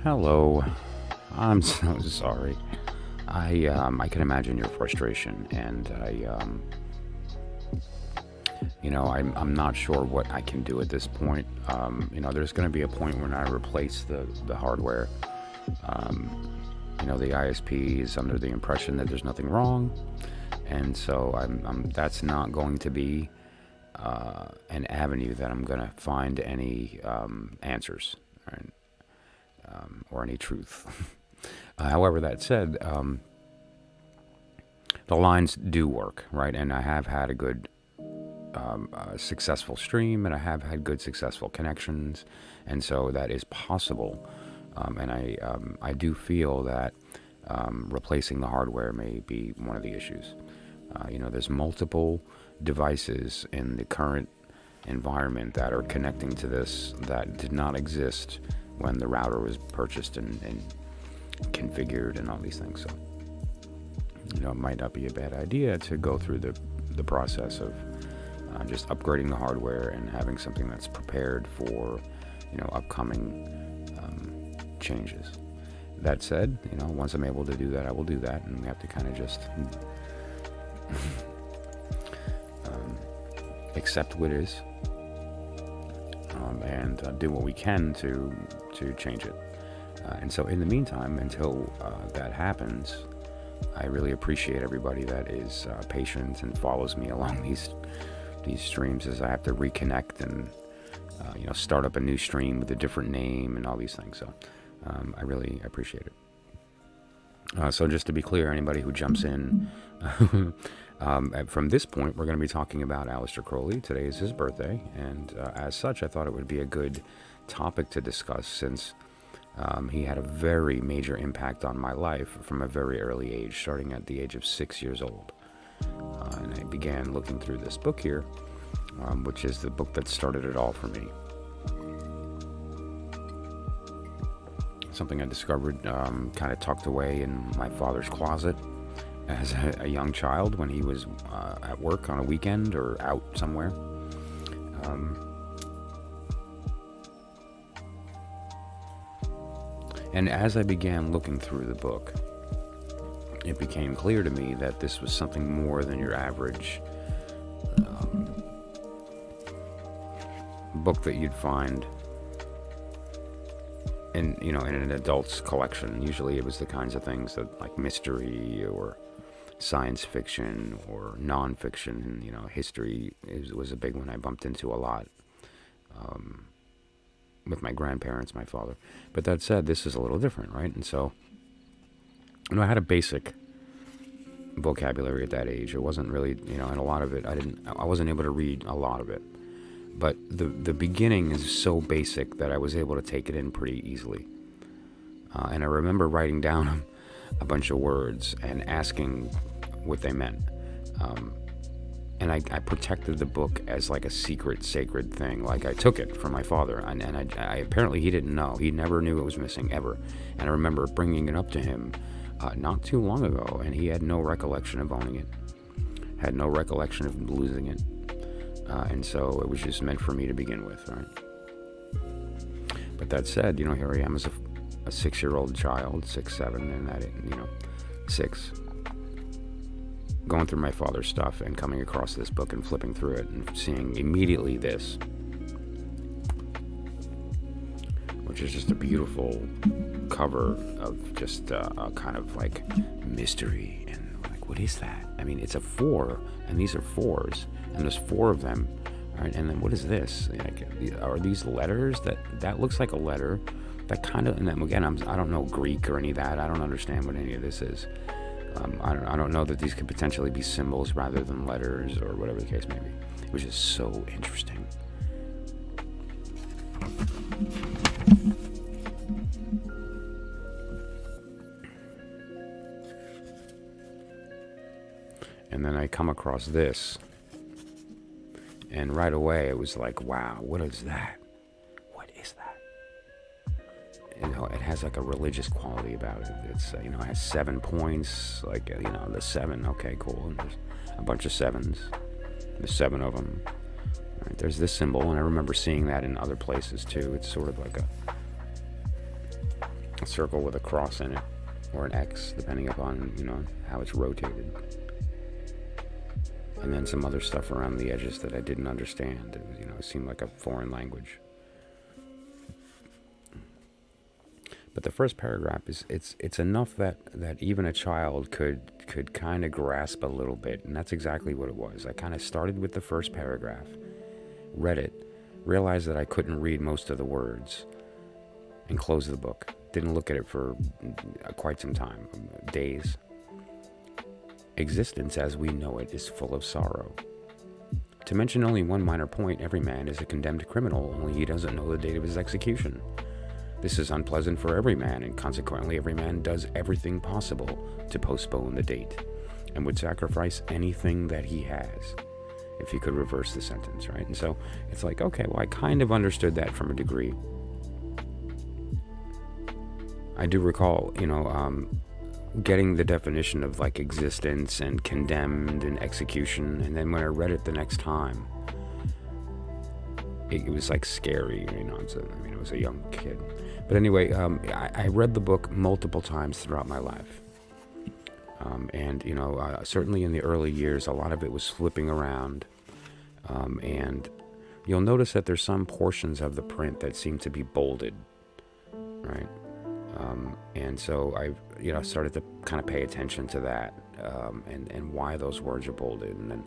Hello. I'm so sorry. I can imagine your frustration, and I'm not sure what I can do at this point. There's going to be a point when I replace the hardware. The ISP is under the impression that there's nothing wrong, and so that's not going to be an avenue that I'm going to find any answers, right? Or any truth. However, that said, the lines do work, right? And I have had a good, successful stream, and I have had good, successful connections, and so that is possible. And I do feel that replacing the hardware may be one of the issues. There's multiple devices in the current environment that are connecting to this that did not exist when the router was purchased and configured and all these things. So, it might not be a bad idea to go through the process of just upgrading the hardware and having something that's prepared for, upcoming changes. That said, once I'm able to do that, I will do that, and we have to kind of just accept what it is, and do what we can to change it. And so in the meantime, until that happens, I really appreciate everybody that is patient and follows me along these streams, as I have to reconnect and start up a new stream with a different name and all these things. So I really appreciate it. So just to be clear, anybody who jumps in, from this point, we're going to be talking about Aleister Crowley. Today is his birthday, and as such, I thought it would be a good topic to discuss, since he had a very major impact on my life from a very early age, starting at the age of 6 years old. And I began looking through this book here, which is the book that started it all for me. Something I discovered kind of tucked away in my father's closet as a young child when he was at work on a weekend or out somewhere. And as I began looking through the book, it became clear to me that this was something more than your average book that you'd find in an adult's collection. Usually it was the kinds of things that, like, mystery or science fiction or non-fiction. History was a big one I bumped into a lot with my grandparents, my father. But that said, this is a little different, right? And so, I had a basic vocabulary at that age. It wasn't really, and a lot of it, I wasn't able to read a lot of it. But the beginning is so basic that I was able to take it in pretty easily. And I remember writing down a bunch of words and asking what they meant. And I protected the book as like a secret, sacred thing. Like, I took it from my father, and I apparently he didn't know. He never knew it was missing, ever. And I remember bringing it up to him not too long ago, and he had no recollection of owning it, had no recollection of losing it. And so it was just meant for me to begin with, right? But that said, here I am as a 6-year-old child, 6, 7, and that, 6, going through my father's stuff and coming across this book and flipping through it and seeing immediately this, which is just a beautiful cover of just a kind of like mystery, and like, what is that? I mean, it's a 4, and these are 4s, and there's 4 of them, right? And then what is this? Like, are these letters? That looks like a letter. That kind of, and then again, I don't know Greek or any of that. I don't understand what any of this is. I don't know that these could potentially be symbols rather than letters, or whatever the case may be. It was just so interesting. And then I come across this, and right away it was like, wow, what is that? What is that? It has like a religious quality about it. It's it has 7 points, like the 7. Okay, cool. And there's a bunch of 7s. There's 7 of them. Right, there's this symbol, and I remember seeing that in other places too. It's sort of like a circle with a cross in it, or an X, depending upon, how it's rotated. And then some other stuff around the edges that I didn't understand. It seemed like a foreign language. But the first paragraph it's enough that even a child could kind of grasp a little bit, and that's exactly what it was. I kind of started with the first paragraph, read it, realized that I couldn't read most of the words, and closed the book. Didn't look at it for quite some time, days. Existence as we know it is full of sorrow. To mention only one minor point, every man is a condemned criminal, only he doesn't know the date of his execution. This is unpleasant for every man, and consequently every man does everything possible to postpone the date, and would sacrifice anything that he has if he could reverse the sentence, right? And so it's like, okay, well, I kind of understood that from a degree. I do recall, getting the definition of like existence and condemned and execution, and then when I read it the next time, it was like scary, I was a young kid. But anyway, I read the book multiple times throughout my life. And certainly in the early years, a lot of it was flipping around. And you'll notice that there's some portions of the print that seem to be bolded, right? And so I, started to kind of pay attention to that, and why those words are bolded. And then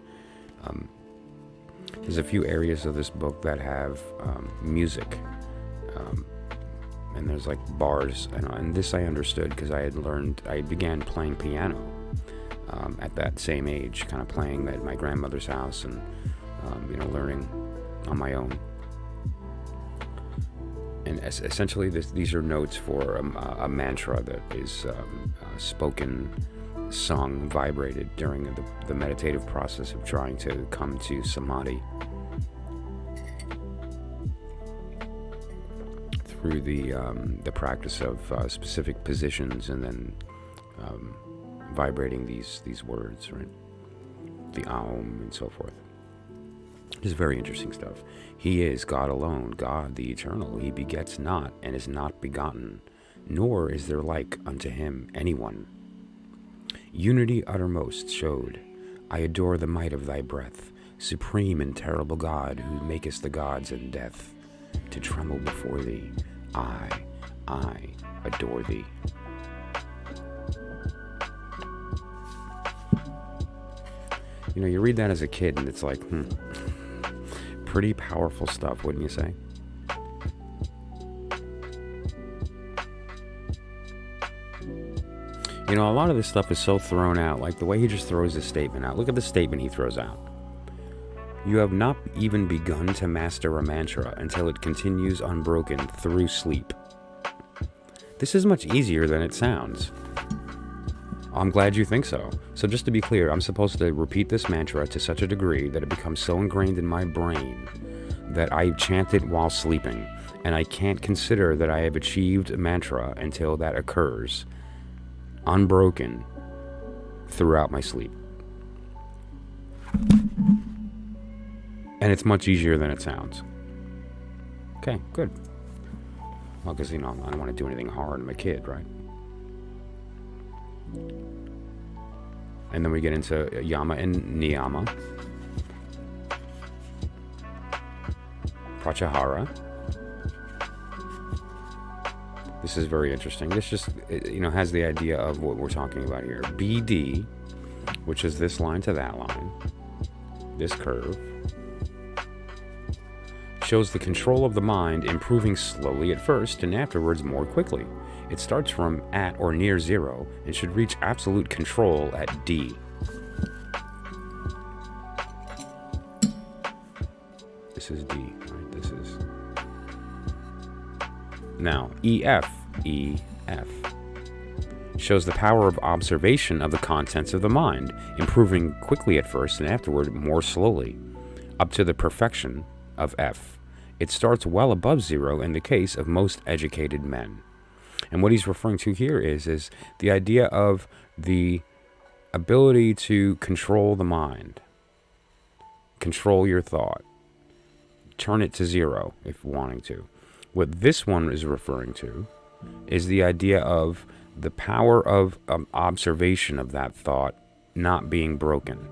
there's a few areas of this book that have music, and there's like bars, and this I understood because I began playing piano at that same age, kind of playing at my grandmother's house, and learning on my own. And essentially, these are notes for a mantra that is spoken, sung, vibrated during the meditative process of trying to come to samadhi through the practice of specific positions, and then vibrating these words, right? The Aum and so forth. It's very interesting stuff. He is God alone, God the eternal. He begets not, and is not begotten, nor is there like unto him anyone. Unity uttermost showed. I adore the might of thy breath, supreme and terrible God, who makest the gods in death to tremble before thee. I adore thee. You read that as a kid, and it's like, pretty powerful stuff, wouldn't you say? A lot of this stuff is so thrown out, like the way he just throws this statement out. Look at the statement he throws out. You have not even begun to master a mantra until it continues unbroken through sleep. This is much easier than it sounds. I'm glad you think so. So just to be clear, I'm supposed to repeat this mantra to such a degree that it becomes so ingrained in my brain that I chant it while sleeping, and I can't consider that I have achieved a mantra until that occurs, unbroken, throughout my sleep. And it's much easier than it sounds. Okay, good. Well, because, I don't want to do anything hard. I'm a kid, right? And then we get into Yama and Niyama, Pratyahara. This is very interesting. This just, has the idea of what we're talking about here. BD, which is this line to that line, this curve, shows the control of the mind improving slowly at first and afterwards more quickly. It starts from at or near 0 and should reach absolute control at D. This is D, right? This is... Now, EF shows the power of observation of the contents of the mind, improving quickly at first and afterward more slowly, up to the perfection of F. It starts well above 0 in the case of most educated men. And what he's referring to here is the idea of the ability to control the mind, control your thought, turn it to 0 if wanting to. What this one is referring to is the idea of the power of observation of that thought not being broken.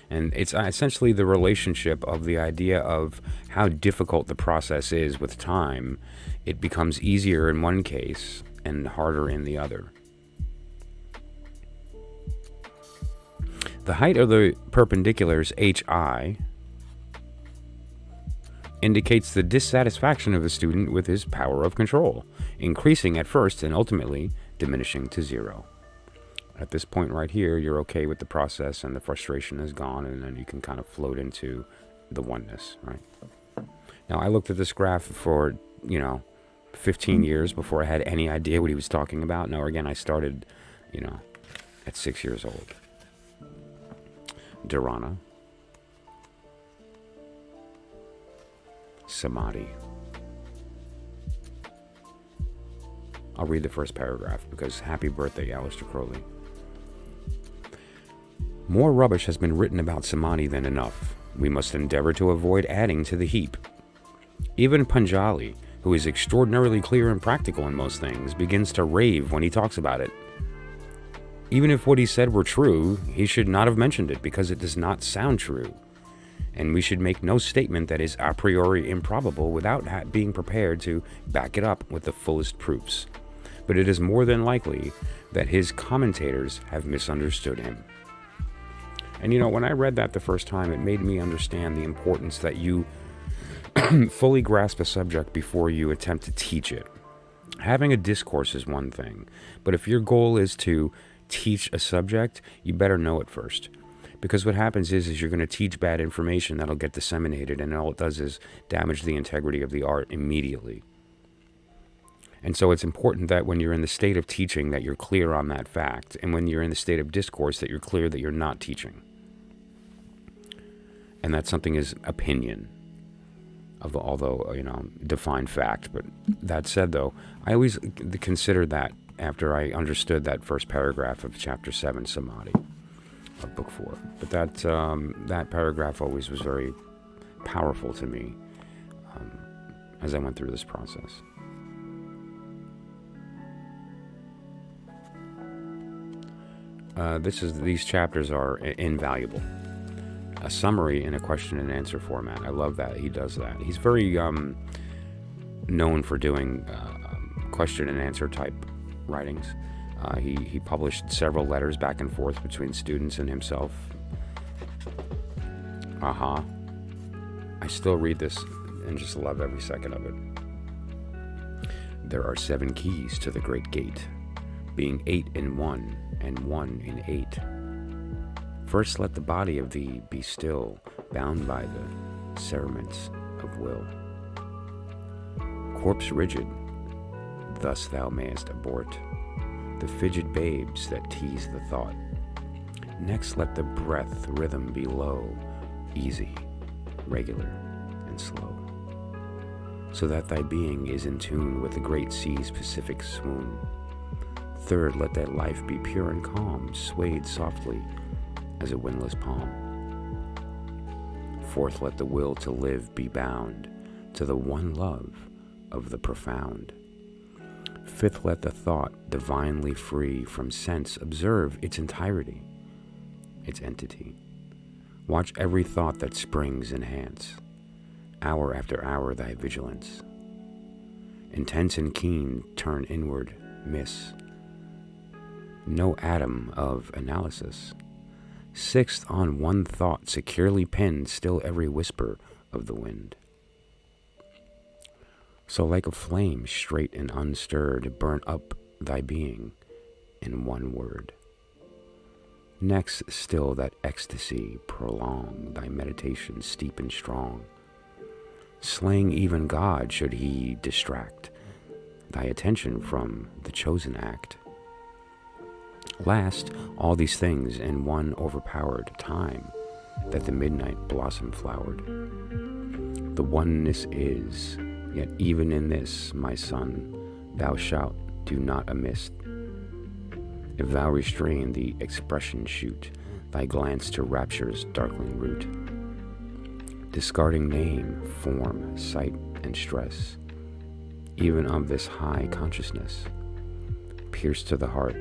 And it's essentially the relationship of the idea of how difficult the process is with time. It becomes easier in one case and harder in the other. The height of the perpendiculars HI indicates the dissatisfaction of the student with his power of control, increasing at first and ultimately diminishing to zero. At this point right here, you're okay with the process and the frustration is gone, and then you can kind of float into the oneness, right? Now, I looked at this graph for, 15 years before I had any idea what he was talking about. Now, again, I started, at 6 years old. Dharana. Samadhi. I'll read the first paragraph because happy birthday, Aleister Crowley. More rubbish has been written about Samadhi than enough. We must endeavor to avoid adding to the heap. Even Panjali, who is extraordinarily clear and practical in most things, begins to rave when he talks about it. Even if what he said were true, he should not have mentioned it because it does not sound true. And we should make no statement that is a priori improbable without being prepared to back it up with the fullest proofs. But it is more than likely that his commentators have misunderstood him. And when I read that the first time, it made me understand the importance that you fully grasp a subject before you attempt to teach it. Having a discourse is one thing, but if your goal is to teach a subject, you better know it first. Because what happens is you're going to teach bad information that'll get disseminated, and all it does is damage the integrity of the art immediately. And so it's important that when you're in the state of teaching that you're clear on that fact, and when you're in the state of discourse that you're clear that you're not teaching. And that something is opinion, although, defined fact. But that said, though, I always considered that after I understood that first paragraph of Chapter 7, Samadhi, of Book 4. But that paragraph always was very powerful to me as I went through this process. These chapters are invaluable. A summary in a question and answer format. I love that he does that. He's very known for doing question and answer type writings. He published several letters back and forth between students and himself. I still read this and just love every second of it. There are 7 keys to the great gate, being 8 in 1 and 1 in 8. First let the body of thee be still, bound by the cerements of will. Corpse rigid, thus thou mayest abort the fidget babes that tease the thought. Next let the breath rhythm be low, easy, regular, and slow, so that thy being is in tune with the great sea's pacific swoon. Third, let thy life be pure and calm, swayed softly as a windless palm. Fourth, let the will to live be bound to the one love of the profound. Fifth, let the thought, divinely free from sense, observe its entirety, its entity. Watch every thought that springs, enhance, hour after hour thy vigilance. Intense and keen, turn inward, miss no atom of analysis. Sixth, on one thought securely pinned, still every whisper of the wind. So like a flame, straight and unstirred, burn up thy being in one word. Next, still that ecstasy, prolong thy meditation steep and strong. Slaying even God should he distract thy attention from the chosen act. Last, all these things in one overpowered time that the midnight blossom flowered. The oneness is, yet even in this, my son, thou shalt do not amiss. If thou restrain the expression shoot, thy glance to rapture's darkling root. Discarding name, form, sight, and stress, even of this high consciousness. Pierced to the heart,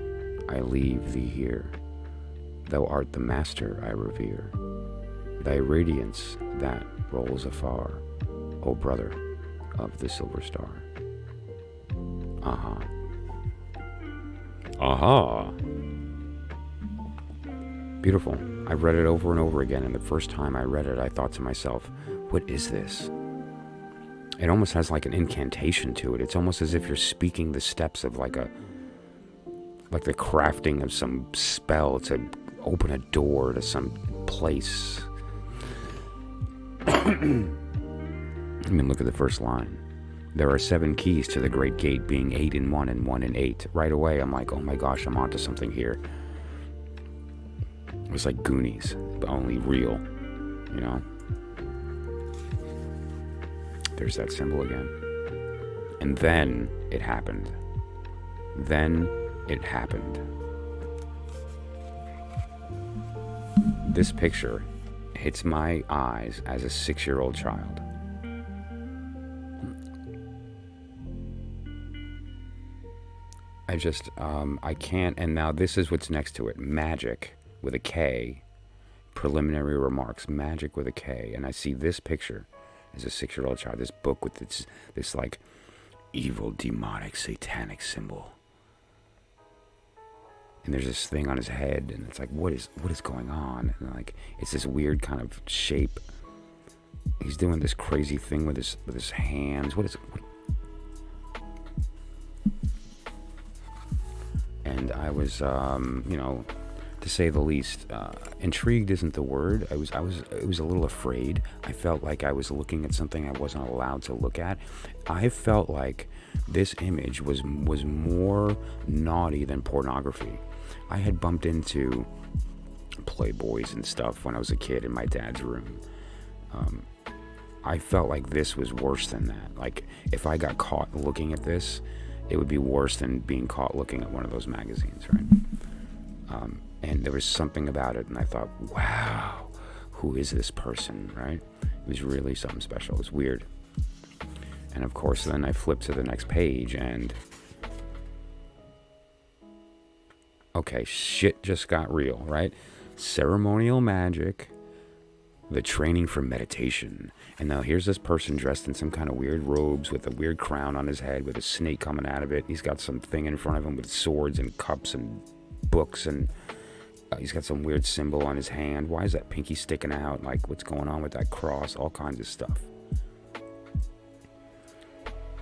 I leave thee here. Thou art the master I revere. Thy radiance that rolls afar, O brother of the silver star. Aha. Aha. Beautiful. I've read it over and over again, and the first time I read it, I thought to myself, what is this? It almost has like an incantation to it. It's almost as if you're speaking the steps of like the crafting of some spell to open a door to some place. I mean, look at the first line. There are 7 keys to the great gate, being 8 in 1 and 1 in 8. Right away, I'm like, oh my gosh, I'm onto something here. It was like Goonies, but only real, you know? There's that symbol again. And then it happened. Then it happened. This picture hits my eyes as a 6-year-old child. I can't, and now this is what's next to it. Magick with a K, preliminary remarks, Magick with a K, and I see this picture as a 6-year-old child, this book with this like evil, demonic, satanic symbol. And there's this thing on his head, and it's like, what is going on? And like, it's this weird kind of shape. He's doing this crazy thing with his hands. What is it? And I was, to say the least, intrigued isn't the word. I was a little afraid. I felt like I was looking at something I wasn't allowed to look at. I felt like this image was more naughty than pornography. I had bumped into Playboys and stuff when I was a kid in my dad's room. I felt like this was worse than that. Like, if I got caught looking at this, it would be worse than being caught looking at one of those magazines, right? And there was something about it, and I thought, wow, who is this person, right? It was really something special. It was weird. And of course, then I flipped to the next page, and okay, shit just got real, right? Ceremonial magic, the training for meditation. And now here's this person dressed in some kind of weird robes with a weird crown on his head with a snake coming out of it. He's got something in front of him with swords and cups and books, and he's got some weird symbol on his hand. Why is that pinky sticking out? Like, what's going on with that cross? All kinds of stuff.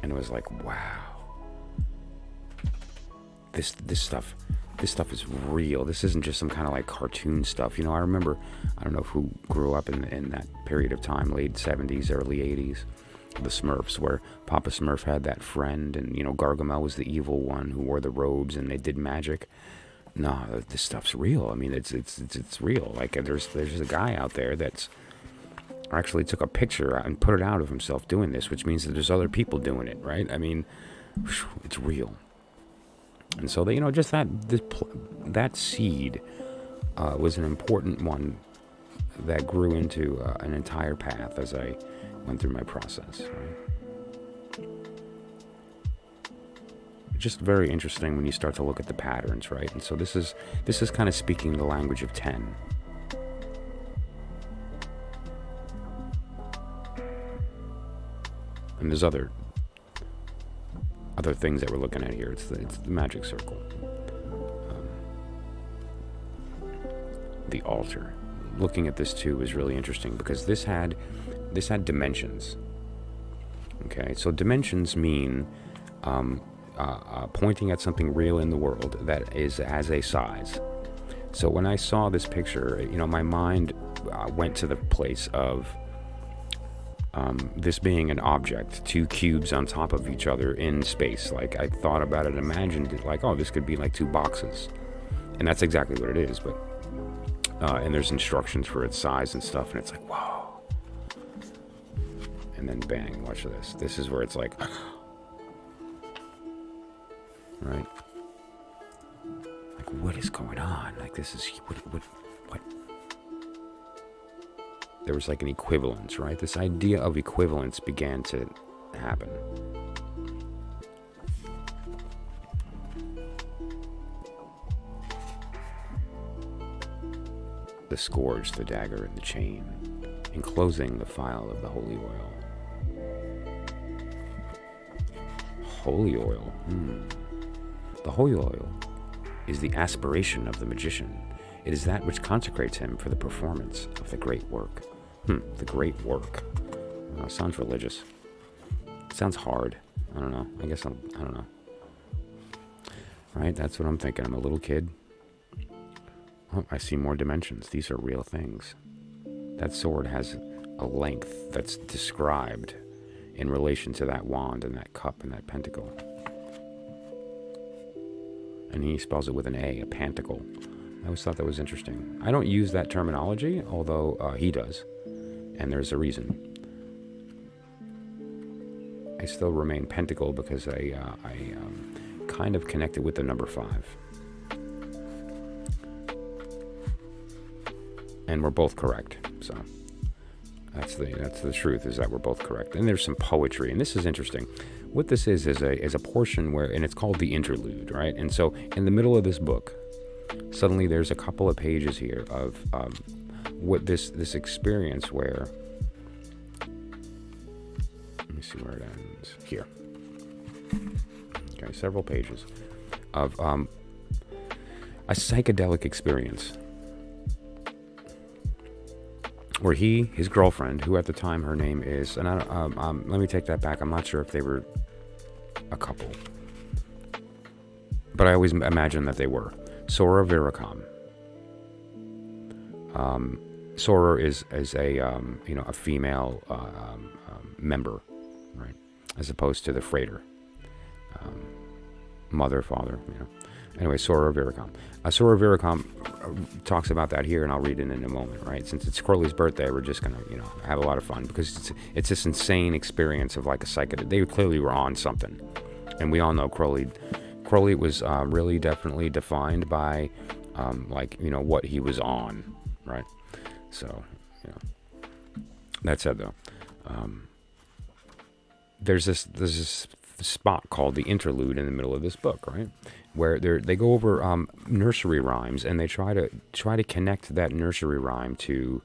And it was like, wow. This stuff is real. This isn't just some kind of like cartoon stuff. You know, I remember, I don't know who grew up in that period of time, late 70s, early 80s, the Smurfs, where Papa Smurf had that friend, and, you know, Gargamel was the evil one who wore the robes, and they did magic. No, this stuff's real. I mean, it's real. Like, there's a guy out there that's actually took a picture and put it out of himself doing this, which means that there's other people doing it, right? I mean, it's real. And so, you know, just that seed was an important one that grew into an entire path as I went through my process, right? Just very interesting when you start to look at the patterns, right? And so this is kind of speaking the language of 10. And there's other things that we're looking at here. It's the magic circle, the altar. Looking at this too is really interesting because this had dimensions. Okay, so dimensions mean pointing at something real in the world that is as a size. So when I saw this picture, you know, my mind went to the place of this being an object, 2 cubes on top of each other in space. Like, I thought about it, imagined it like, oh, this could be like 2 boxes. And that's exactly what it is, but and there's instructions for its size and stuff, and it's like, whoa. And then bang, watch this. This is where it's like, right? Like, what is going on? Like, this is, what? There was like an equivalence, right? This idea of equivalence began to happen. The scourge, the dagger, and the chain, enclosing the phial of the holy oil. Holy oil. The holy oil is the aspiration of the magician. It is that which consecrates him for the performance of the great work. The great work. Sounds religious. Sounds hard. I don't know. I don't know. Right? That's what I'm thinking. I'm a little kid. Oh, I see more dimensions. These are real things. That sword has a length that's described in relation to that wand and that cup and that pentacle. And he spells it with an A, a pantacle. I always thought that was interesting. I don't use that terminology, although he does. And there's a reason. I still remain pentacle because I kind of connected with the number 5. And we're both correct. So that's the truth, is that we're both correct. And there's some poetry, and this is interesting. What this is a portion where, and it's called the interlude, right? And so in the middle of this book, suddenly there's a couple of pages here of what this experience where, let me see where it ends. Here. Okay, several pages of a psychedelic experience where his girlfriend, who at the time her name is, and let me take that back. I'm not sure if they were a couple, but I always imagine that they were. Sora Viracom. Sora is a female member, right, as opposed to the freighter, mother, father, Anyway, Sora Viracom. Sora Viracom talks about that here, and I'll read it in a moment, right? Since it's Crowley's birthday, we're just going to, have a lot of fun, because it's this insane experience of like a psychedelic. They clearly were on something. And we all know Crowley was really definitely defined by, what he was on, right? So, that said, though, there's this spot called the interlude in the middle of this book, right, where they go over nursery rhymes, and they try to connect that nursery rhyme to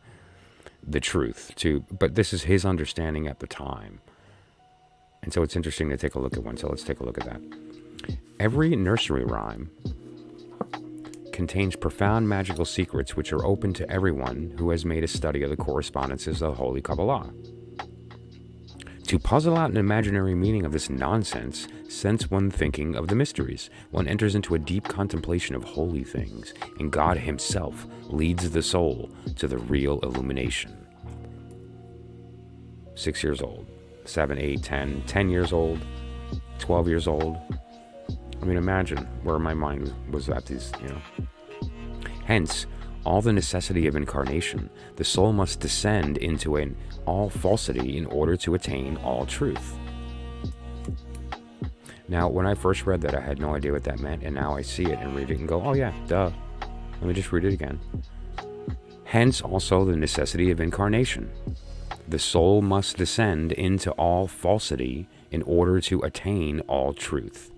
the truth, but this is his understanding at the time, and so it's interesting to take a look at one. So let's take a look at that. Every nursery rhyme contains profound magical secrets which are open to everyone who has made a study of the correspondences of the Holy Qabalah. To puzzle out an imaginary meaning of this nonsense sends one thinking of the mysteries. One enters into a deep contemplation of holy things, and God himself leads the soul to the real illumination. 6 years old, 7, 8, 10 years old, 12 years old. I mean, imagine where my mind was at these, Hence, all the necessity of incarnation, the soul must descend into an all falsity in order to attain all truth. Now, when I first read that, I had no idea what that meant, and now I see it and read it and go, oh yeah, duh. Let me just read it again. Hence also the necessity of incarnation. The soul must descend into all falsity in order to attain all truth.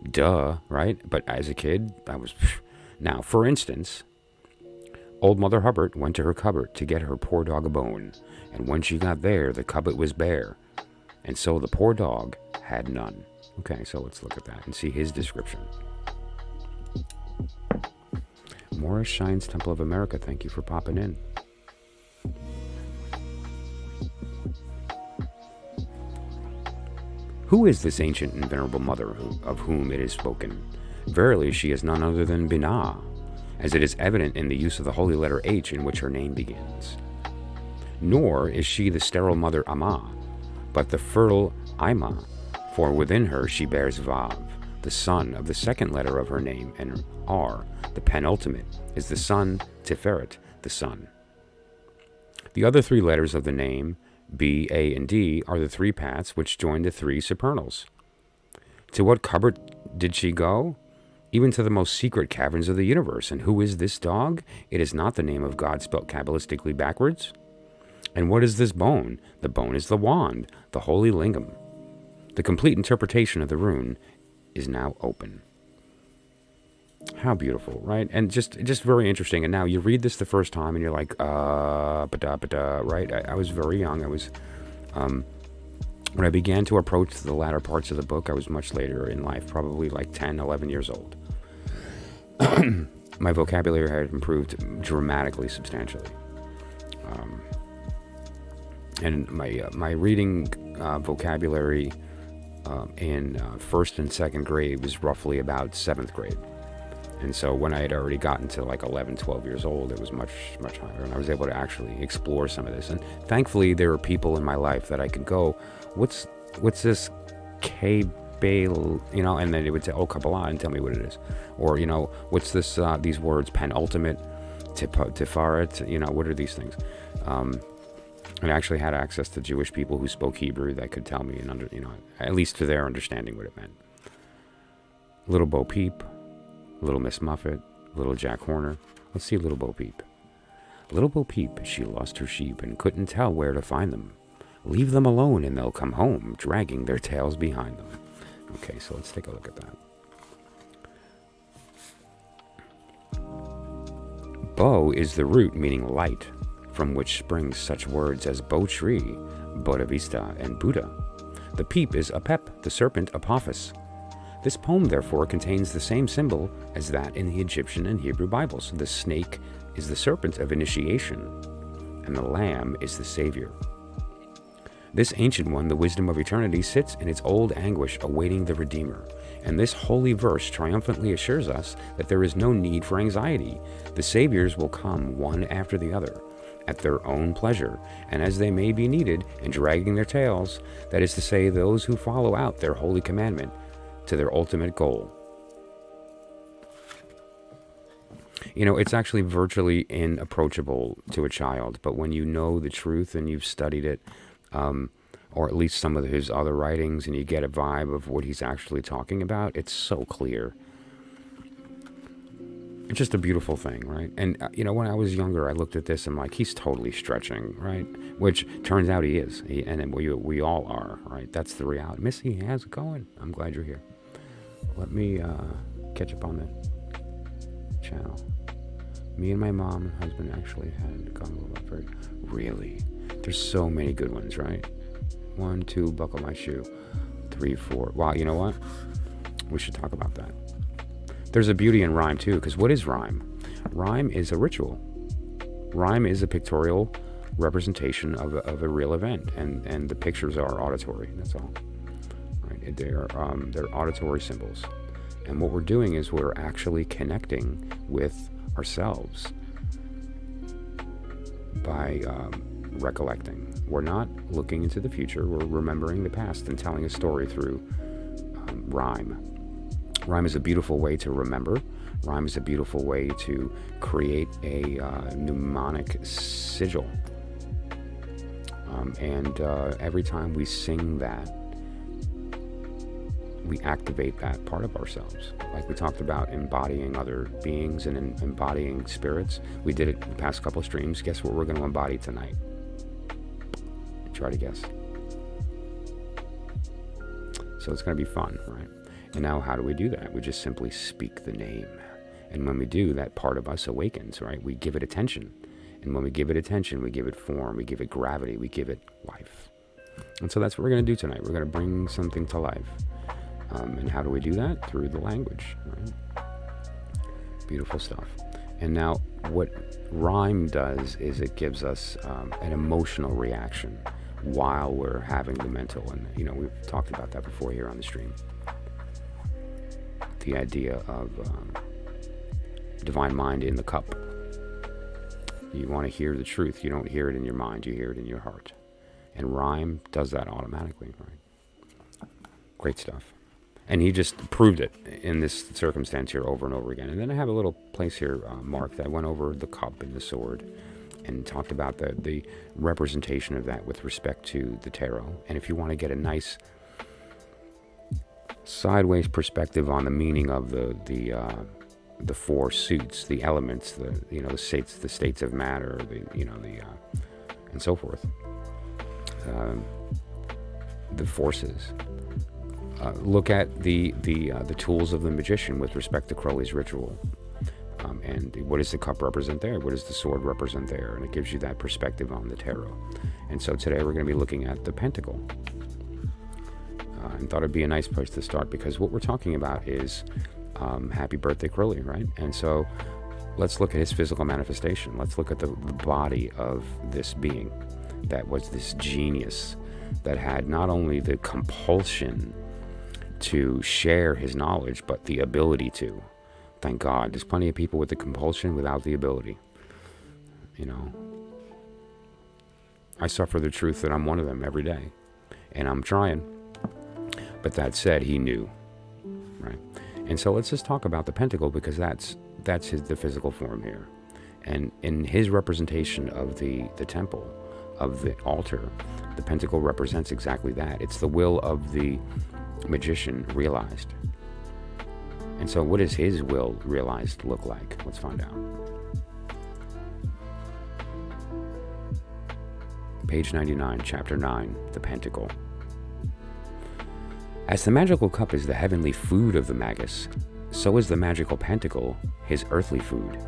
Duh, right? But as a kid, I was... Now, for instance, old Mother Hubbard went to her cupboard to get her poor dog a bone, and when she got there, the cupboard was bare, and so the poor dog had none. Okay, so let's look at that and see his description. Morris Shines, Temple of America, thank you for popping in. Who is this ancient and venerable mother of whom it is spoken? Verily, she is none other than Binah, as it is evident in the use of the holy letter H in which her name begins. Nor is she the sterile mother Ama, but the fertile Ima, for within her she bears Vav, the son of the second letter of her name, and R, the penultimate, is the son Tiferet, the son. The other 3 letters of the name, B, A, and D, are the 3 paths which join the 3 supernals. To what cupboard did she go? Even to the most secret caverns of the universe. And who is this dog? It is not the name of God spelt Kabbalistically backwards. And what is this bone? The bone is the wand, the holy lingam. The complete interpretation of the rune is now open. How beautiful, right? And just very interesting. And now you read this the first time and you're like, right? I was very young. I was, when I began to approach the latter parts of the book, I was much later in life, probably like 10, 11 years old. My vocabulary had improved dramatically, substantially. And my reading vocabulary in first and second grade was roughly about 7th grade. And so when I had already gotten to like 11, 12 years old, it was much, much higher. And I was able to actually explore some of this. And thankfully, there were people in my life that I could go, what's this Qabalah, and then it would say, oh, Qabalah, and tell me what it is. Or, what's this, these words, penultimate, Tifaret, what are these things? And I actually had access to Jewish people who spoke Hebrew that could tell me, and at least to their understanding what it meant. Little Bo Peep, Little Miss Muffet, Little Jack Horner. Let's see Little Bo Peep. Little Bo Peep, she lost her sheep and couldn't tell where to find them. Leave them alone and they'll come home, dragging their tails behind them. Okay, so let's take a look at that. Bo is the root meaning light, from which springs such words as Bo Tree, Bodavista, and Buddha. The peep is Apep, the serpent Apophis. This poem, therefore, contains the same symbol as that in the Egyptian and Hebrew Bibles. The snake is the serpent of initiation, and the lamb is the savior. This ancient one, the wisdom of eternity, sits in its old anguish awaiting the Redeemer. And this holy verse triumphantly assures us that there is no need for anxiety. The saviors will come one after the other, at their own pleasure, and as they may be needed, and dragging their tails, that is to say, those who follow out their holy commandment to their ultimate goal. It's actually virtually inapproachable to a child, but when you know the truth and you've studied it, or at least some of his other writings, and you get a vibe of what he's actually talking about, it's so clear. It's just a beautiful thing, right? And, when I was younger, I looked at this and like, he's totally stretching, right? Which turns out he is. And we all are, right? That's the reality. Missy, how's it going? I'm glad you're here. Let me catch up on the channel. Me and my mom and husband actually had gone a little bit. Really? There's so many good ones, right? 1, 2, buckle my shoe. 3, 4. Wow, you know what? We should talk about that. There's a beauty in rhyme too, because what is rhyme? Rhyme is a ritual. Rhyme is a pictorial representation of a real event, and the pictures are auditory. That's all. Right? They're auditory symbols, and what we're doing is we're actually connecting with ourselves by recollecting. We're not looking into the future. We're remembering the past and telling a story through rhyme. Rhyme is a beautiful way to remember. Rhyme is a beautiful way to create a mnemonic sigil. And every time we sing that, we activate that part of ourselves. Like we talked about embodying other beings and embodying spirits. We did it the past couple of streams. Guess what we're going to embody tonight? Try to guess. So it's going to be fun, right? And now how do we do that? We just simply speak the name. And when we do, that part of us awakens, right? We give it attention. And when we give it attention, we give it form, we give it gravity, we give it life. And so that's what we're going to do tonight. We're going to bring something to life. And how do we do that? Through the language, right? Beautiful stuff. And now what rhyme does is it gives us an emotional reaction while we're having the mental. And, we've talked about that before here on the stream. The idea of divine mind in the cup. You want to hear the truth. You don't hear it in your mind. You hear it in your heart. And rhyme does that automatically, right? Great stuff. And he just proved it in this circumstance here over and over again. And then I have a little place here marked. I went over the cup and the sword and talked about the representation of that with respect to the tarot. And if you want to get a nice sideways perspective on the meaning of the four suits, the elements, the states of matter, and so forth. The forces. Look at the tools of the magician with respect to Crowley's ritual. And what does the cup represent there? What does the sword represent there? And it gives you that perspective on the tarot. And so today we're going to be looking at the pentacle. And thought it'd be a nice place to start, because what we're talking about is happy birthday Crowley, right? And so let's look at his physical manifestation. Let's look at the body of this being that was this genius that had not only the compulsion to share his knowledge, but the ability to. Thank God. There's plenty of people with the compulsion without the ability. You know, I suffer the truth that I'm one of them every day, and I'm trying. But that said, he knew, right? And so let's just talk about the pentacle, because that's the physical form here. And in his representation of the temple, of the altar, the pentacle represents exactly that. It's the will of the magician realized. And so what does his will realized look like? Let's find out. Page 99, chapter 9, the pentacle. As the magical cup is the heavenly food of the magus, so is the magical pentacle his earthly food.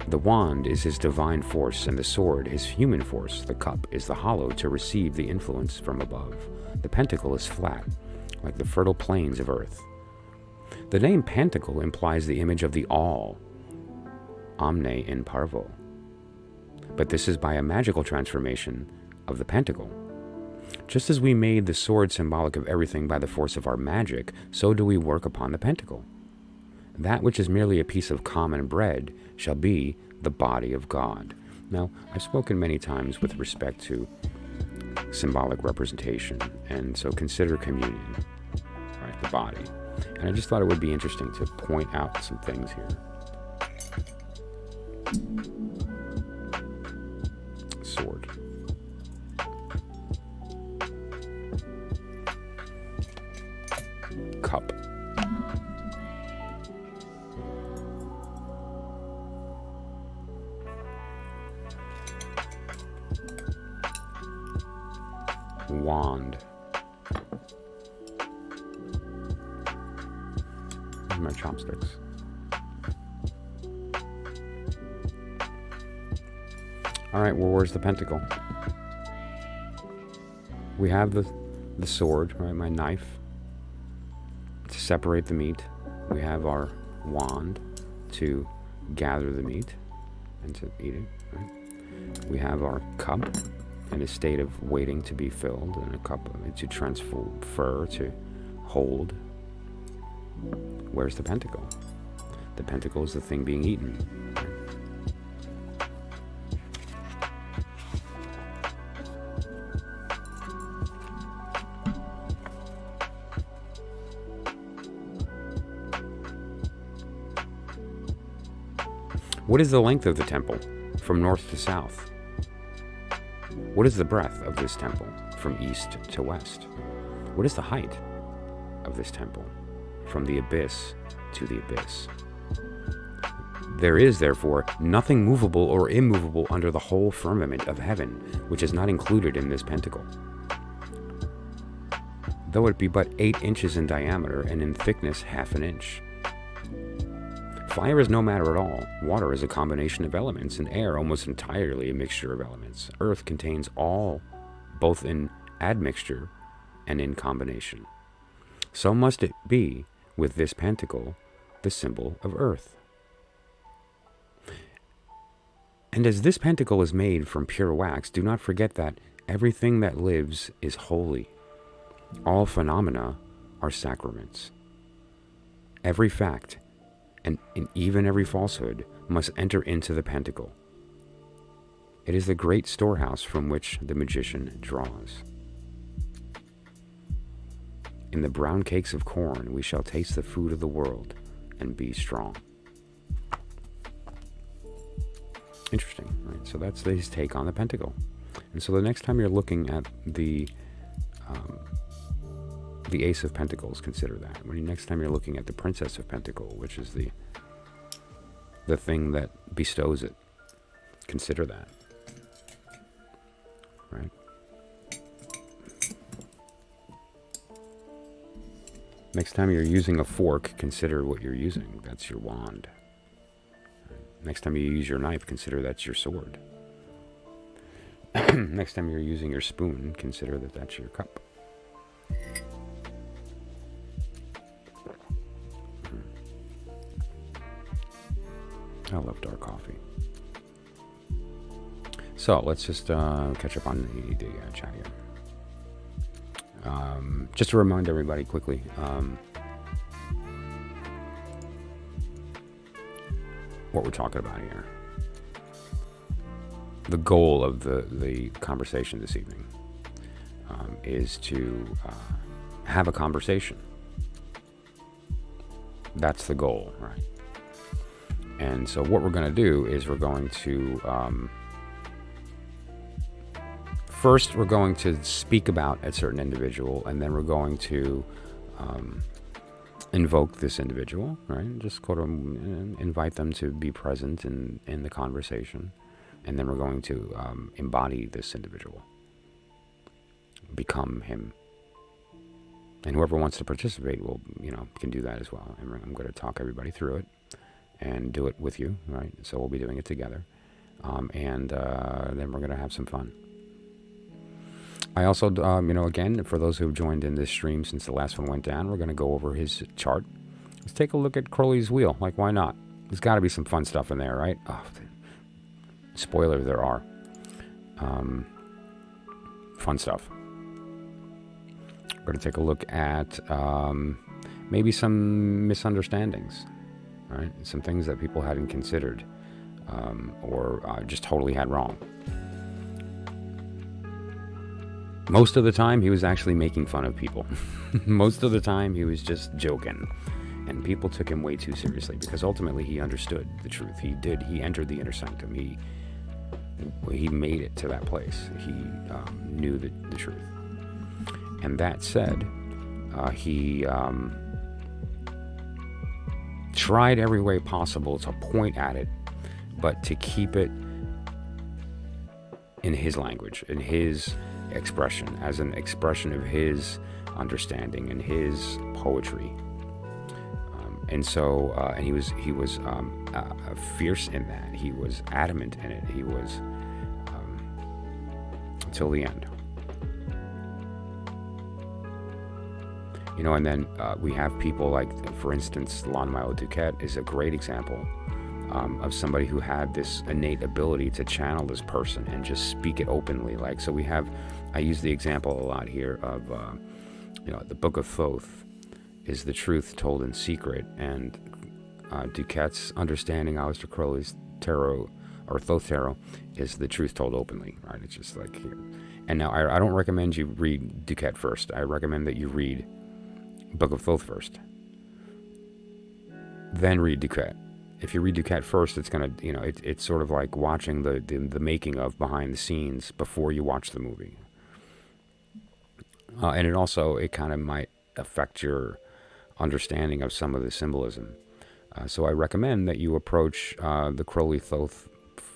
The wand is his divine force, and the sword his human force. The cup is the hollow to receive the influence from above. The pentacle is flat, like the fertile plains of earth. The name pentacle implies the image of the all, omne in parvo. But this is by a magical transformation of the pentacle. Just as we made the sword symbolic of everything by the force of our magic, so do we work upon the pentacle. That which is merely a piece of common bread shall be the body of God. Now, I've spoken many times with respect to symbolic representation, and so consider communion, right, the body. And I just thought it would be interesting to point out some things here. Sword. Cup. Wand. Where's my chopsticks? Alright, well, where's the pentacle? We have the sword, right, my knife, to separate the meat. We have our wand to gather the meat and to eat it, right? We have our cup in a state of waiting to be filled, and a cup to transfer, to hold. Where's the pentacle? The pentacle is the thing being eaten. What is the length of the temple from north to south? What is the breadth of this temple from east to west? What is the height of this temple from the abyss to the abyss? There is, therefore, nothing movable or immovable under the whole firmament of heaven, which is not included in this pentacle. Though it be but 8 inches in diameter and in thickness half an inch. Fire is no matter at all. Water is a combination of elements, and air almost entirely a mixture of elements. Earth contains all, both in admixture and in combination. So must it be with this pentacle, the symbol of earth. And as this pentacle is made from pure wax, do not forget that everything that lives is holy. All phenomena are sacraments. Every fact, and even every falsehood, must enter into the pentacle. It is the great storehouse from which the magician draws. In the brown cakes of corn we shall taste the food of the world and be strong. Interesting, right? So that's his take on the pentacle. And so the next time you're looking at the Ace of Pentacles, consider that. Next time you're looking at the Princess of Pentacles, which is the thing that bestows it, consider that. right? Next time you're using a fork, consider what you're using. That's your wand. Next time you use your knife, consider that's your sword. Next time you're using your spoon, consider that that's your cup. I love dark coffee. So let's just catch up on the chat here. Just to remind everybody quickly, what we're talking about here. The goal of the conversation this evening is to have a conversation. That's the goal, right? And so what we're going to do is we're going to first we're going to speak about a certain individual, and then we're going to invoke this individual, right? Just quote them, invite them to be present in the conversation, and then we're going to embody this individual, become him. And whoever wants to participate will, can do that as well. And I'm going to talk everybody through it and do it with you, right? So we'll be doing it together, and then we're going to have some fun. I also, again, for those who've joined in this stream since the last one went down, we're going to go over his chart. Let's take a look at Crowley's wheel. Like, why not? There's got to be some fun stuff in there, right? Oh, spoiler, there are. Fun stuff. We're going to take a look at maybe some misunderstandings, right? Some things that people hadn't considered or just totally had wrong. Most of the time, he was actually making fun of people. Most of the time, he was just joking. And people took him way too seriously because ultimately he understood the truth. He did. He entered the Inner Sanctum. He made it to that place. He knew the truth. And that said, he tried every way possible to point at it, but to keep it in his language, in his expression, as an expression of his understanding and his poetry. And so, and he was fierce in that. He was adamant in it. He was until the end. And then we have people like, for instance, Milo DuQuette is a great example of somebody who had this innate ability to channel this person and just speak it openly. Like, so I use the example a lot here of, the Book of Thoth is the truth told in secret, and DuQuette's understanding Aleister Crowley's tarot, or Thoth tarot, is the truth told openly, right? It's just like here. And now I don't recommend you read DuQuette first. I recommend that you read Book of Thoth first, then read DuQuette. If you read DuQuette first, it's gonna, it's sort of like watching the making of behind the scenes before you watch the movie. And it kind of might affect your understanding of some of the symbolism. So I recommend that you approach the Crowley Thoth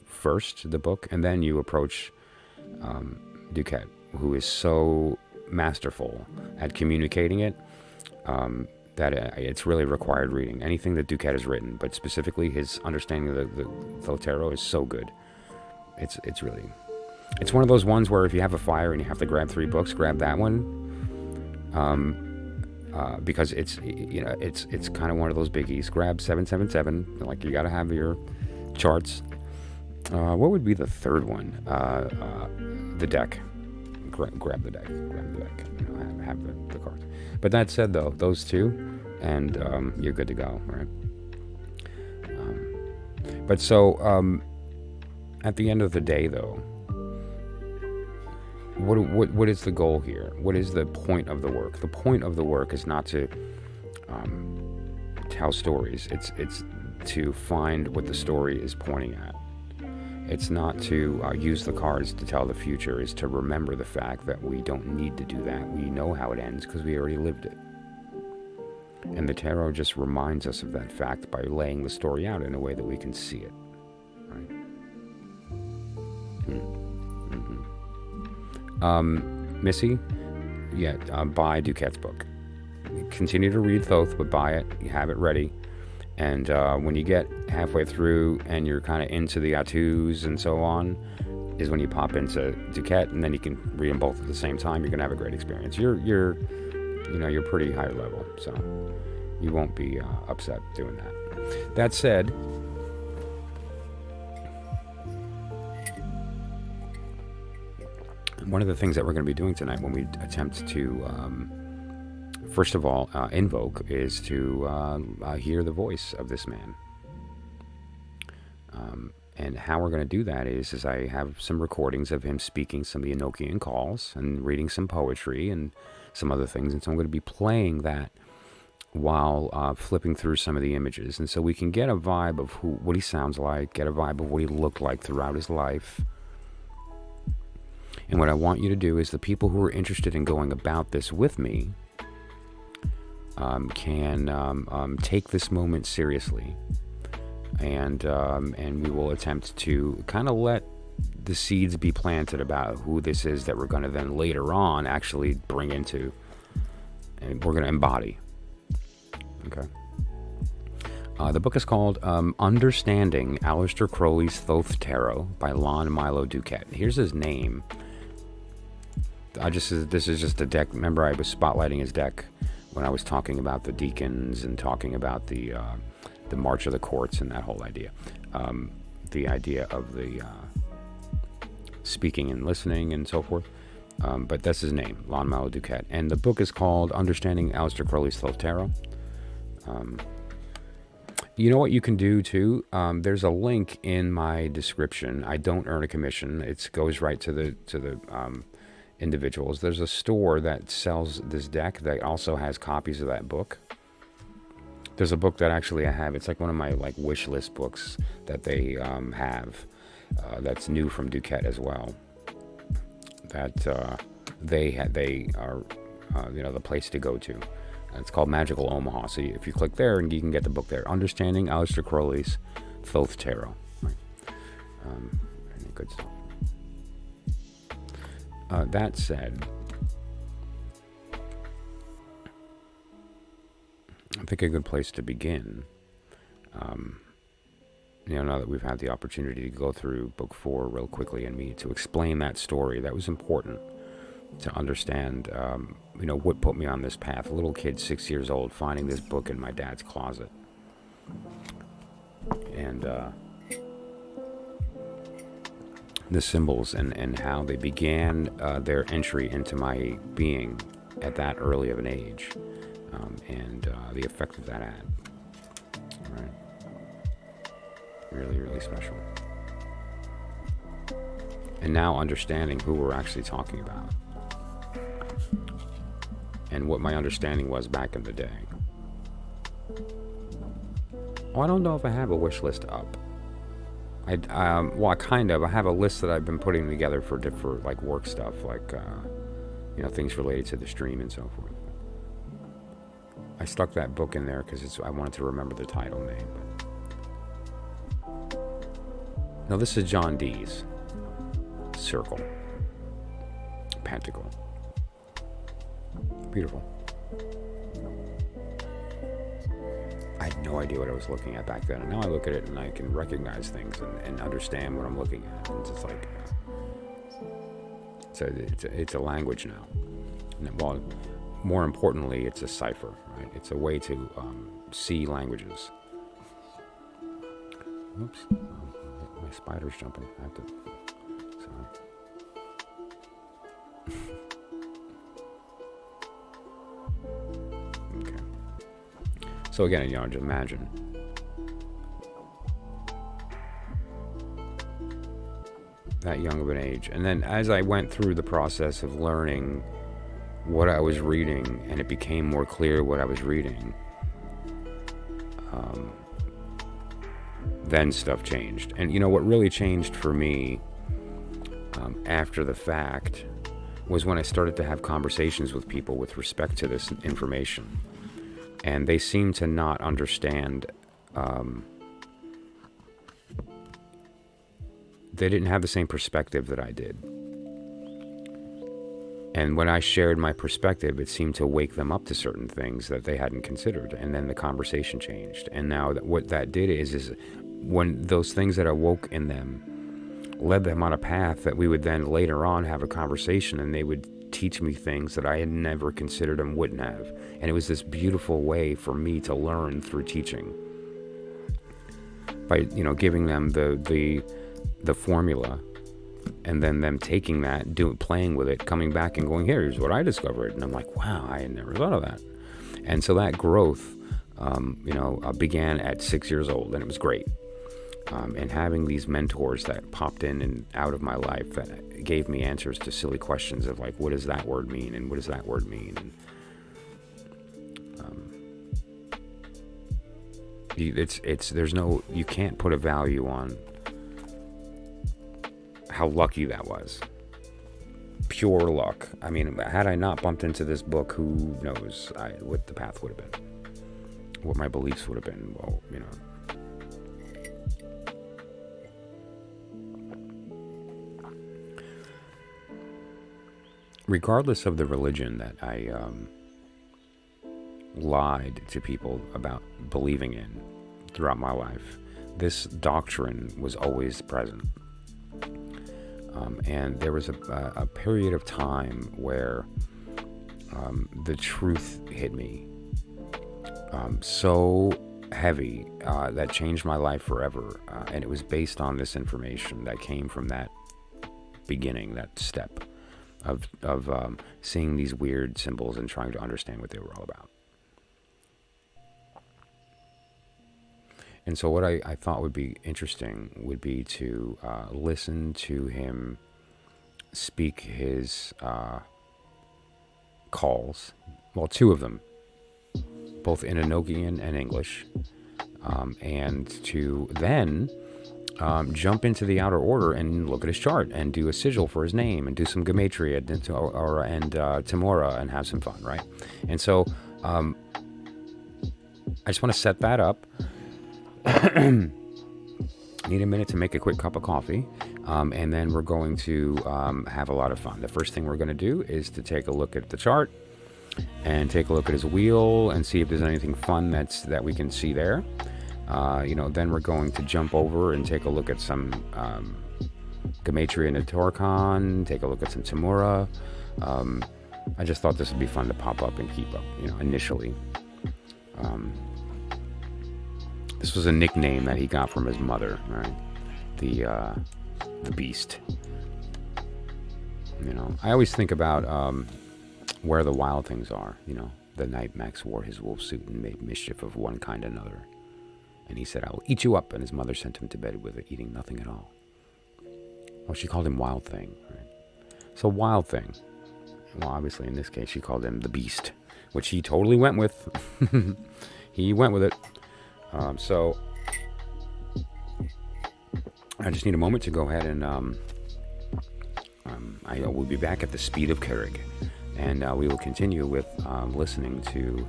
first, the book, and then you approach DuQuette, who is so masterful at communicating it that it's really required reading. Anything that DuQuette has written, but specifically his understanding of the Thoth tarot is so good. It's one of those ones where if you have a fire and you have to grab 3 books, grab that one. Because it's kind of one of those biggies. Grab 777. Like, you got to have your charts. What would be the third one? The deck. Grab the deck. Grab the deck. Have the cards. But that said, though, those two, and you're good to go, right? But so, at the end of the day, though, what is the goal here? What is the point of the work? The point of the work is not to tell stories. It's to find what the story is pointing at. It's not to use the cards to tell the future. It's to remember the fact that we don't need to do that. We know how it ends because we already lived it. And the tarot just reminds us of that fact by laying the story out in a way that we can see it. Right? Mm-hmm. Missy, yeah, buy DuQuette's book. Continue to read Thoth, but buy it. You have it ready. And when you get halfway through and you're kind of into the Atus and so on, is when you pop into DuQuette, and then you can read them both at the same time. You're gonna have a great experience. You're pretty higher level, so you won't be upset doing that. That said, one of the things that we're going to be doing tonight when we attempt to, first of all, invoke, is to hear the voice of this man. And how we're going to do that is I have some recordings of him speaking some of the Enochian calls and reading some poetry and some other things. And so I'm going to be playing that while flipping through some of the images. And so we can get a vibe of what he sounds like, get a vibe of what he looked like throughout his life. And what I want you to do is the people who are interested in going about this with me can take this moment seriously. And we will attempt to kind of let the seeds be planted about who this is that we're going to then later on actually bring into, and we're going to embody. Okay. The book is called Understanding Aleister Crowley's Thoth Tarot by Milo DuQuette. Here's his name. This is just a deck. Remember, I was spotlighting his deck when I was talking about the deacons and talking about the March of the Courts and that whole idea. The idea of the speaking and listening and so forth. But that's his name, Milo DuQuette. And the book is called Understanding Aleister Crowley's Thoth Tarot. You know what you can do too? There's a link in my description. I don't earn a commission. It goes right to the individuals. There's a store that sells this deck that also has copies of that book. There's a book that actually I have. It's like one of my wish list books that they have. That's new from DuQuette as well. That they are the place to go to. It's called Magical Omaha. So if you click there, and you can get the book there. Understanding Aleister Crowley's Thoth Tarot. Right. Good stuff. That said, I think a good place to begin, now that we've had the opportunity to go through book 4 real quickly and me to explain that story, that was important to understand, what put me on this path. A little kid, 6 years old, finding this book in my dad's closet. And the symbols and how they began their entry into my being at that early of an age, and the effect that that had. Right. Really, really special. And now understanding who we're actually talking about and what my understanding was back in the day. I don't know if I have a wish list up. I have a list that I've been putting together for work stuff, things related to the stream and so forth. I stuck that book in there because I wanted to remember the title name. Now this is John Dee's Circle, Pentacle. Beautiful. I had no idea what I was looking at back then, and now I look at it and I can recognize things and understand what I'm looking at. And it's just like, it's a language now. And, well, more importantly, it's a cipher, right? It's a way to see languages. Oops, my spider's jumping. I have to. Sorry. Okay. So again, just imagine. That young of an age. And then as I went through the process of learning what I was reading, and it became more clear what I was reading, then stuff changed. And what really changed for me after the fact was when I started to have conversations with people with respect to this information. And they seemed to not understand. They didn't have the same perspective that I did. And when I shared my perspective, it seemed to wake them up to certain things that they hadn't considered. And then the conversation changed. And now what that did is when those things that awoke in them led them on a path that we would then later on have a conversation, and they would teach me things that I had never considered and wouldn't have. And it was this beautiful way for me to learn through teaching. By, giving them the formula, and then them taking that, playing with it, coming back and going, here's what I discovered. And I'm like, wow, I had never thought of that. And so that growth, began at 6 years old, and it was great. And having these mentors that popped in and out of my life that gave me answers to silly questions of like, what does that word mean? And what does that word mean? And, you can't put a value on how lucky that was. Pure luck. I mean, had I not bumped into this book, who knows what the path would have been, what my beliefs would have been. Well, regardless of the religion that I lied to people about believing in throughout my life, this doctrine was always present. And there was a period of time where the truth hit me so heavy that changed my life forever. And it was based on this information that came from that beginning, that step of seeing these weird symbols and trying to understand what they were all about. And so what I thought would be interesting would be to listen to him speak his calls, well, two of them, both in Enochian and English, and to then jump into the outer order and look at his chart and do a sigil for his name and do some Gematria and Temurah and have some fun, right? And so I just want to set that up. Need a minute to make a quick cup of coffee, and then we're going to have a lot of fun. The first thing we're going to do is to take a look at the chart and take a look at his wheel and see if there's anything fun that we can see there. Then we're going to jump over and take a look at some Gematria and Notarikon, take a look at some Temurah. I just thought this would be fun to pop up and keep up, initially. This was a nickname that he got from his mother, right? The Beast. I always think about where the wild things are. The night Max wore his wolf suit and made mischief of one kind or another. And he said, I will eat you up. And his mother sent him to bed with it, eating nothing at all. Well, she called him Wild Thing, right? So Wild Thing. Well, obviously in this case, she called him the Beast, which he totally went with. He went with it. So I just need a moment to go ahead and I will be back at the speed of Carrig, and we will continue with listening to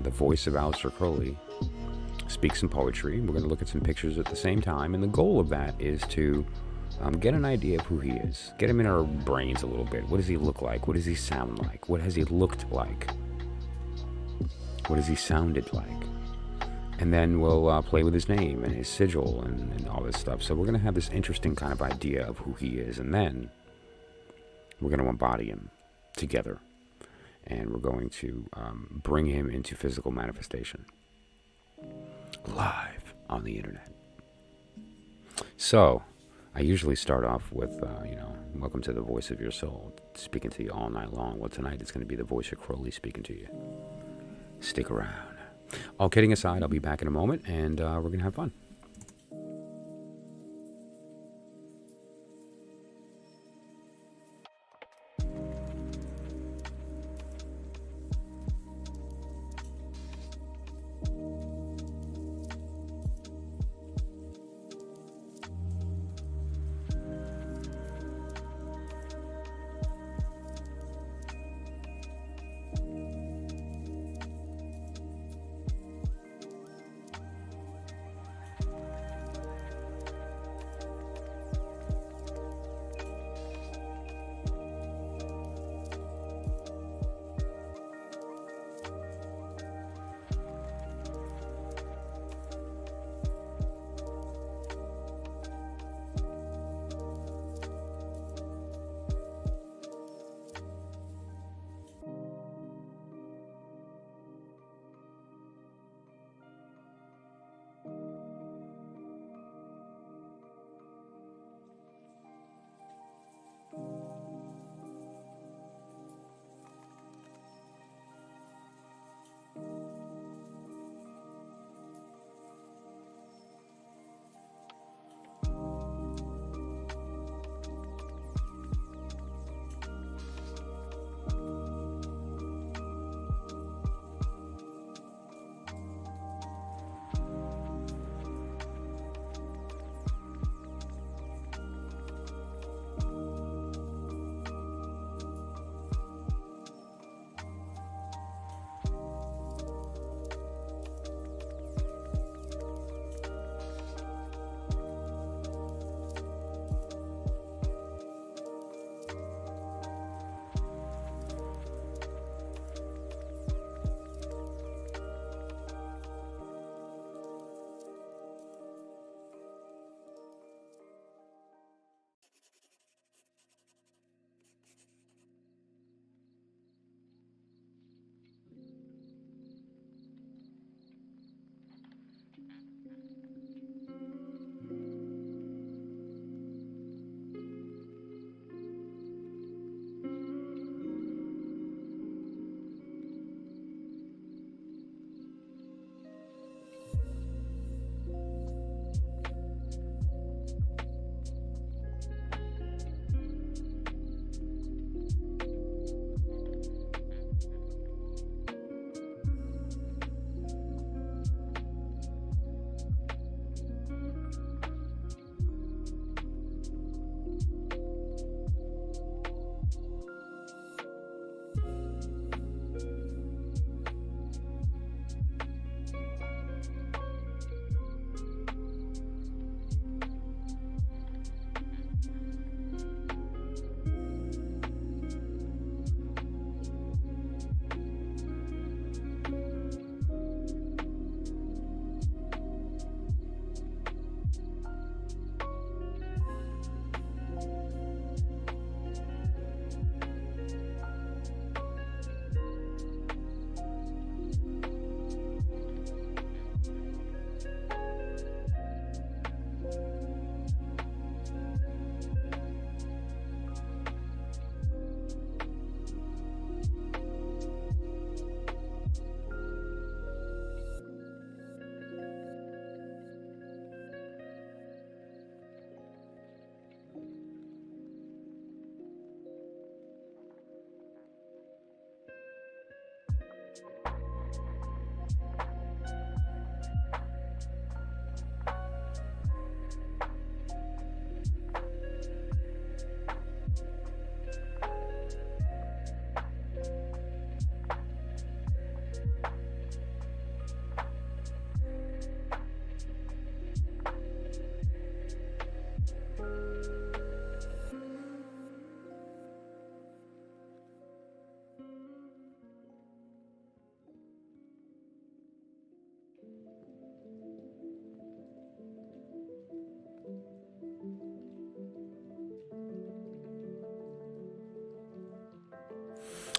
the voice of Aleister Crowley speak some poetry. We're going to look at some pictures at the same time, and the goal of that is to get an idea of who he is, get him in our brains a little bit. What does he look like? What does he sound like? What has he looked like? What has he sounded like? And then we'll play with his name and his sigil and all this stuff. So we're going to have this interesting kind of idea of who he is. And then we're going to embody him together. And we're going to bring him into physical manifestation. Live on the internet. So I usually start off with, welcome to the voice of your soul, speaking to you all night long. Well, tonight it's going to be the voice of Crowley speaking to you. Stick around. All kidding aside, I'll be back in a moment, and we're going to have fun.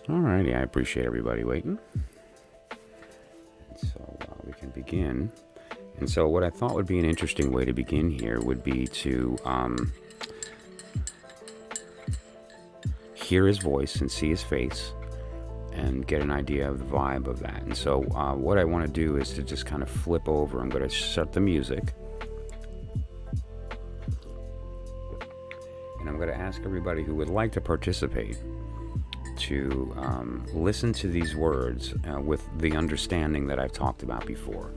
Alrighty, I appreciate everybody waiting. And so we can begin. And so what I thought would be an interesting way to begin here would be to hear his voice and see his face and get an idea of the vibe of that. And so what I want to do is to just kind of flip over. I'm going to shut the music. And I'm going to ask everybody who would like to participate to listen to these words with the understanding that I've talked about before.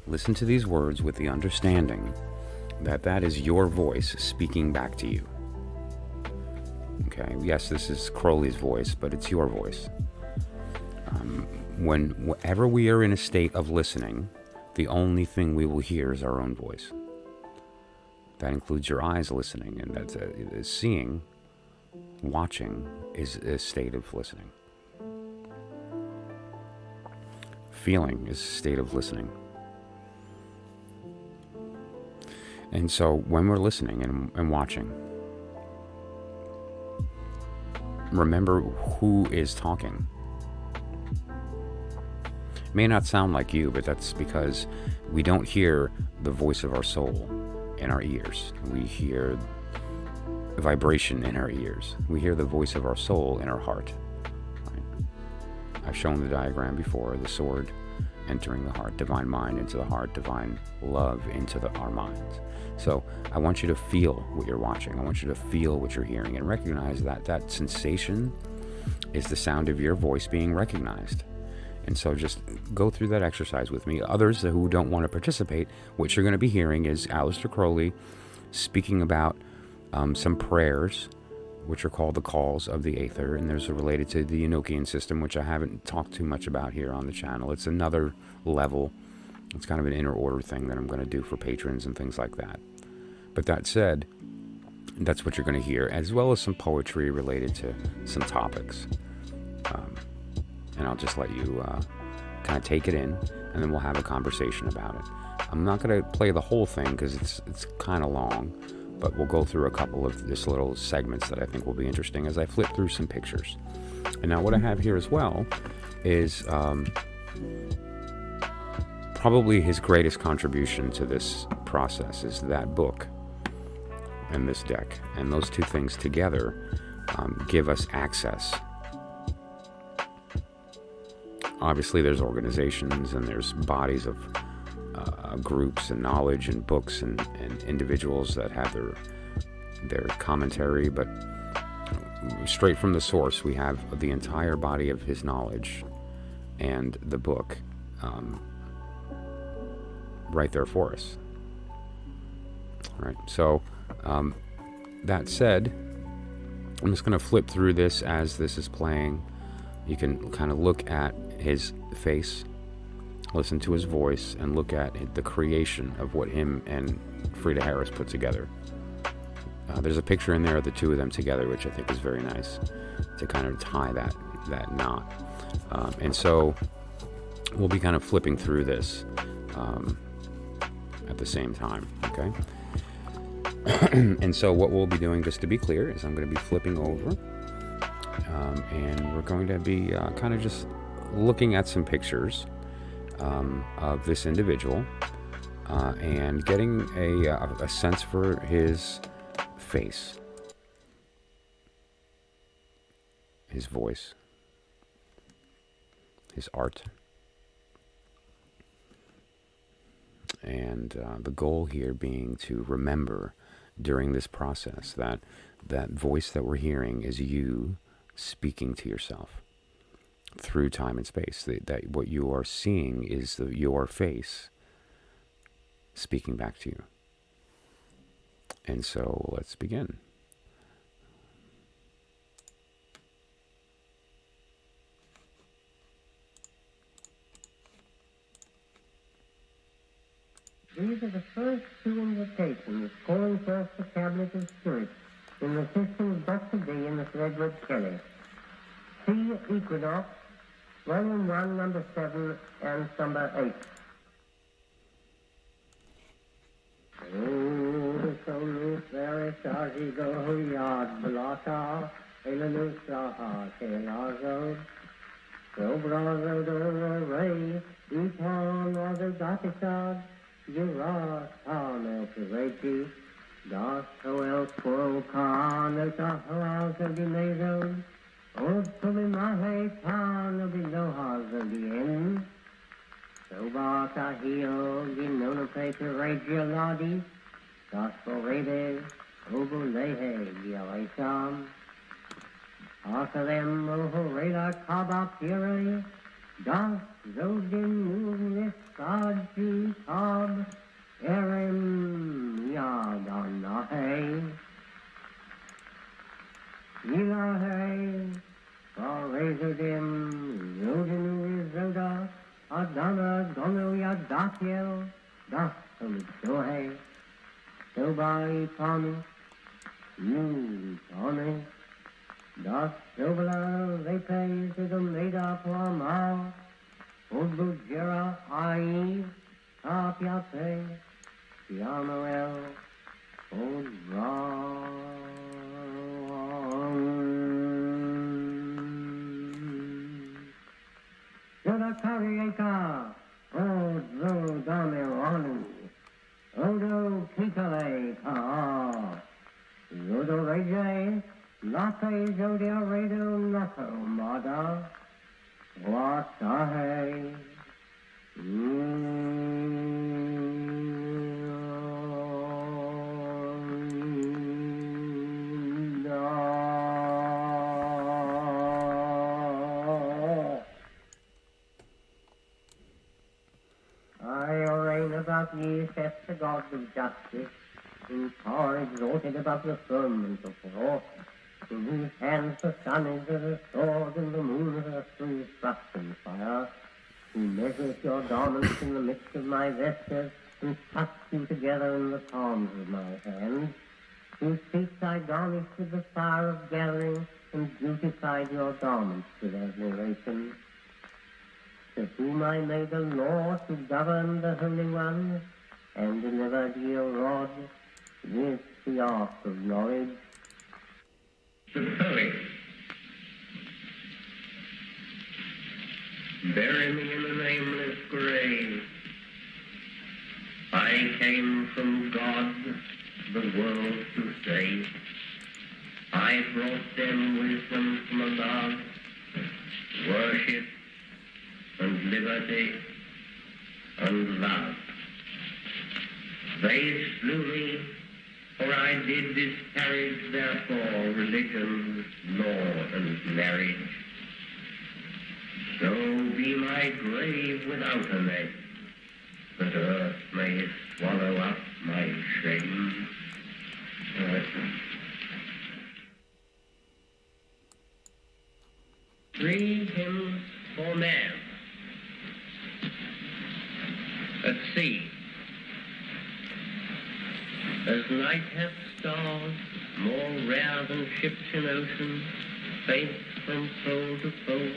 Listen to these words with the understanding that that is your voice speaking back to you. Okay, yes, this is Crowley's voice, but it's your voice. Whenever we are in a state of listening, the only thing we will hear is our own voice. That includes your eyes listening, and that's seeing, watching is a state of listening. Feeling is a state of listening. And so when we're listening and watching, remember who is talking. It may not sound like you, but that's because we don't hear the voice of our soul in our ears. We hear vibration in our ears. We hear the voice of our soul in our heart. Right? I've shown the diagram before, the sword entering the heart, divine mind into the heart, divine love into our minds. So I want you to feel what you're watching. I want you to feel what you're hearing and recognize that that sensation is the sound of your voice being recognized. And so just go through that exercise with me. Others who don't want to participate, what you're going to be hearing is Aleister Crowley speaking about some prayers, which are called the calls of the Aether, and there's related to the Enochian system, which I haven't talked too much about here on the channel. It's another level. It's kind of an inner order thing that I'm going to do for patrons and things like that. But that said, that's what you're going to hear, as well as some poetry related to some topics. And I'll just let you kind of take it in, and then we'll have a conversation about it. I'm not going to play the whole thing because it's kind of long, but we'll go through a couple of just little segments that I think will be interesting as I flip through some pictures. And now what I have here as well is probably his greatest contribution to this process is that book and this deck. And those two things together give us access. Obviously, there's organizations and there's bodies of groups and knowledge and books and individuals that have their commentary, but straight from the source, we have the entire body of his knowledge and the book right there for us. All right, so that said, I'm just going to flip through this as this is playing. You can kind of look at his face, listen to his voice, and look at the creation of what him and Frida Harris put together. There's a picture in there of the two of them together, which I think is very nice to kind of tie that knot. And so we'll be kind of flipping through this at the same time, okay? And so what we'll be doing, just to be clear, is I'm going to be flipping over. And we're going to be kind of just looking at some pictures of this individual and getting a sense for his face, his voice, his art. And the goal here being to remember during this process that that voice that we're hearing is you speaking to yourself through time and space. That what you are seeing is your face speaking back to you. And so let's begin. These are the first two invitations calling forth the cabinet of spirits in the system of Dr. D and Miss Edward Kelly. See Equinox, Volume 1, Number 7 and Number 8. Oh, so very sorry go yard blotter in Nusaha Telazo, Sobrazo Doro Ray, Eton was a Gatisad, Jura Tano Kireti, Das Hoel Koro Khan, Taharas of the Mazo, Old Tulimahe Tan of the Lohas of the End, Sobata Hio, Ginonope Regia Ladi, Gospel Rebe, Obulehe, Yalaisam, Asalem, Ohorela, Kaba Piri, Das Zodin, Nisaji, Kab, Erim, Yadanahe, Yilahe, Razadim, Zodin, Zoda, Adana, Gono, Yadakiel, Das Sohe, Sobai, Tommy, Tommy, Das Sobala, Lepe, to the Leda Plama, Odbujera, Ai, Tapiate, Yamael, Odra. Zoda Karieka, Odo Damiranu, Odo Kitale, Ka, Zodo Reje, Late Zodia Redo Nato Mada, Wasahe, About ye, saith the gods of justice, in power exalted above the firmament of war, in whose hands the sun is as a sword and the moon as a true thrusting fire, who measures your garments in the midst of my vestas, and tucks you together in the palms of my hands, whose feet I garnish with the fire of gathering, and beautified your garments with admiration, to whom I made a law to govern the Holy Ones, and delivered ye a rod with the ark of knowledge. The poet. Bury me in a nameless grave. I came from God, the world to save. I brought them wisdom from above, worship, and liberty, and love. They slew me, for I did disparage therefore religion, law, and marriage. So be my grave without a net, that earth may swallow up my shame. Three hymns for man. At sea, as night hath stars, more rare than ships in ocean, faint from pole to pole,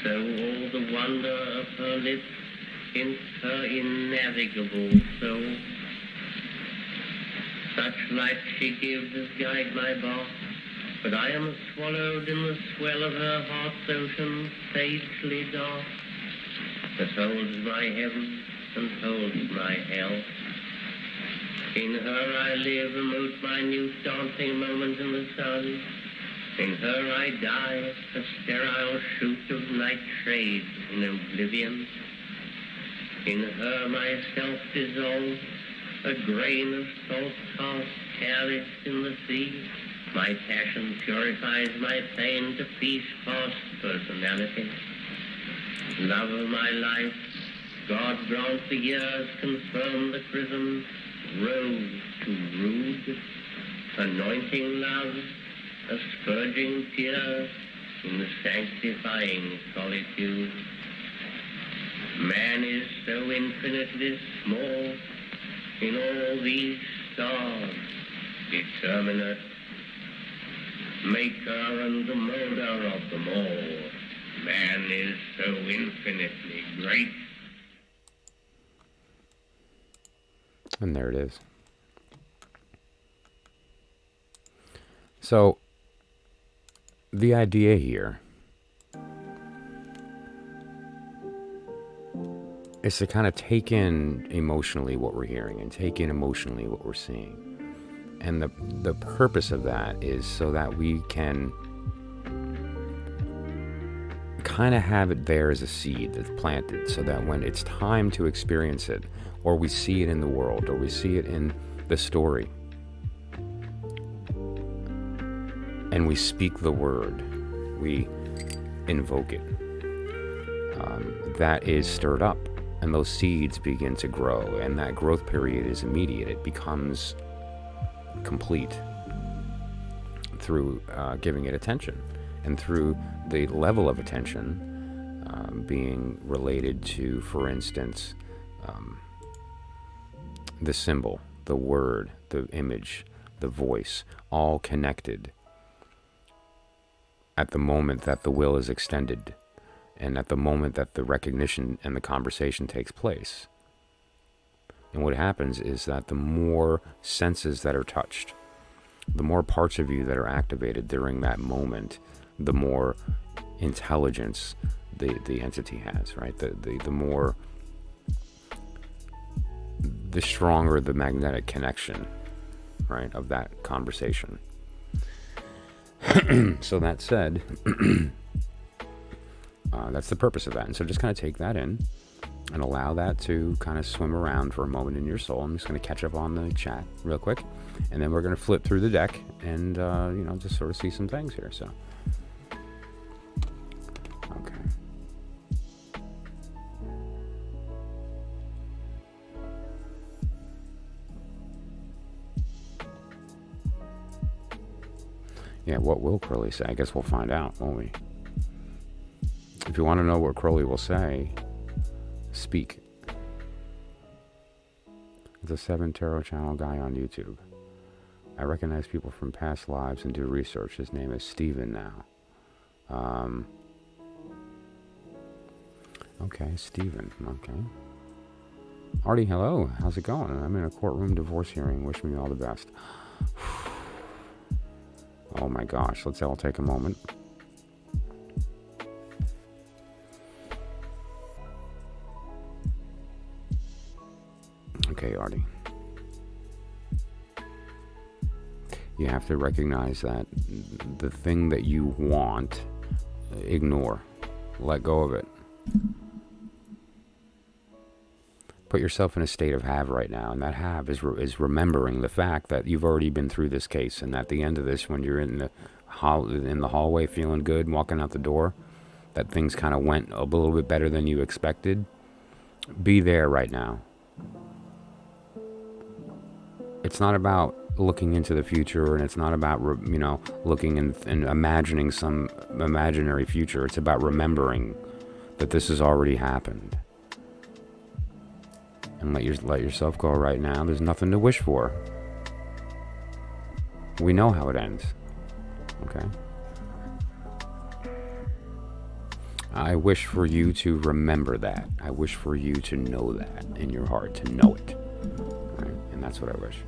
so all the wonder of her lips hints her innavigable soul. Such light she gives as guide my bark, but I am swallowed in the swell of her heart's ocean, sagely dark, that holds my heaven and holds my hell. In her I live, a most minute dancing moment in the sun. In her I die, a sterile shoot of night shade in oblivion. In her myself dissolves, a grain of salt cast careless in the sea. My passion purifies my pain to peace past personality. Love of my life, God grant the years confirm the chrism, rose to rude, anointing love, a spurging tear in the sanctifying solitude. Man is so infinitely small in all these stars, determinate, maker and the molder of them all. Man is so infinitely great. And there it is. the idea here is to kind of take in emotionally what we're hearing and take in emotionally what we're seeing. And the purpose of that is so that we can kind of have it there as a seed that's planted, so that when it's time to experience it, or we see it in the world, or we see it in the story, and we speak the word, we invoke it, that is stirred up, and those seeds begin to grow, and that growth period is immediate. It becomes complete through giving it attention, and through the level of attention being related to, for instance, the symbol, the word, the image, the voice, all connected at the moment that the will is extended, and at the moment that the recognition and the conversation takes place. And what happens is that the more senses that are touched, the more parts of you that are activated during that moment, the more intelligence the entity has, right? The more, the stronger the magnetic connection, right, of that conversation. So that said, that's the purpose of that. And so just kind of take that in and allow that to kind of swim around for a moment in your soul. I'm just going to catch up on the chat real quick, and then we're going to flip through the deck and, just sort of see some things here. So, okay. Yeah, what will Crowley say? I guess we'll find out, won't we? If you want to know what Crowley will say, speak. There's a 7 tarot channel guy on YouTube. I recognize people from past lives and do research. His name is Steven now. Okay, Steven. Okay. Artie, hello. How's it going? I'm in a courtroom divorce hearing. Wish me all the best. Oh my gosh. Let's all take a moment. Okay, Artie. You have to recognize that the thing that you want, ignore. Let go of it. Put yourself in a state of have right now, and that have is remembering the fact that you've already been through this case, and at the end of this, when you're in the hallway feeling good, walking out the door, that things kind of went a little bit better than you expected. Be there right now. It's not about looking into the future, and it's not about, looking and imagining some imaginary future. It's about remembering that this has already happened. And let yourself go right now. There's nothing to wish for. We know how it ends. Okay? I wish for you to remember that. I wish for you to know that in your heart, to know it. Right? And that's what I wish.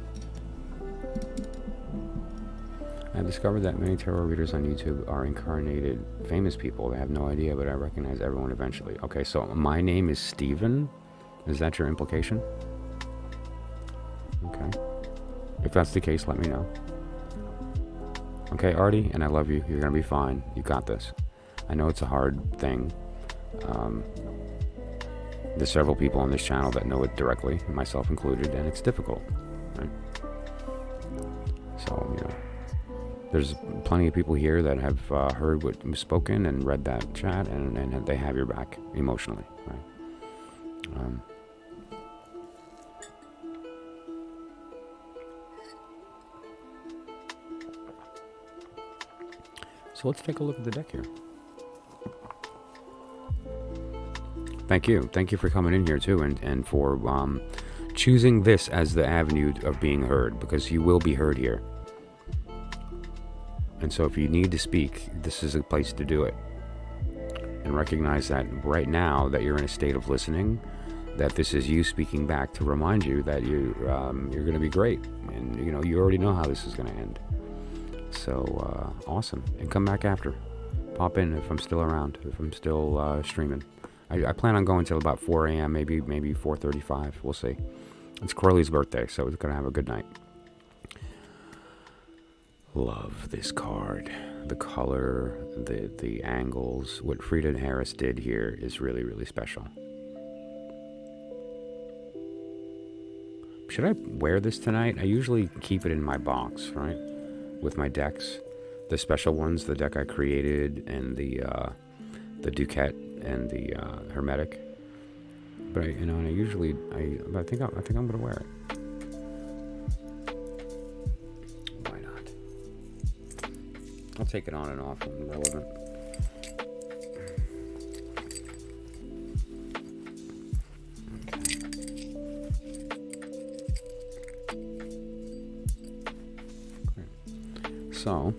I've discovered that many tarot readers on YouTube are incarnated famous people. They have no idea, but I recognize everyone eventually. Okay, so my name is Steven. Is that your implication? Okay. If that's the case, let me know. Okay, Artie, and I love you. You're going to be fine. You got this. I know it's a hard thing. There's several people on this channel that know it directly, myself included, and it's difficult. Right? So, there's plenty of people here that have heard what was spoken and read that chat, and they have your back emotionally. Right? So let's take a look at the deck here. Thank you. Thank you for coming in here too, and for choosing this as the avenue of being heard, because you will be heard here. And so if you need to speak, this is a place to do it. And recognize that right now that you're in a state of listening, that this is you speaking back to remind you that you're going to be great. And, you already know how this is going to end. So, awesome. And come back after. Pop in if I'm still around, if I'm still streaming. I plan on going till about 4 a.m., maybe 4:35. We'll see. It's Crowley's birthday, so it's going to have a good night. Love this card. The color, the angles. What Frieda and Harris did here is really, really special. Should I wear this tonight? I usually keep it in my box, right? With my decks. The special ones, the deck I created, and the DuQuette and the Hermetic. But I think I'm gonna wear it. Why not? I'll take it on and off when relevant. Okay. So.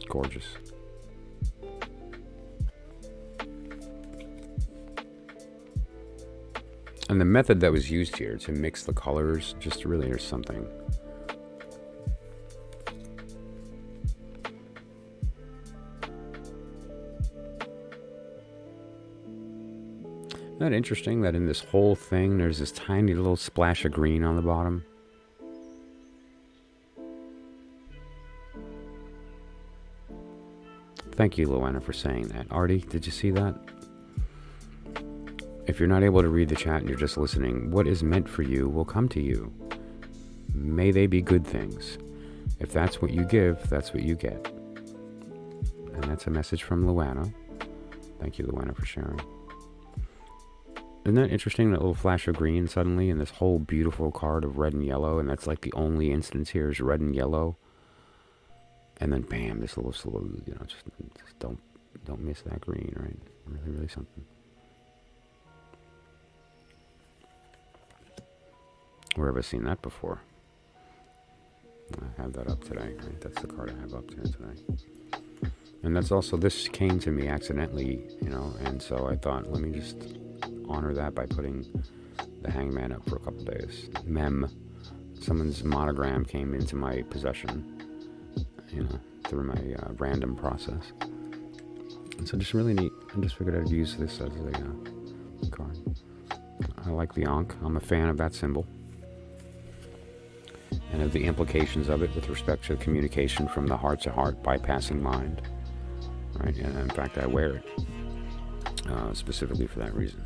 Gorgeous. And the method that was used here to mix the colors, just really is something. Isn't that interesting that in this whole thing there's this tiny little splash of green on the bottom? Thank you, Luana, for saying that. Artie, did you see that? If you're not able to read the chat and you're just listening, what is meant for you will come to you. May they be good things. If that's what you give, that's what you get. And that's a message from Luana. Thank you, Luana, for sharing. Isn't that interesting, that little flash of green suddenly in this whole beautiful card of red and yellow, and that's like the only instance here is red and yellow. And then bam, this little, just don't miss that green, right? Really, really something. Where have I seen that before? I have that up today, right? That's the card I have up here today. And that's also, this came to me accidentally, and so I thought, let me just honor that by putting the Hangman up for a couple days. Someone's monogram came into my possession, through my random process. And so just really neat. I just figured I'd use this as a card. I like the Ankh. I'm a fan of that symbol. And of the implications of it with respect to communication from the heart to heart, bypassing mind. Right? And in fact, I wear it specifically for that reason.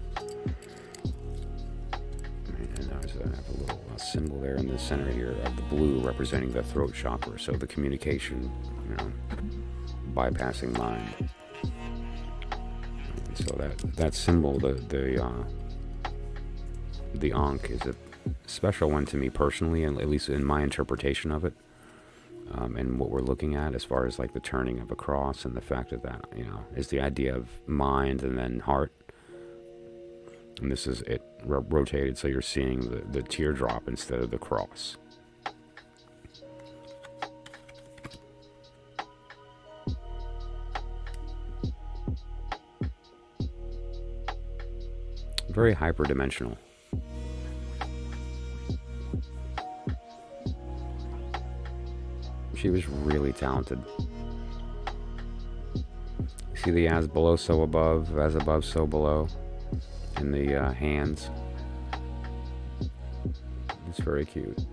And I have a little symbol there in the center here of the blue representing the throat chakra. So the communication, bypassing mind. And so that symbol, the Ankh, is a special one to me personally, and at least in my interpretation of it, and what we're looking at as far as like the turning of a cross, and the fact that is the idea of mind and then heart. And this is it rotated, so you're seeing the teardrop instead of the cross. Very hyperdimensional. She was really talented. See the as below, so above, as above, so below in the hands. It's very cute.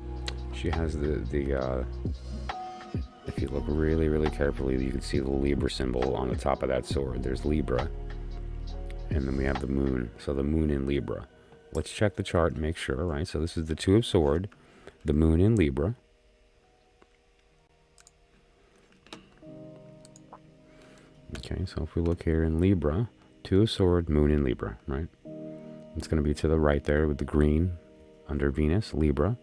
She has the if you look really, really carefully, you can see the Libra symbol on the top of that sword. There's Libra. And then we have the moon. So the moon in Libra. Let's check the chart and make sure, right? So this is the Two of Swords, the moon in Libra. Okay, so if we look here in Libra, Two of Swords, moon in Libra, right? It's going to be to the right there with the green under Venus, Libra.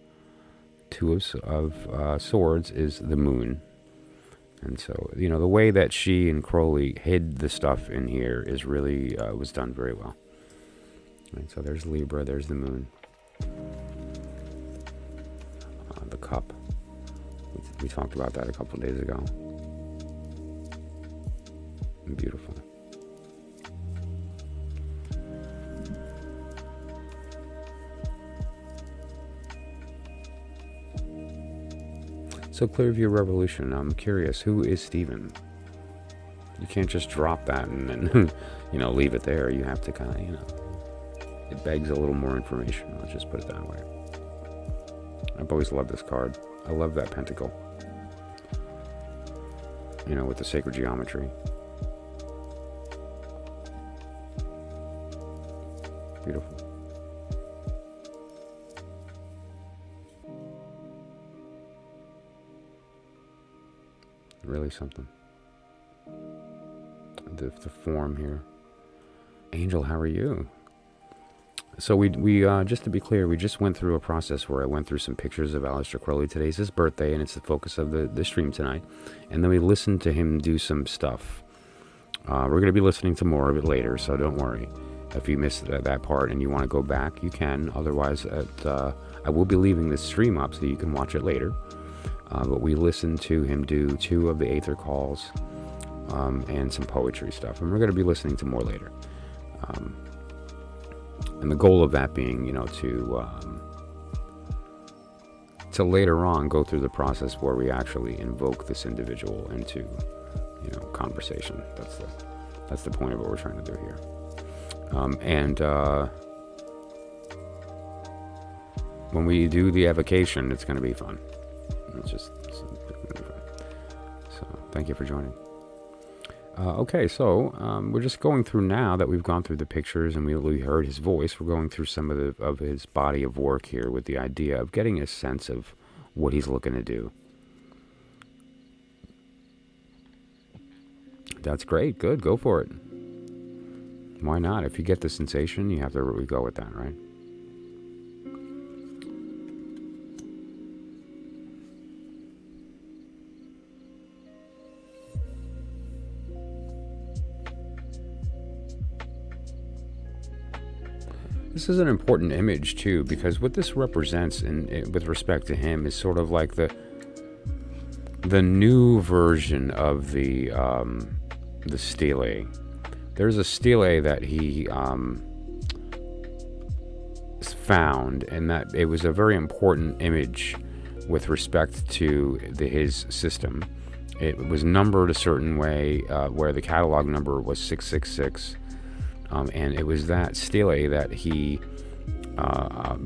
Two of Swords is the moon. And so, the way that she and Crowley hid the stuff in here is really, was done very well. Right, so there's Libra, there's the moon. The cup. We talked about that a couple of days ago. Beautiful. So Clearview Revolution, I'm curious, who is Stephen? You can't just drop that and then, you know, leave it there. You have to kind of, you know, it begs a little more information. Let's just put it that way. I've always loved this card. I love that pentacle. You know, with the sacred geometry. Beautiful. Really something. The form here. Angel, how are you? So we just to be clear, we just went through a process where I went through some pictures of Aleister Crowley. Today's his birthday, and it's the focus of the stream tonight. And then we listened to him do some stuff. We're going to be listening to more of it later, so don't worry. If you missed that part and you want to go back, you can. Otherwise, I will be leaving this stream up so you can watch it later. But we listened to him do 2 of the Aether calls and some poetry stuff. And we're going to be listening to more later. And the goal of that being, you know, to later on go through the process where we actually invoke this individual into, you know, conversation. That's the point of what we're trying to do here. When we do the evocation, it's going to be fun. It's going to be fun. So thank you for joining. Okay, so we're just going through, now that we've gone through the pictures and we heard his voice, we're going through some of his body of work here with the idea of getting a sense of what he's looking to do. That's great. Good. Go for it. Why not? If you get the sensation, you have to really go with that, right? This is an important image too, because what this represents with respect to him is sort of like the new version of the stele. There's a stele that he found, and that it was a very important image with respect to his system. It was numbered a certain way, where the catalog number was 666. And it was that stele that he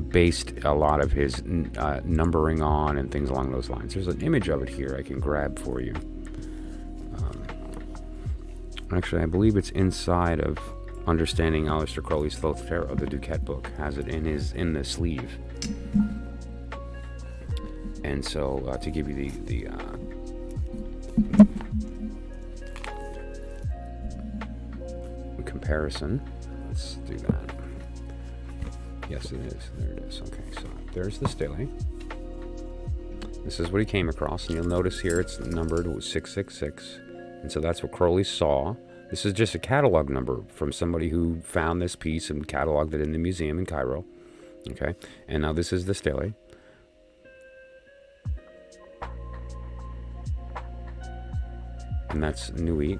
based a lot of his numbering on and things along those lines. There's an image of it here I can grab for you. Actually, I believe it's inside of Understanding Aleister Crowley's Thoth Tarot, the DuQuette book, has it in the sleeve. And so to give you the comparison, let's do that. Yes, it is. There it is. Okay, so there's the stele. This is what he came across, and you'll notice here it's numbered 666, and so that's what Crowley saw. This is just a catalog number from somebody who found this piece and cataloged it in the museum in Cairo. Okay, and now this is the stele. And that's Nuit.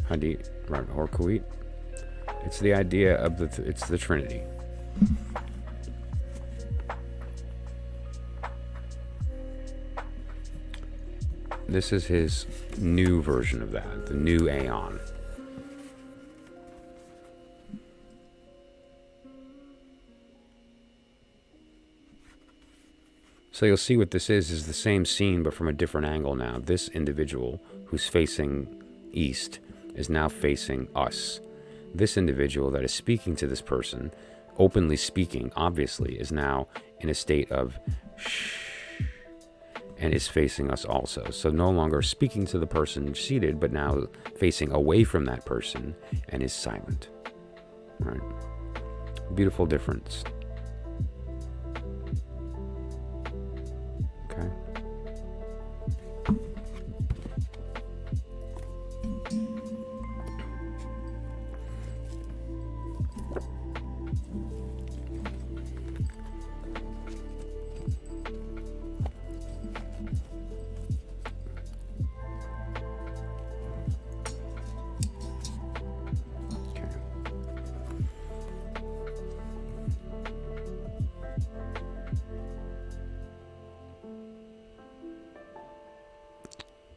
Hadith, right, or Kuwait. It's the idea of it's the Trinity. This is his new version of that, the new Aeon. So you'll see what this is the same scene, but from a different angle now. This individual who's facing east is now facing us. This individual that is speaking to this person, openly speaking, obviously, is now in a state of shh, and is facing us also. So no longer speaking to the person seated, but now facing away from that person and is silent. All right. Beautiful difference. Okay.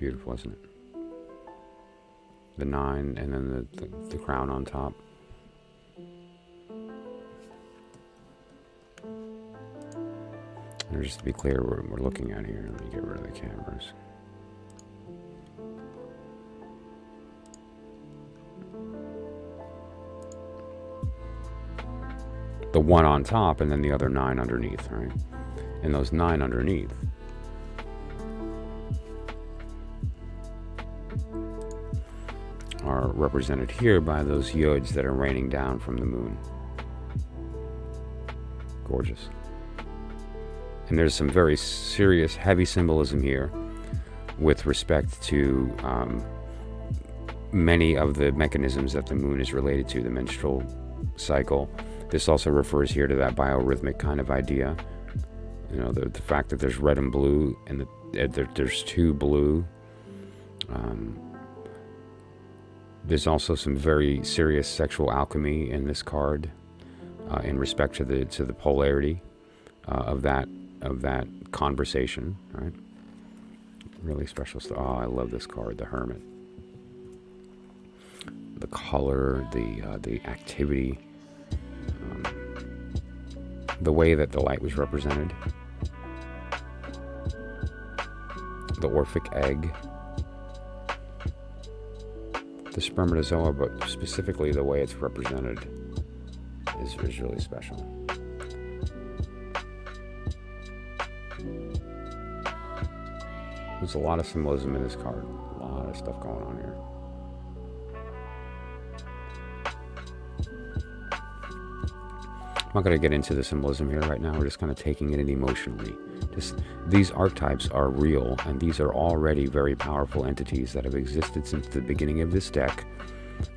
beautiful, isn't it? The 9 and then the crown on top. And just to be clear, we're looking at here. Let me get rid of the cameras. The 1 on top and then the other 9 underneath, right? And those 9 underneath are represented here by those yods that are raining down from the moon. Gorgeous. And there's some very serious, heavy symbolism here with respect to many of the mechanisms that the moon is related to, the menstrual cycle. This also refers here to that biorhythmic kind of idea. You know, the fact that there's red and blue, and there's 2 blue. There's also some very serious sexual alchemy in this card, in respect to the polarity of that conversation. Right? Really special stuff. Oh, I love this card, the Hermit. The color, the activity. The way that the light was represented, the Orphic egg, the spermatozoa, but specifically the way it's represented is really special. There's a lot of symbolism in this card, a lot of stuff going on here. I'm not going to get into the symbolism here right now. We're just kind of taking it in emotionally. These archetypes are real, and these are already very powerful entities that have existed since the beginning of this deck,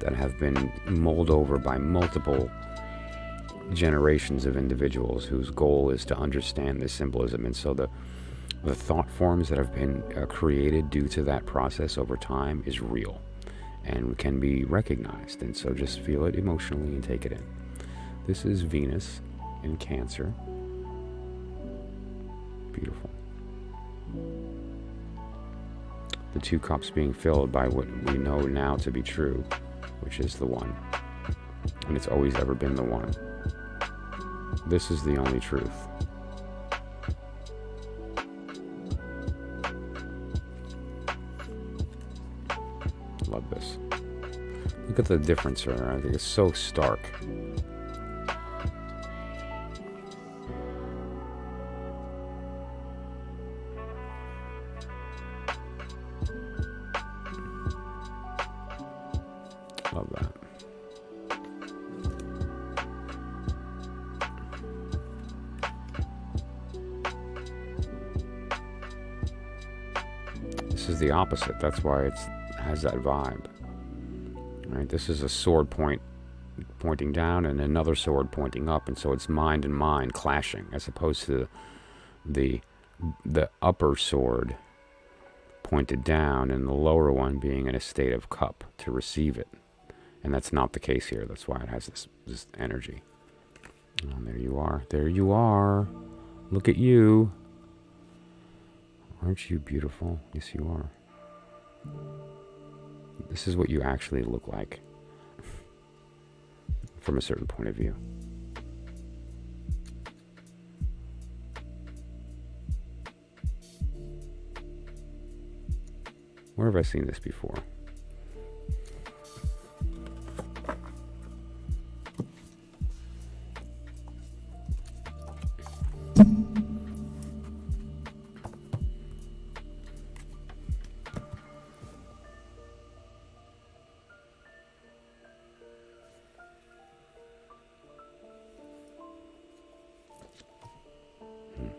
that have been mulled over by multiple generations of individuals whose goal is to understand this symbolism. And so the thought forms that have been created due to that process over time is real and can be recognized. And so just feel it emotionally and take it in. This is Venus in Cancer. Beautiful. The 2 cups being filled by what we know now to be true, which is the 1. And it's always ever been the 1. This is the only truth. Love this. Look at the difference here. I think it's so stark. Love that. This is the opposite. That's why it has that vibe. Right? This is a sword pointing down and another sword pointing up, and so it's mind and mind clashing, as opposed to the upper sword pointed down and the lower one being in a state of cup to receive it. And that's not the case here. That's why it has this energy. Oh, there you are. There you are. Look at you. Aren't you beautiful? Yes, you are. This is what you actually look like from a certain point of view. Where have I seen this before?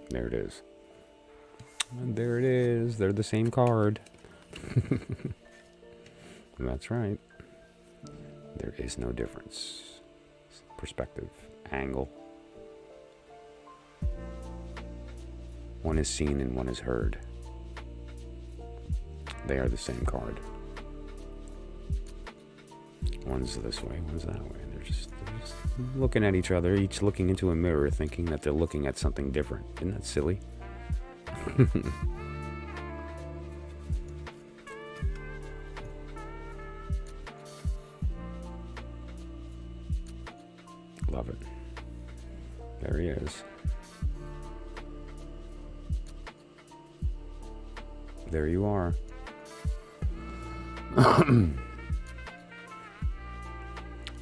There it is. And there it is. They're the same card. That's right. There is no difference. Perspective, angle. One is seen and one is heard. They are the same card. One's this way, one's that way. They're just looking at each other, each looking into a mirror, thinking that they're looking at something different. Isn't that silly? love it. There he is. There you are.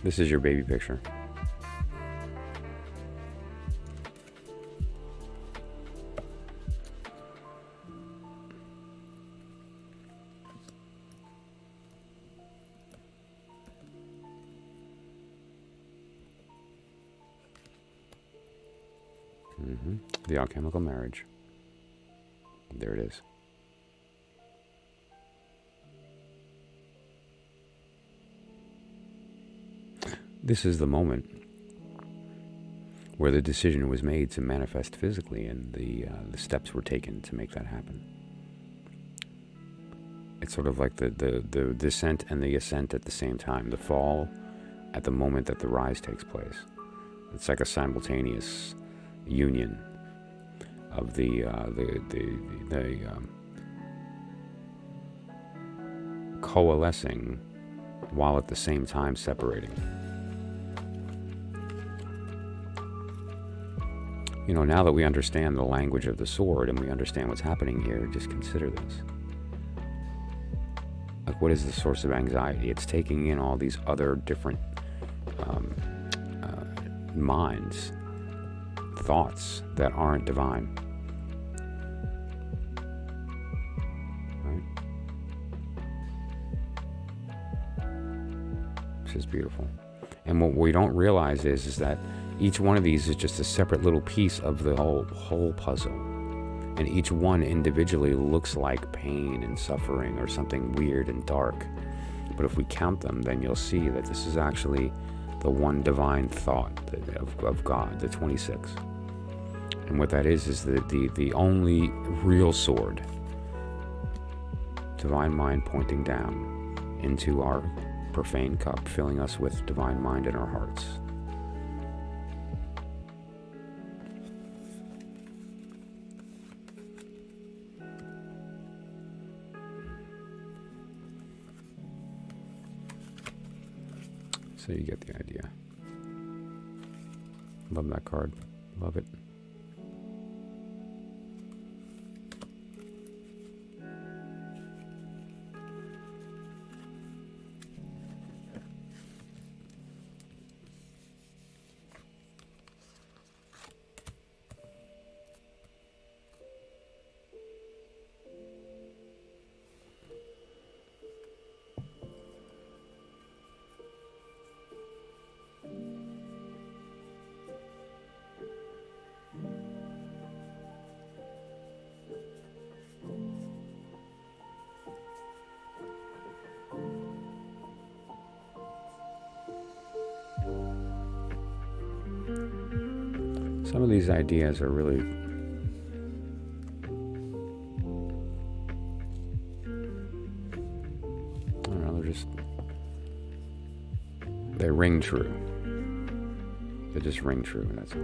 This is your baby picture. The alchemical marriage. There it is. This is the moment where the decision was made to manifest physically, and the steps were taken to make that happen. It's sort of like the descent and the ascent at the same time. The fall at the moment that the rise takes place. It's like a simultaneous union of the coalescing while at the same time separating. You know, now that we understand the language of the sword and we understand what's happening here, just consider this. Like, what is the source of anxiety? It's taking in all these other different minds, thoughts that aren't divine. Right? This is beautiful. And what we don't realize is that each one of these is just a separate little piece of the whole puzzle. And each one individually looks like pain and suffering or something weird and dark. But if we count them, then you'll see that this is actually the one divine thought of God, the 26. And what that is the only real sword. Divine mind pointing down into our profane cup, filling us with divine mind in our hearts. So you get the idea. Love that card. Love it. Some of these ideas are really I don't know, they ring true. They just ring true, that's all.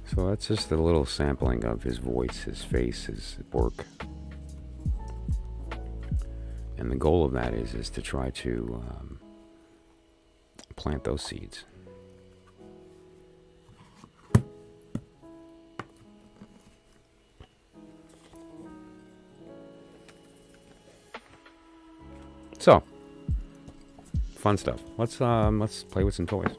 So that's just a little sampling of his voice, his face, his work. And the goal of that is to try to plant those seeds. So, fun stuff. Let's play with some toys.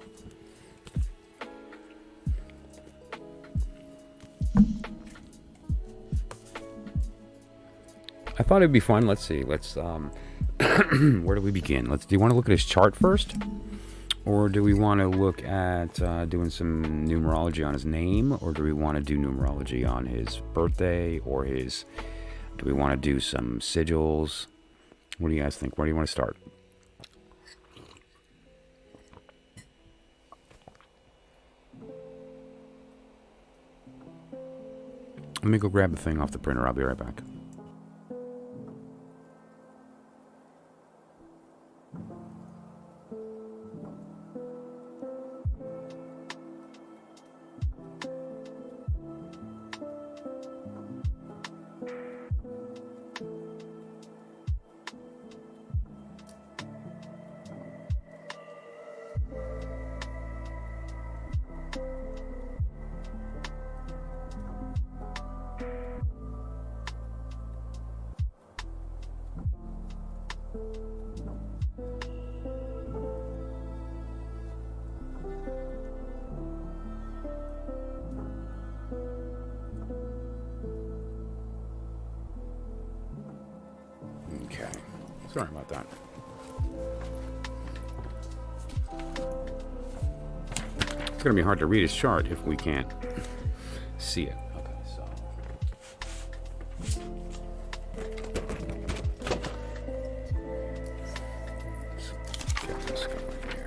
I thought it'd be fun. Let's see. Let's where do we begin? Do you want to look at his chart first, or do we want to look at doing some numerology on his name, or do we want to do numerology on his birthday, or his? Do we want to do some sigils? What do you guys think? Where do you want to start? Let me go grab the thing off the printer. I'll be right back. Okay. Sorry about that. It's going to be hard to read his chart if we can't see it. Okay, so. Let's get this going here.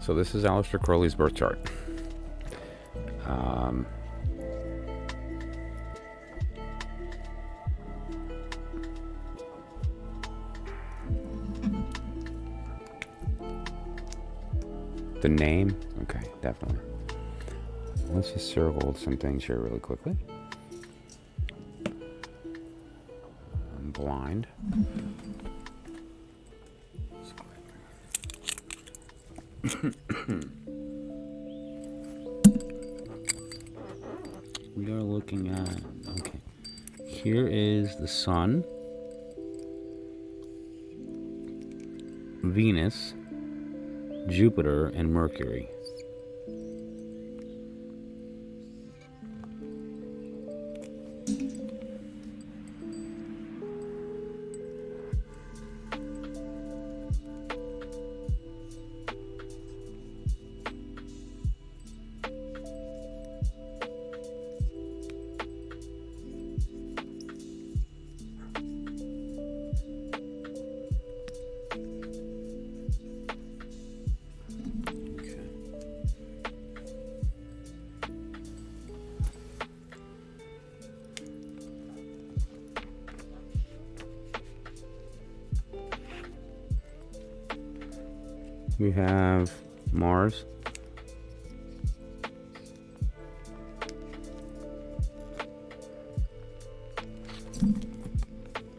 So this is Aleister Crowley's birth chart. The name? Okay, definitely. Let's just circle some things here really quickly. I'm blind. We are looking at, okay, here is the Sun, Venus, Jupiter, and Mercury. We have Mars,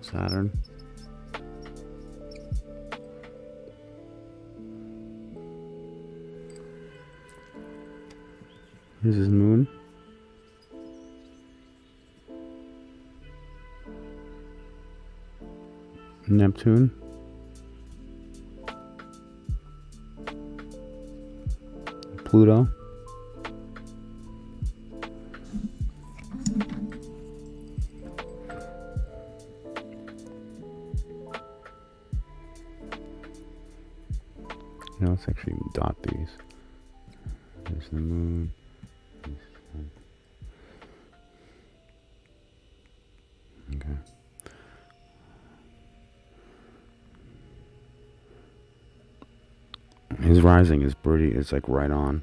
Saturn, here's his moon, Neptune, Pluto, let's actually dot these. There's the moon. Okay. His rising is pretty, it's like right on.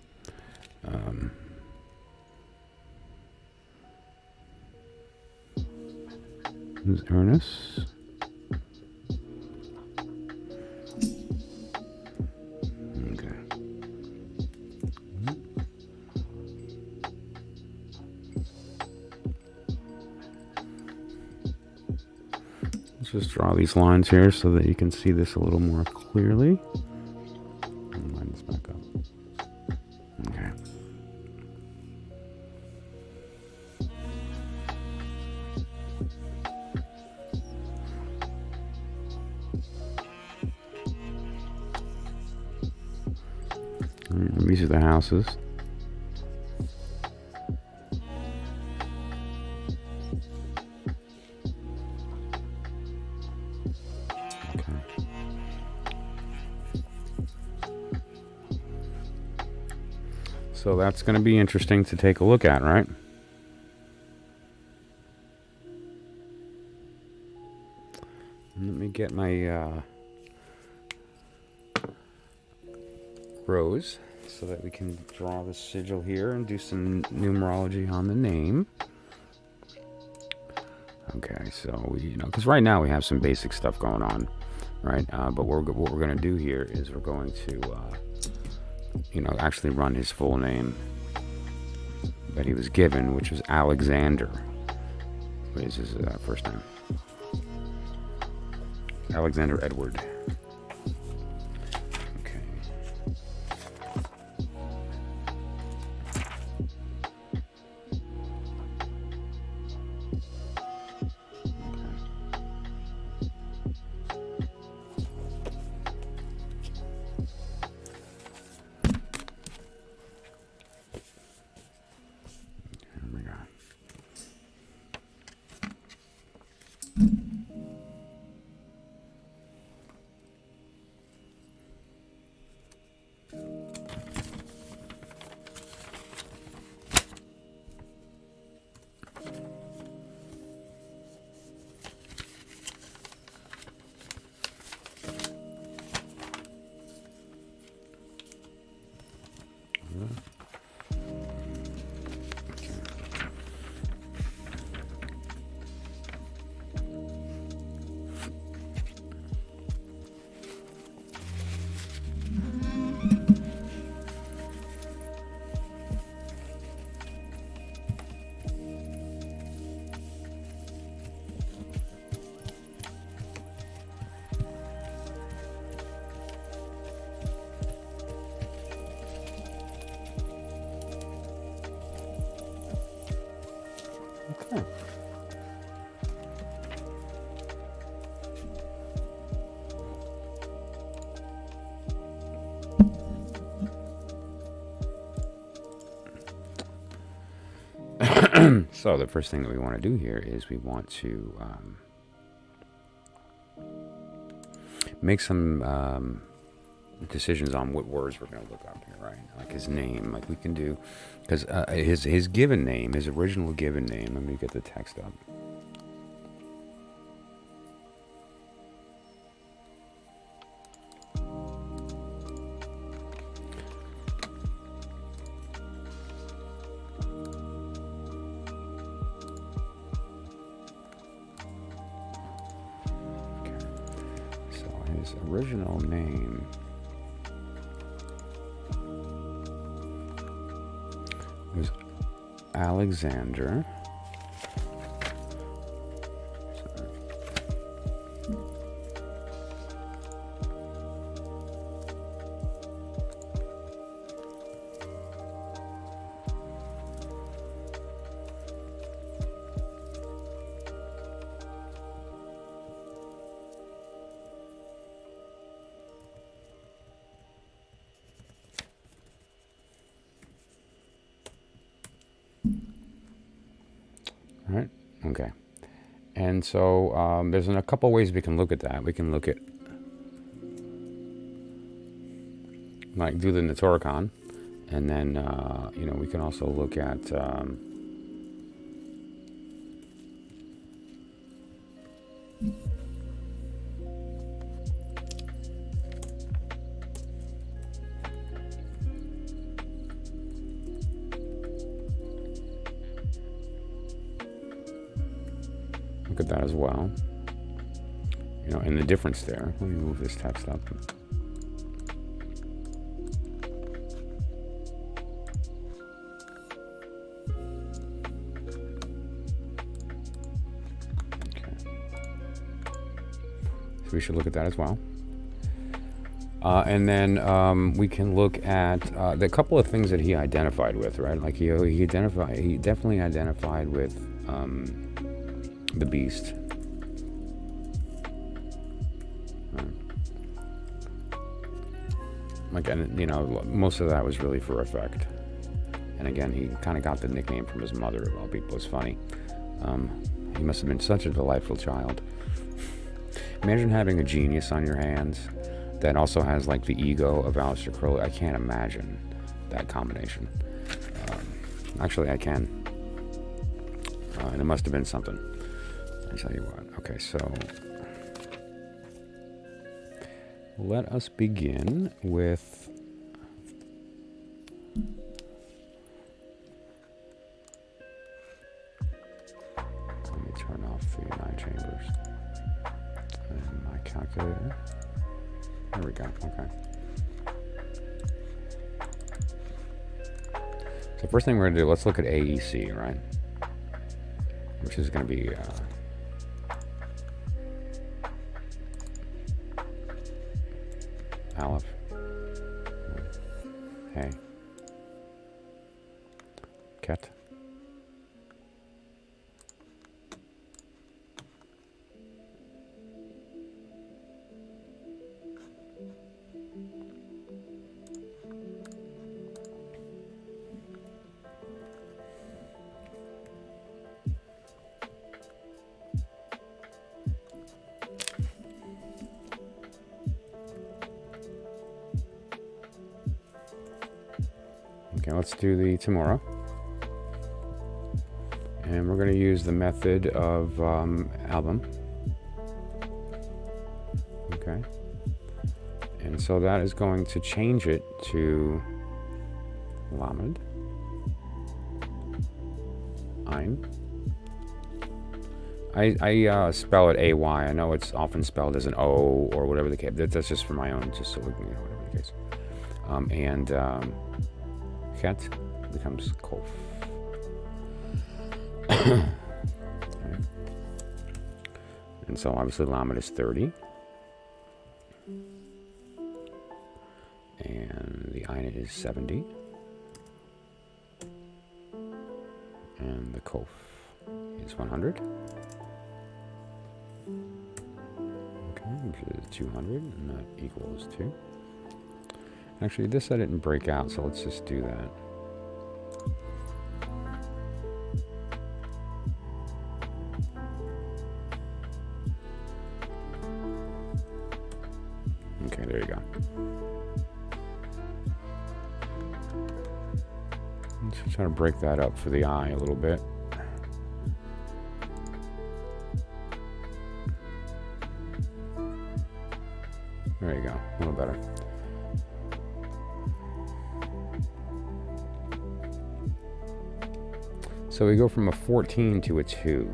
Who's Ernest? Okay. Let's just draw these lines here so that you can see this a little more clearly. Line this back up. Okay. These are the houses. Okay. So that's going to be interesting to take a look at, right? Let me get my rose so that we can draw the sigil here and do some numerology on the name. Okay, so we, because right now we have some basic stuff going on, right? But what we're going to do here is we're going to, actually run his full name that he was given, which was Alexander. What is his first name? Alexander Edward. Okay. So the first thing that we want to do here is we want to make some decisions on what words we're going to look up here, right? Like his name, like we can do, because his given name, his original given name. Let me get the text up. His original name was Alexander. Right. Okay. And so there's a couple ways we can look at that. We can look at, like, do the Notarikon And then, you know, we can also look at... look at that as well. You know, and the difference there. Let me move this text up. We should look at that as well. And then we can look at the couple of things that he identified with, right? Like he definitely identified with the beast. Like, and you know, most of that was really for effect. And again, he kind of got the nickname from his mother, of all people. It's funny. He must have been such a delightful child. Imagine having a genius on your hands that also has like the ego of Aleister Crowley. I can't imagine that combination. Actually, I can. And it must have been something. I tell you what. Okay, so let us begin with... Let me turn off the 9 chambers. And my calculator. There we go. Okay. So first thing we're going to do, let's look at AEC, right? Which is going to be Aleph. Hey. Ket. Okay, let's do the Temurah. And we're going to use the method of album. Okay. And so that is going to change it to Lamed. Ein. I spell it A-Y. I know it's often spelled as an O or whatever the case. That's just for my own, just so we can, you know, whatever the case. And Ket becomes Kof. Okay. And so obviously Lamed is 30. And the Ein is 70. And the Kof is 100. Okay, which is 200, and that equals 2. Actually, this I didn't break out, so let's just do that. Okay, there you go. Let's try to break that up for the eye a little bit. There you go, a little better. So we go from a 14 to a 2,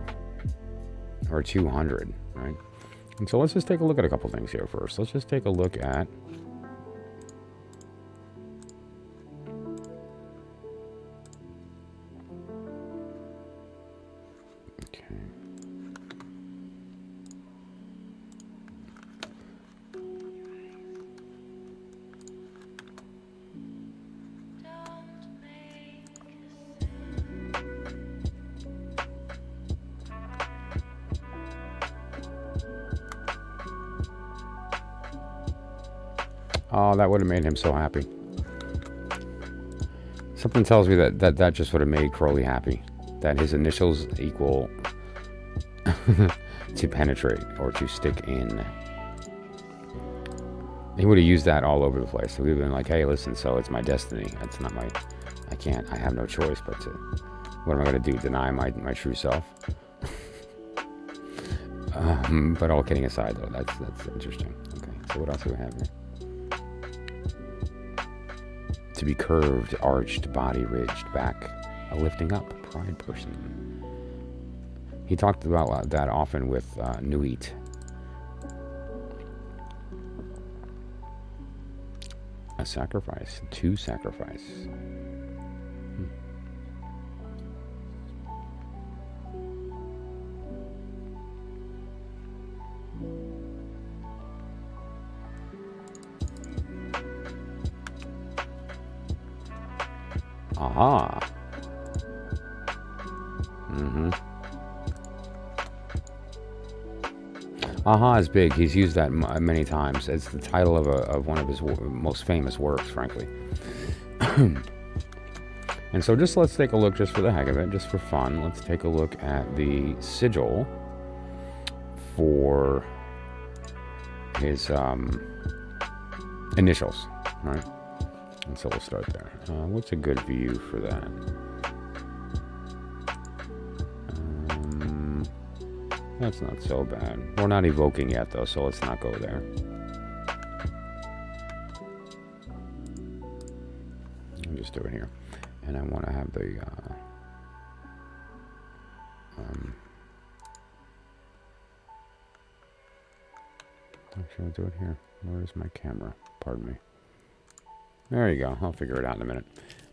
or 200, right? And so let's just take a look at a couple things here first. Let's just take a look at oh, that would have made him so happy. Something tells me that just would have made Crowley happy. That his initials equal to penetrate or to stick in. He would have used that all over the place. He would have been like, hey, listen, so it's my destiny. That's not my, I have no choice but to, what am I going to do? Deny my true self? But all kidding aside, though, that's interesting. Okay, so what else do we have here? To be curved, arched, body ridged, back, a lifting up, pride person. He talked about that often with Nuit. A sacrifice, to sacrifice. Aha. Aha is big. He's used that many times. It's the title of one of his most famous works, frankly. And so just let's take a look, just for the heck of it, just for fun. Let's take a look at the sigil for his initials, right? And so we'll start there. What's a good view for that? That's not so bad. We're not evoking yet, though, so let's not go there. I'll just do it here. And I want to have the... actually, I'll do it here. Where is my camera? Pardon me. There you go. I'll figure it out in a minute.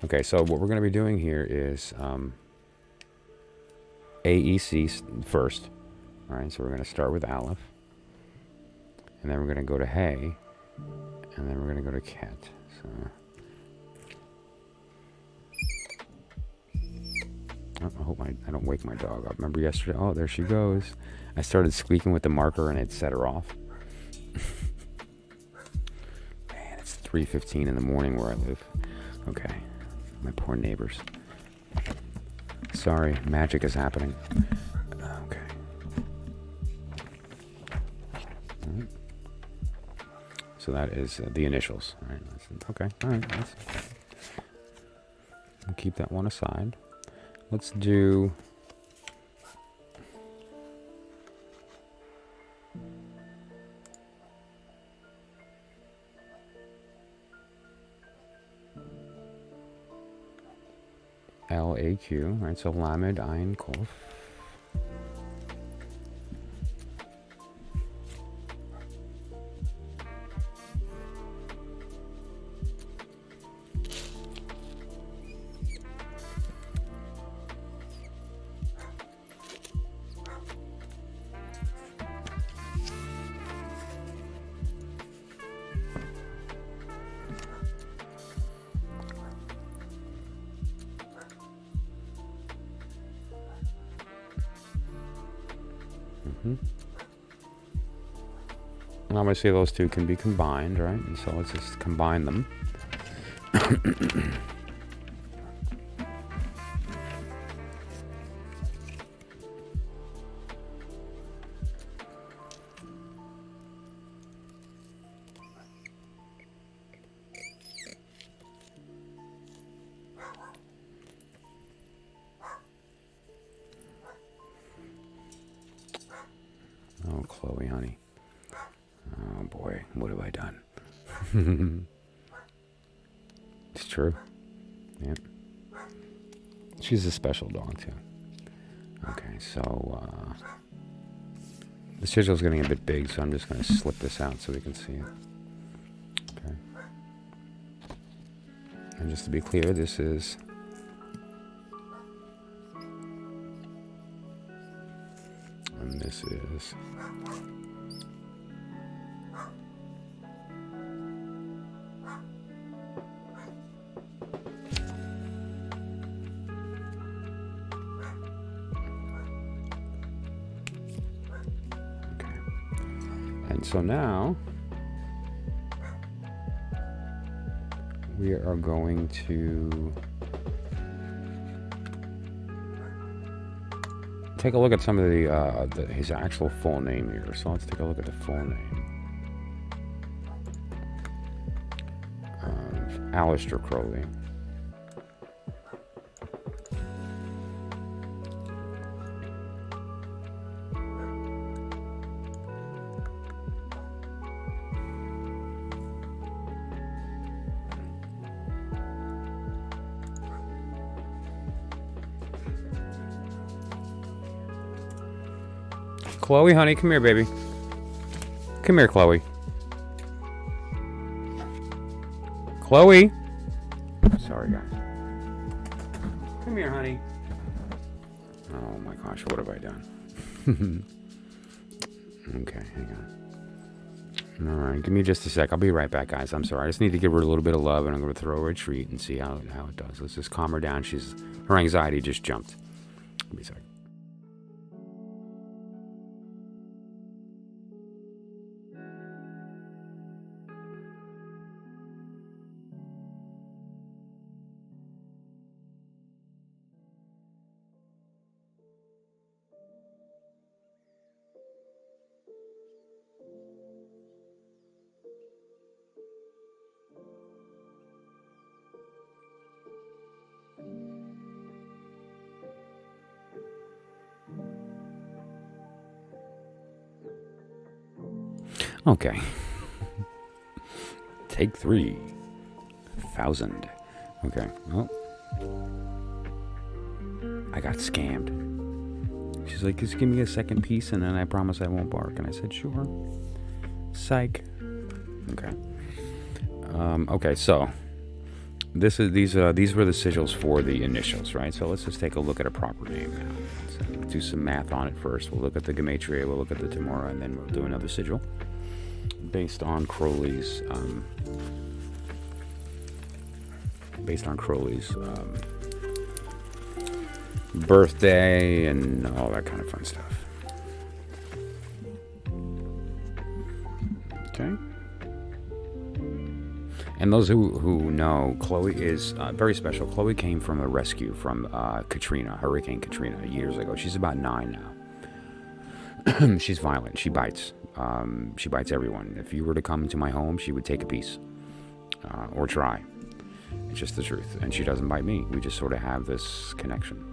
Okay, so what we're going to be doing here is AEC first. All right, so we're going to start with Aleph. And then we're going to go to Hey. And then we're going to go to Ket. So... I hope I don't wake my dog up. Remember yesterday? Oh, there she goes. I started squeaking with the marker and it set her off. Man, it's 3:15 in the morning where I live. Okay. My poor neighbors. Sorry, magic is happening. Okay. All right. So that is the initials. All right. Okay. All right. We'll keep that one aside. Let's do... LAQ, right? So Lamed, Ayin, Kof. And obviously those two can be combined, right? And so let's just combine them. Oh, Chloe, honey. Oh boy, what have I done? It's true. Yep. She's a special dog too. Okay, so the sigil's getting a bit big, so I'm just going to slip this out so we can see it. Okay. And just to be clear, this is and this is so now we are going to take a look at some of his actual full name here. So let's take a look at the full name. Aleister Crowley. Chloe, honey, come here, baby. Come here, Chloe. Chloe. Sorry, guys. Come here, honey. Oh my gosh, what have I done? Okay, hang on. Alright, give me just a sec. I'll be right back, guys. I'm sorry. I just need to give her a little bit of love, and I'm going to throw her a treat and see how it does. Let's just calm her down. Her anxiety just jumped. Give me a sec. Okay. Take 3,000. Okay. Well, I got scammed. She's like, just give me a second piece and then I promise I won't bark. And I said, sure. Psych. Okay. Okay, so these were the sigils for the initials, right? So let's just take a look at a proper name now. Let's do some math on it first. We'll look at the Gematria, we'll look at the Temurah, and then we'll do another sigil based on Crowley's birthday and all that kind of fun stuff. Okay. And those who know, Chloe is very special. Chloe came from a rescue from Hurricane Katrina years ago. She's about 9 now. She's violent. She bites. She bites everyone. If you were to come into my home, she would take a piece or try. It's just the truth. And she doesn't bite me. We just sort of have this connection.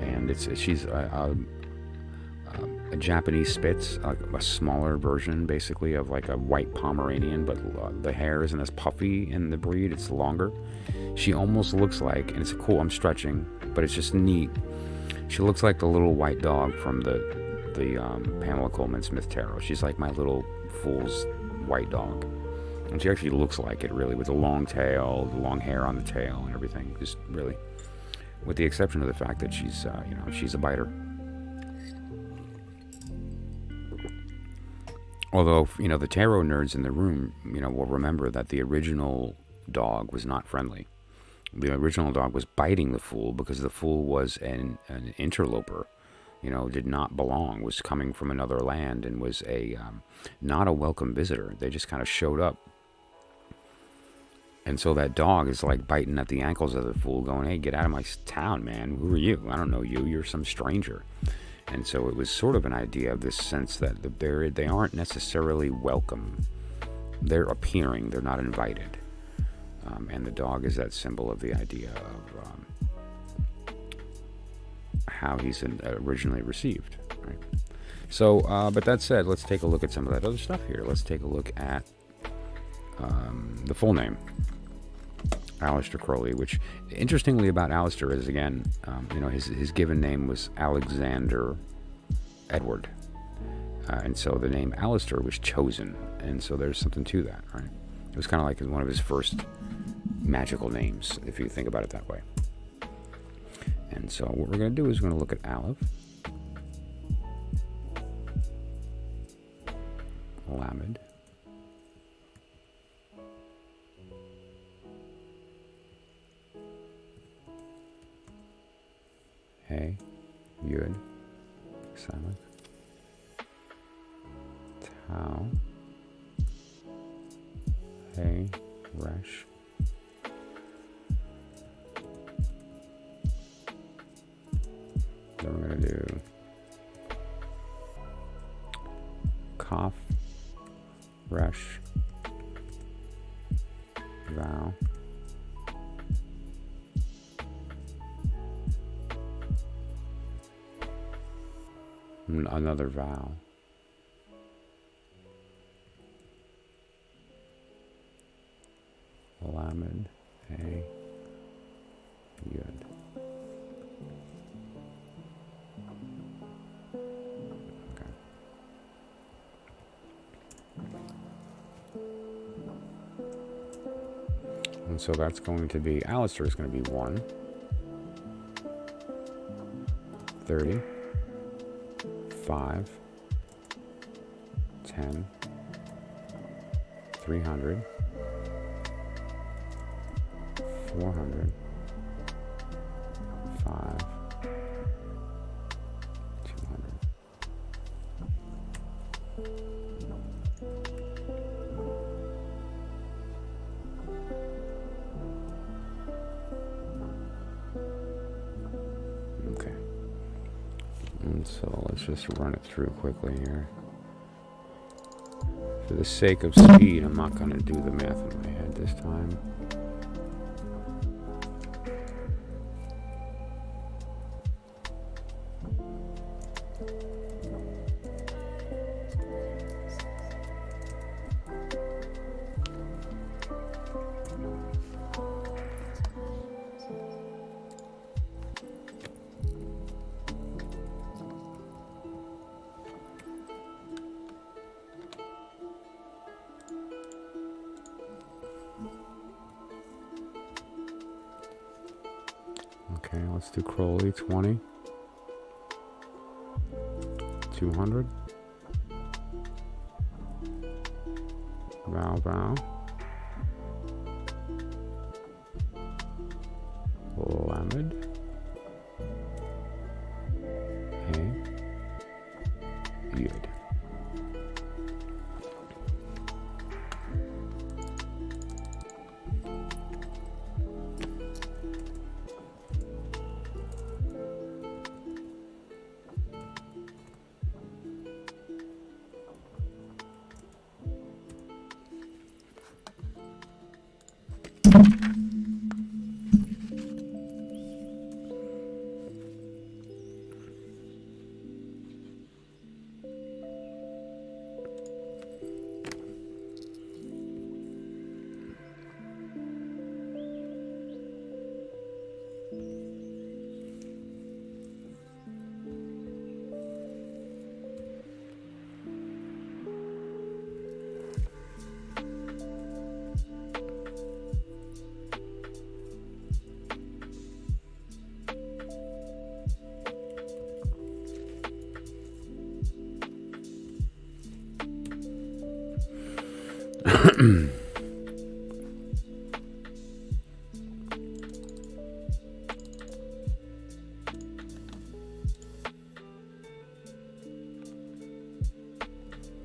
And she's a Japanese Spitz, a smaller version, basically, of like a white Pomeranian, but the hair isn't as puffy in the breed. It's longer. She almost looks like, and it's cool, I'm stretching, but it's just neat. She looks like the little white dog from the Pamela Coleman Smith Tarot. She's like my little fool's white dog. And she actually looks like it, really, with the long tail, the long hair on the tail and everything. Just really, with the exception of the fact that she's a biter. Although, the tarot nerds in the room, will remember that the original dog was not friendly. The original dog was biting the fool because the fool was an interloper, did not belong, was coming from another land and was not a welcome visitor. They just kind of showed up. And so that dog is like biting at the ankles of the fool going, hey, get out of my town, man. Who are you? I don't know you. You're some stranger. And so it was sort of an idea of this sense that they aren't necessarily welcome. They're appearing. They're not invited. And the dog is that symbol of the idea of how he's originally received. Right? So, but that said, let's take a look at some of that other stuff here. Let's take a look at the full name. Aleister Crowley, which interestingly about Aleister is, again, his given name was Alexander Edward. And so the name Aleister was chosen. And so there's something to that, right? It was kind of like one of his first magical names, if you think about it that way. And so what we're going to do is we're going to look at Aleph, Lamed, Hey, Yud, Samach, Tau, Hey, Resh, then we're going to do Kaf, Resh, vow. Another vow. Lamed, A, Yud. Okay. And so that's going to be, Aleister is going to be 1, 30, 5, 10, 300, 400, 5, 200. Okay. And so let's just run it through quickly here. For the sake of speed, I'm not going to do the math in my head this time. Okay, let's do Crowley, 20, 200, vow, Lamed, A, Yud.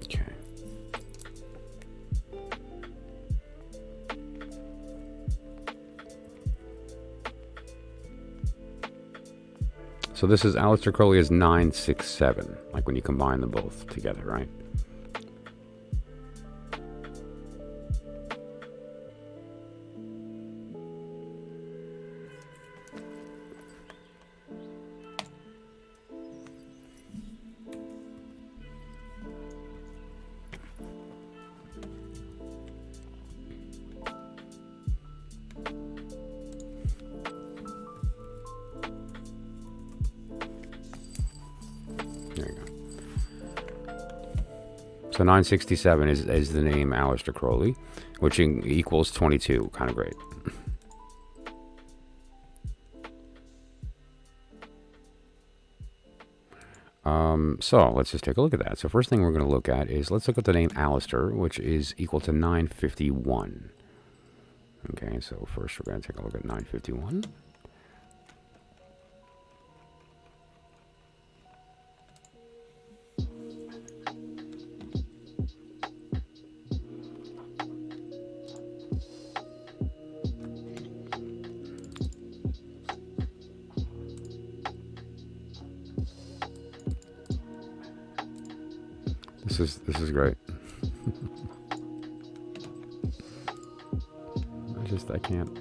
Okay. So this is Aleister Crowley is 967, like when you combine them both together, right? So 967 is the name Aleister Crowley, which equals 22. Kind of great. So let's just take a look at that. So first thing we're going to look at is, let's look at the name Aleister, which is equal to 951. Okay, so first we're going to take a look at 951. This is great. I can't.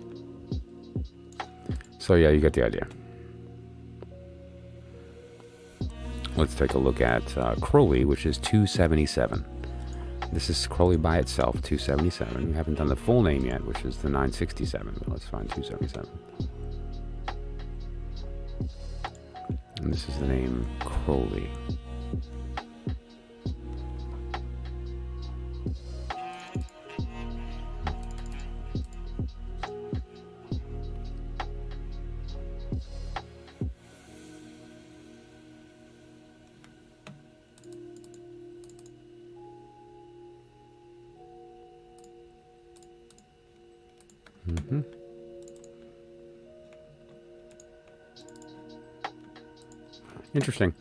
So yeah, you get the idea. Let's take a look at Crowley, which is 277. This is Crowley by itself, 277. We haven't done the full name yet, which is the 967. But let's find 277. And this is the name Crowley. Interesting.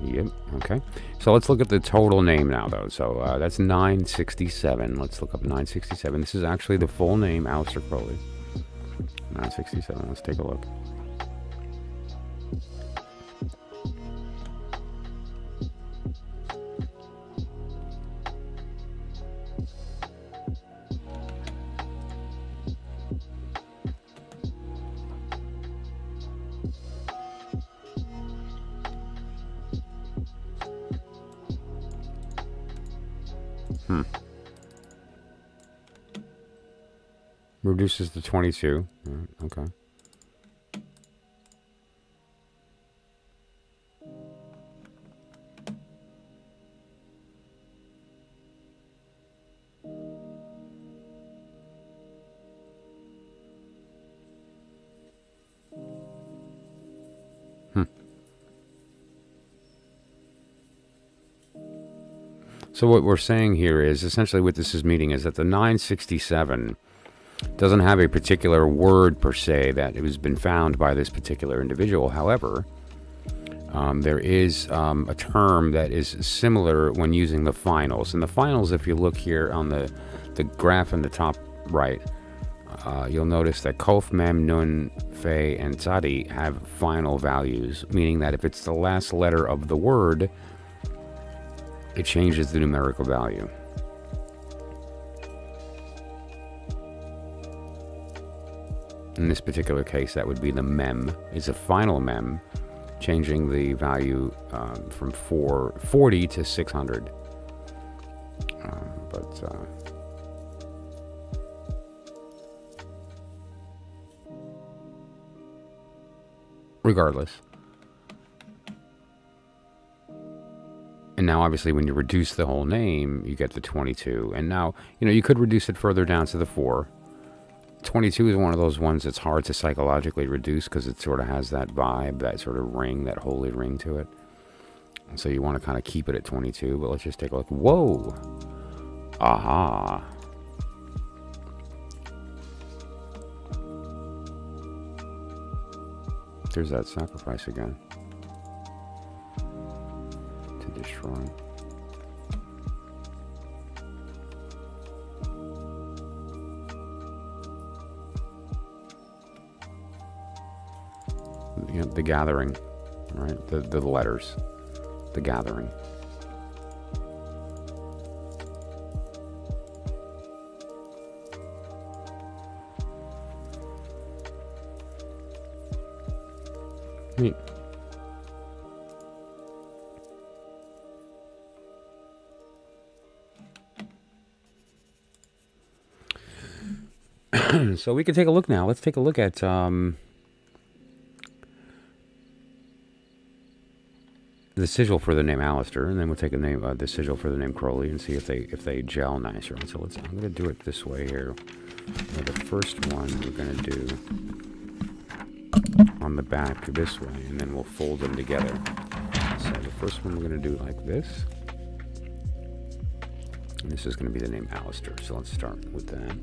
Yep, okay. So let's look at the total name now, though. So that's 967. Let's look up 967. This is actually the full name, Aleister Crowley. 967. Let's take a look. Reduces to 22. Okay. So what we're saying here is, essentially what this is meaning is that the 967 doesn't have a particular word per se that it has been found by this particular individual. However, there is a term that is similar when using the finals. And the finals, if you look here on the graph in the top right, you'll notice that Kof, Mem, Nun, Fe, and Tzadi have final values, meaning that if it's the last letter of the word, it changes the numerical value. In this particular case, that would be the mem. It's a final mem, changing the value from 440 to 600. Regardless. And now, obviously, when you reduce the whole name, you get the 22. And now, you could reduce it further down to the 4. 22 is one of those ones that's hard to psychologically reduce because it sort of has that vibe, that sort of ring, that holy ring to it. And so you want to kind of keep it at 22. But let's just take a look. Whoa! Aha! There's that sacrifice again. Destroy. The gathering, right? The letters, the gathering. Neat. So we can take a look now. Let's take a look at the sigil for the name Aleister, and then we'll take the sigil for the name Crowley and see if they gel nicer. So I'm going to do it this way here. The first one we're going to do on the back this way, and then we'll fold them together. So the first one we're going to do like this, and this is going to be the name Aleister. So let's start with that.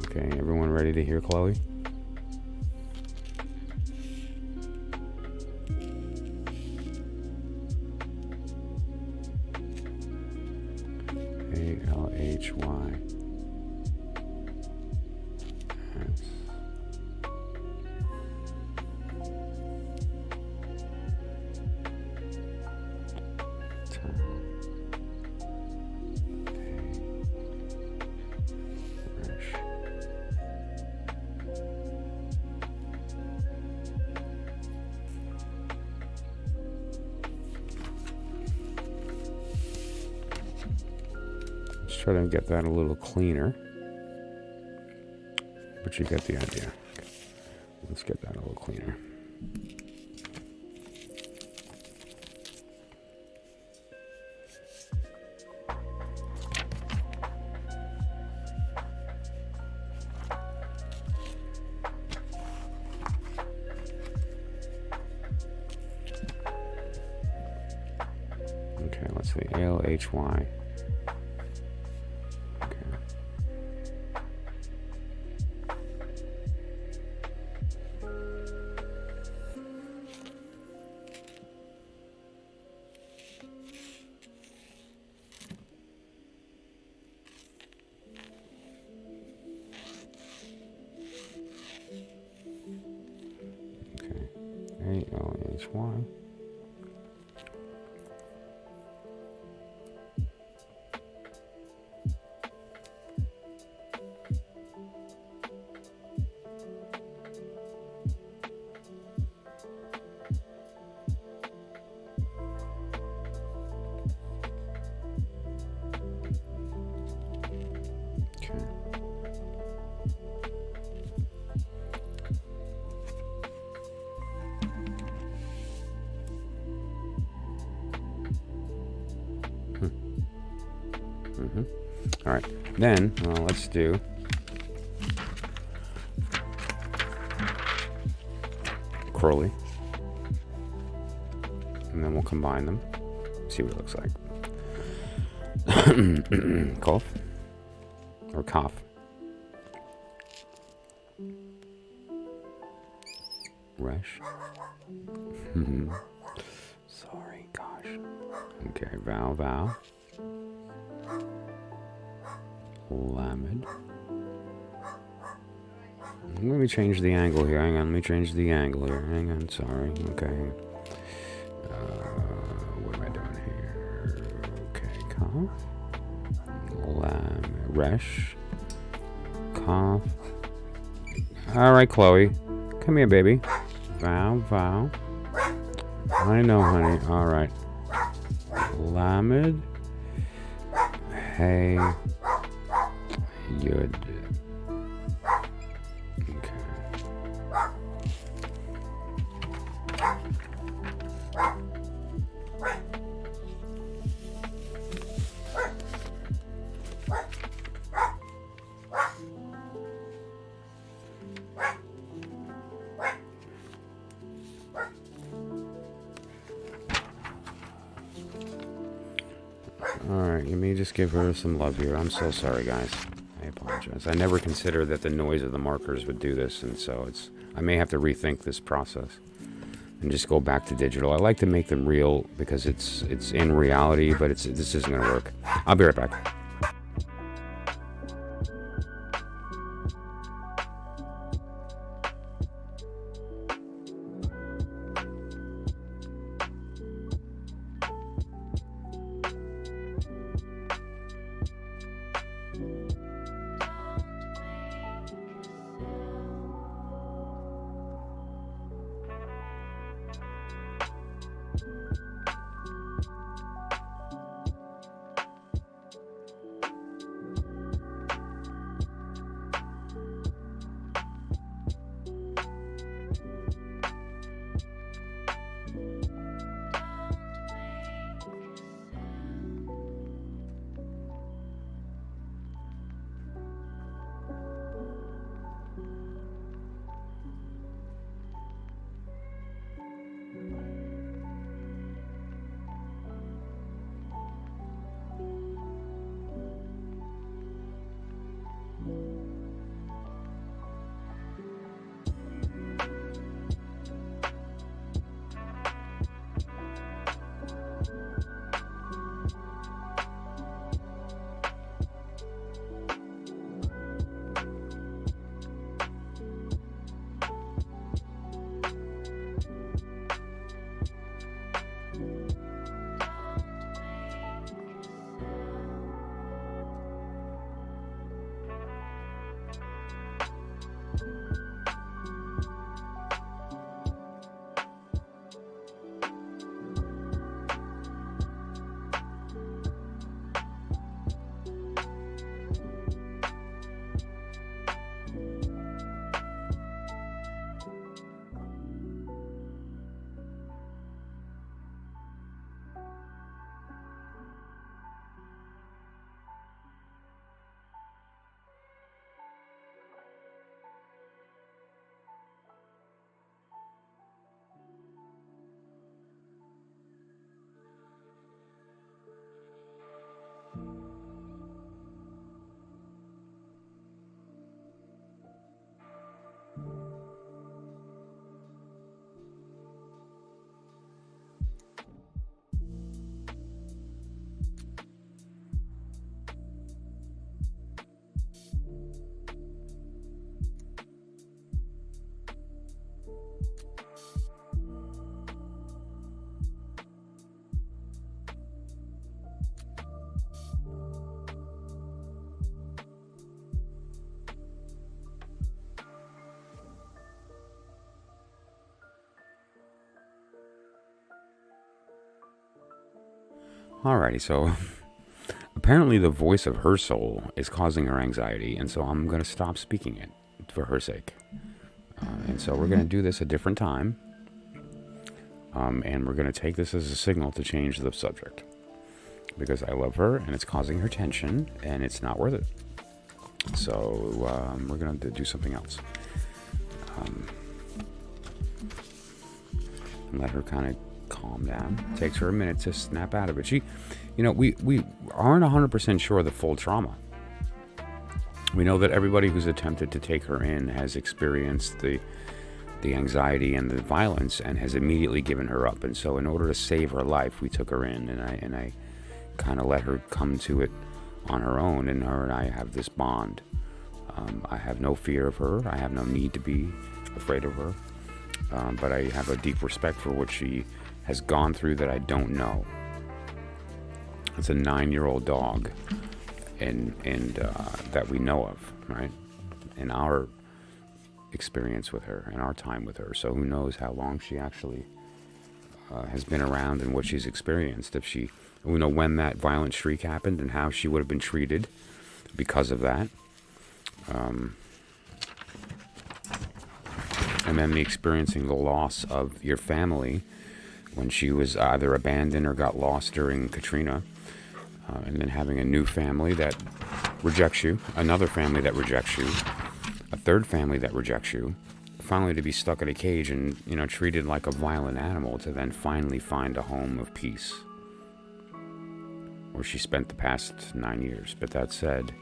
Okay, everyone ready to hear Chloe? Try to get that a little cleaner, but you get the idea. Let's get that a little cleaner. Okay, let's see, ALHY. ALHY. All right, then let's do Crowley, and then we'll combine them, see what it looks like. Cough or cough. Resh. Sorry, gosh. Okay, vow. Lamed. Let me change the angle here. Hang on, let me change the angle here. Hang on, sorry. Okay. What am I doing here? Okay, cough. Resh. Cough. Alright, Chloe. Come here, baby. Vow. I know, honey. Alright. Lamed. Hey. Yud. Okay. Alright, let me just give her some love here. I'm so sorry, guys. I apologize. I never considered that the noise of the markers would do this, and so I may have to rethink this process and just go back to digital. I like to make them real because it's in reality, but this isn't going to work. I'll be right back. Alrighty, so apparently the voice of her soul is causing her anxiety, and so I'm going to stop speaking it for her sake. And so we're going to do this a different time, and we're going to take this as a signal to change the subject. Because I love her, and it's causing her tension, and it's not worth it. So we're going to do something else. And let her kind of calm down. It takes her a minute to snap out of it. She, we aren't 100% sure of the full trauma. We know that everybody who's attempted to take her in has experienced the anxiety and the violence and has immediately given her up. And so in order to save her life, we took her in, and I kind of let her come to it on her own, and her and I have this bond. I have no fear of her. I have no need to be afraid of her. But I have a deep respect for what she has gone through that I don't know. It's a 9-year-old dog, and that we know of, right? In our experience with her, and our time with her. So who knows how long she actually has been around and what she's experienced. We know when that violent shriek happened and how she would have been treated because of that. And then experiencing the loss of your family when she was either abandoned or got lost during Katrina. And then having a new family that rejects you, another family that rejects you, a third family that rejects you, finally to be stuck in a cage and, treated like a violent animal to then finally find a home of peace. Where she spent the past 9 years. But that said,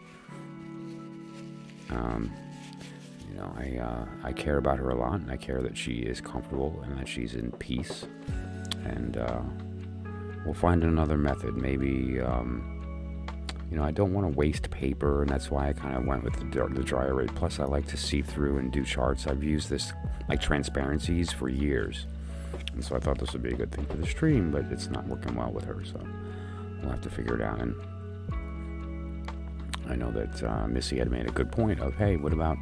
I care about her a lot, and I care that she is comfortable and that she's in peace. And we'll find another method. Maybe, I don't want to waste paper, and that's why I kind of went with the dry erase. Plus, I like to see through and do charts. I've used this like transparencies for years, and so I thought this would be a good thing for the stream, but it's not working well with her, so we'll have to figure it out. And I know that Missy had made a good point of, hey, what about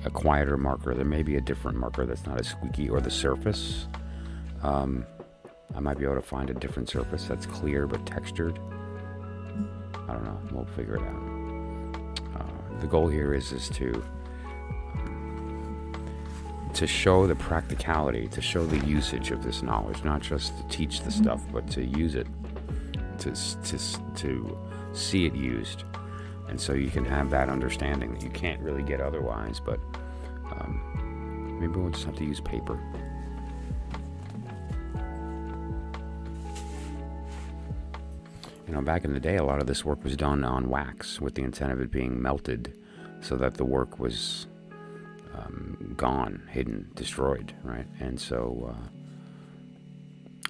a quieter marker? There may be a different marker that's not as squeaky, or the surface. I might be able to find a different surface that's clear but textured. I don't know. We'll figure it out. The goal here is to show the practicality, to show the usage of this knowledge, not just to teach the stuff, but to use it, to see it used. And so you can have that understanding that you can't really get otherwise, but maybe we'll just have to use paper. Back in the day, a lot of this work was done on wax with the intent of it being melted so that the work was gone, hidden, destroyed, right? And so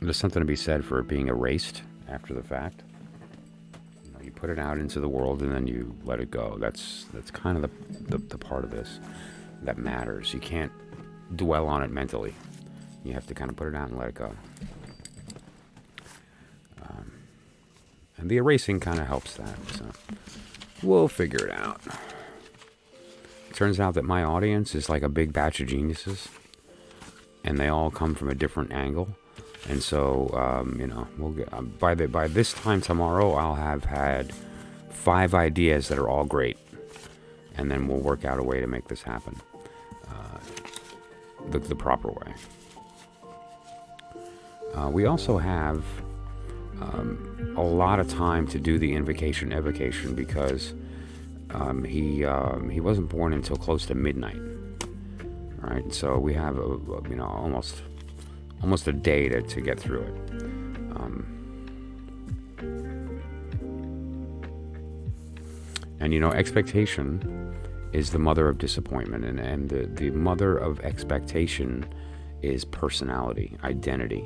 there's something to be said for it being erased after the fact. You put it out into the world and then you let it go. That's kind of the part of this that matters. You can't dwell on it mentally. You have to kind of put it out and let it go. And the erasing kind of helps that, so we'll figure it out. It turns out that my audience is like a big batch of geniuses, and they all come from a different angle. And so, we'll get, by this time tomorrow, I'll have had 5 ideas that are all great, and then we'll work out a way to make this happen the proper way. We also have a lot of time to do the invocation evocation because he wasn't born until close to midnight, right? And so we have almost a day to get through it. And expectation is the mother of disappointment, and the mother of expectation is personality, identity.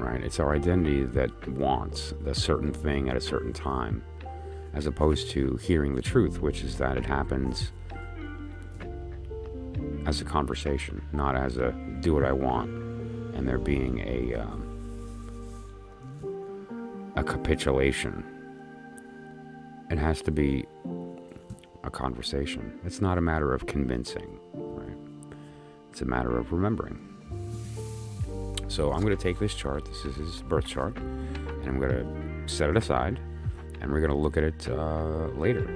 Right? It's our identity that wants a certain thing at a certain time, as opposed to hearing the truth, which is that it happens as a conversation, not as a do what I want, and there being a capitulation. It has to be a conversation. It's not a matter of convincing, right? It's a matter of remembering. So I'm going to take this chart, this is his birth chart, and and I'm going to set it aside, and we're going to look at it later.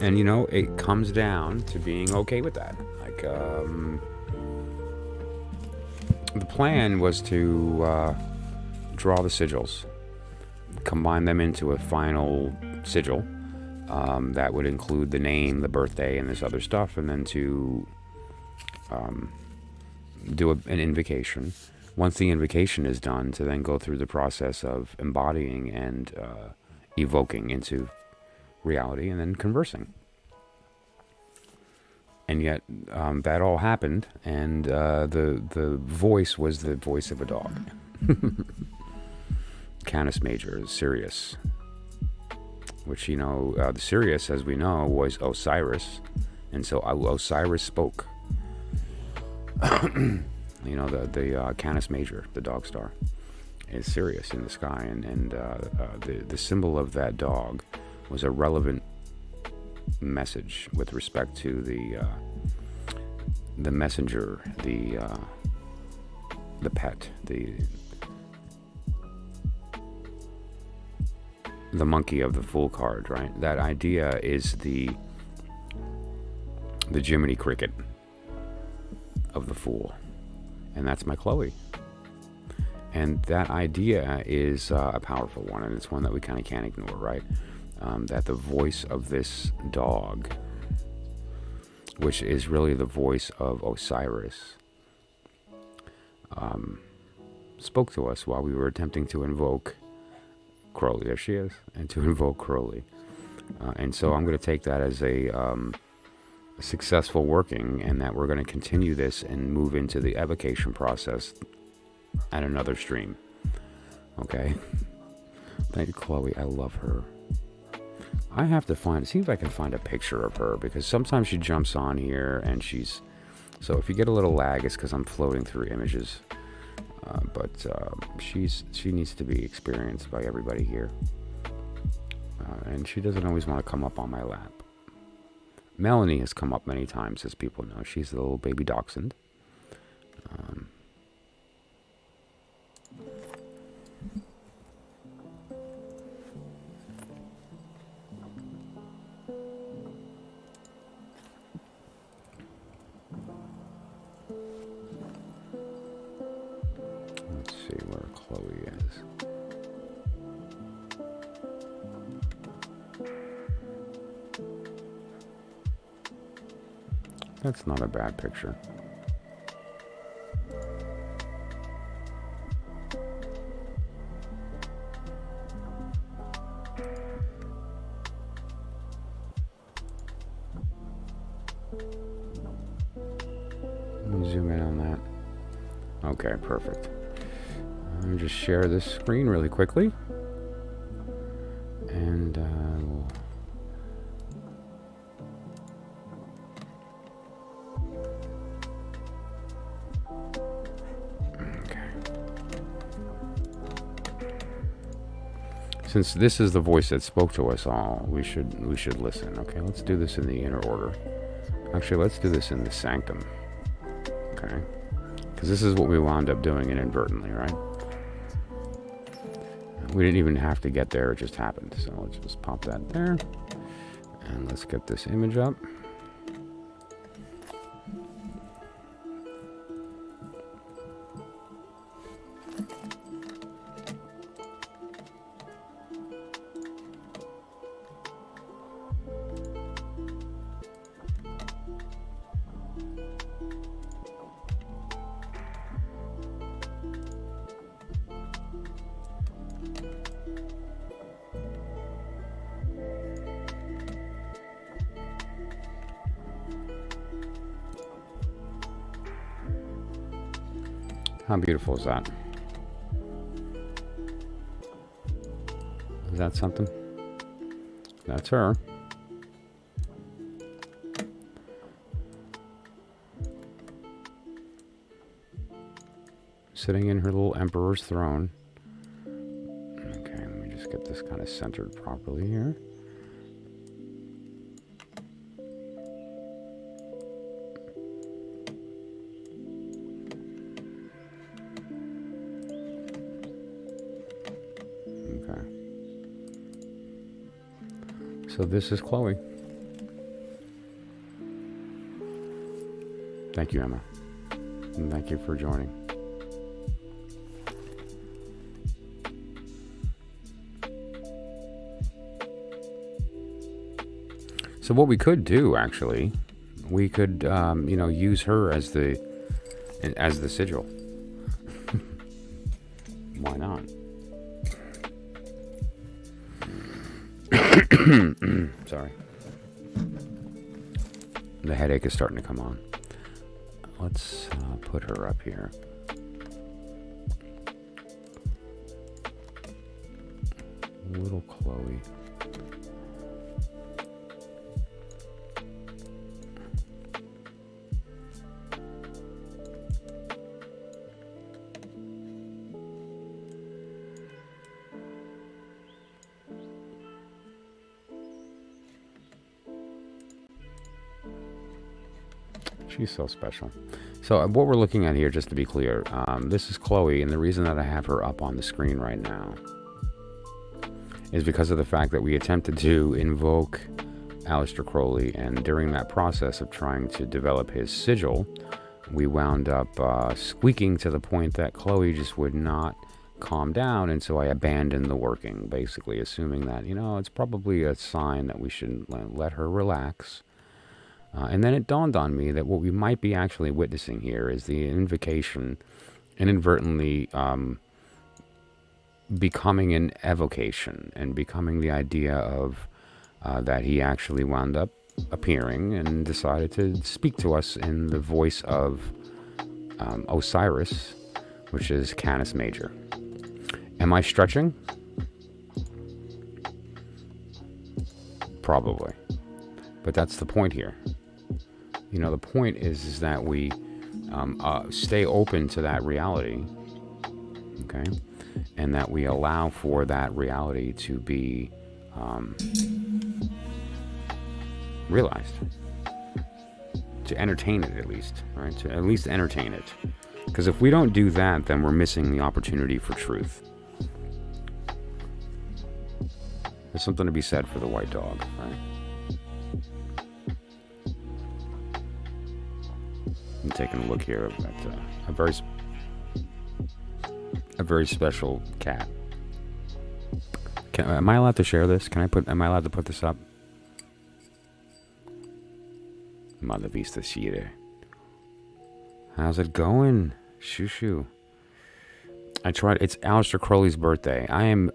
And you know, it comes down to being okay with that. Like, the plan was to draw the sigils, combine them into a final sigil that would include the name, the birthday, and this other stuff, and then to do an invocation. Once the invocation is done, to then go through the process of embodying and evoking into reality, and then conversing. And yet, that all happened, and the voice was the voice of a dog. Canis Major, Sirius. Which, you know, the Sirius, as we know, was Osiris. And so Osiris spoke. You know, the Canis Major, the dog star, is Sirius in the sky. And the symbol of that dog was a relevant message with respect to the messenger, the pet, the monkey of the Fool card, right? That idea is the Jiminy Cricket of the Fool, and that's my Chloe. And that idea is a powerful one, and it's one that we kind of can't ignore, right? That the voice of this dog, which is really the voice of Osiris, spoke to us while we were attempting to invoke Crowley. There she is. And to invoke Crowley. And so I'm going to take that as a successful working, and that we're going to continue this and move into the evocation process at another stream. Okay? Thank you, Chloe. I love her. I have to see if I can find a picture of her, because sometimes she jumps on here and she's... So if you get a little lag, it's because I'm floating through images. But she needs to be experienced by everybody here. And she doesn't always want to come up on my lap. Melanie has come up many times, as people know. She's the little baby dachshund. Let's see where Chloe is. That's not a bad picture. Let me zoom in on that. Okay, perfect. Let me just share this screen really quickly. And we'll... Since this is the voice that spoke to us all, we should listen. Okay, let's do this in the inner order. Actually, let's do this in the sanctum. Okay, because this is what we wound up doing inadvertently, right? We didn't even have to get there; it just happened. So let's just pop that there, and let's get this image up. How beautiful is that? Is that something? That's her. Sitting in her little emperor's throne. Okay, let me just get this kind of centered properly here. Okay. So this is Chloe. Thank you, Emma. And thank you for joining. So what we could do, actually, we could, use her as the sigil. Why not? Sorry. The headache is starting to come on. Let's put her up here. Little Chloe. She's so special. So what we're looking at here, just to be clear, this is Chloe, and the reason that I have her up on the screen right now is because of the fact that we attempted to invoke Aleister Crowley, and during that process of trying to develop his sigil, we wound up squeaking to the point that Chloe just would not calm down, and so I abandoned the working, basically assuming that, it's probably a sign that we should let her relax. And then it dawned on me that what we might be actually witnessing here is the invocation inadvertently becoming an evocation, and becoming the idea of that he actually wound up appearing and decided to speak to us in the voice of Osiris, which is Canis Major. Am I stretching? Probably. But that's the point here. The point is that we stay open to that reality, okay? And that we allow for that reality to be realized. To entertain it, at least, right? To at least entertain it. Because if we don't do that, then we're missing the opportunity for truth. There's something to be said for the white dog, right? I'm taking a look here at a very special cat. Am I allowed to share this? Am I allowed to put this up? Mala Vista Shire. How's it going? Shoo. I tried. It's Aleister Crowley's birthday. I'm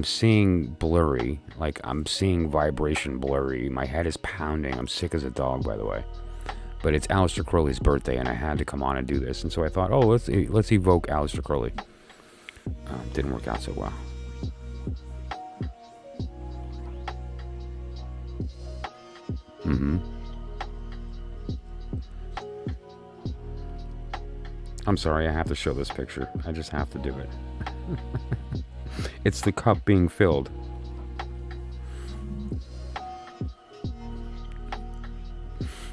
seeing blurry. Like, I'm seeing vibration blurry. My head is pounding. I'm sick as a dog, by the way. But it's Aleister Crowley's birthday, and I had to come on and do this. And so I thought, let's evoke Aleister Crowley. Didn't work out so well. I'm sorry, I have to show this picture. I just have to do it. It's the cup being filled.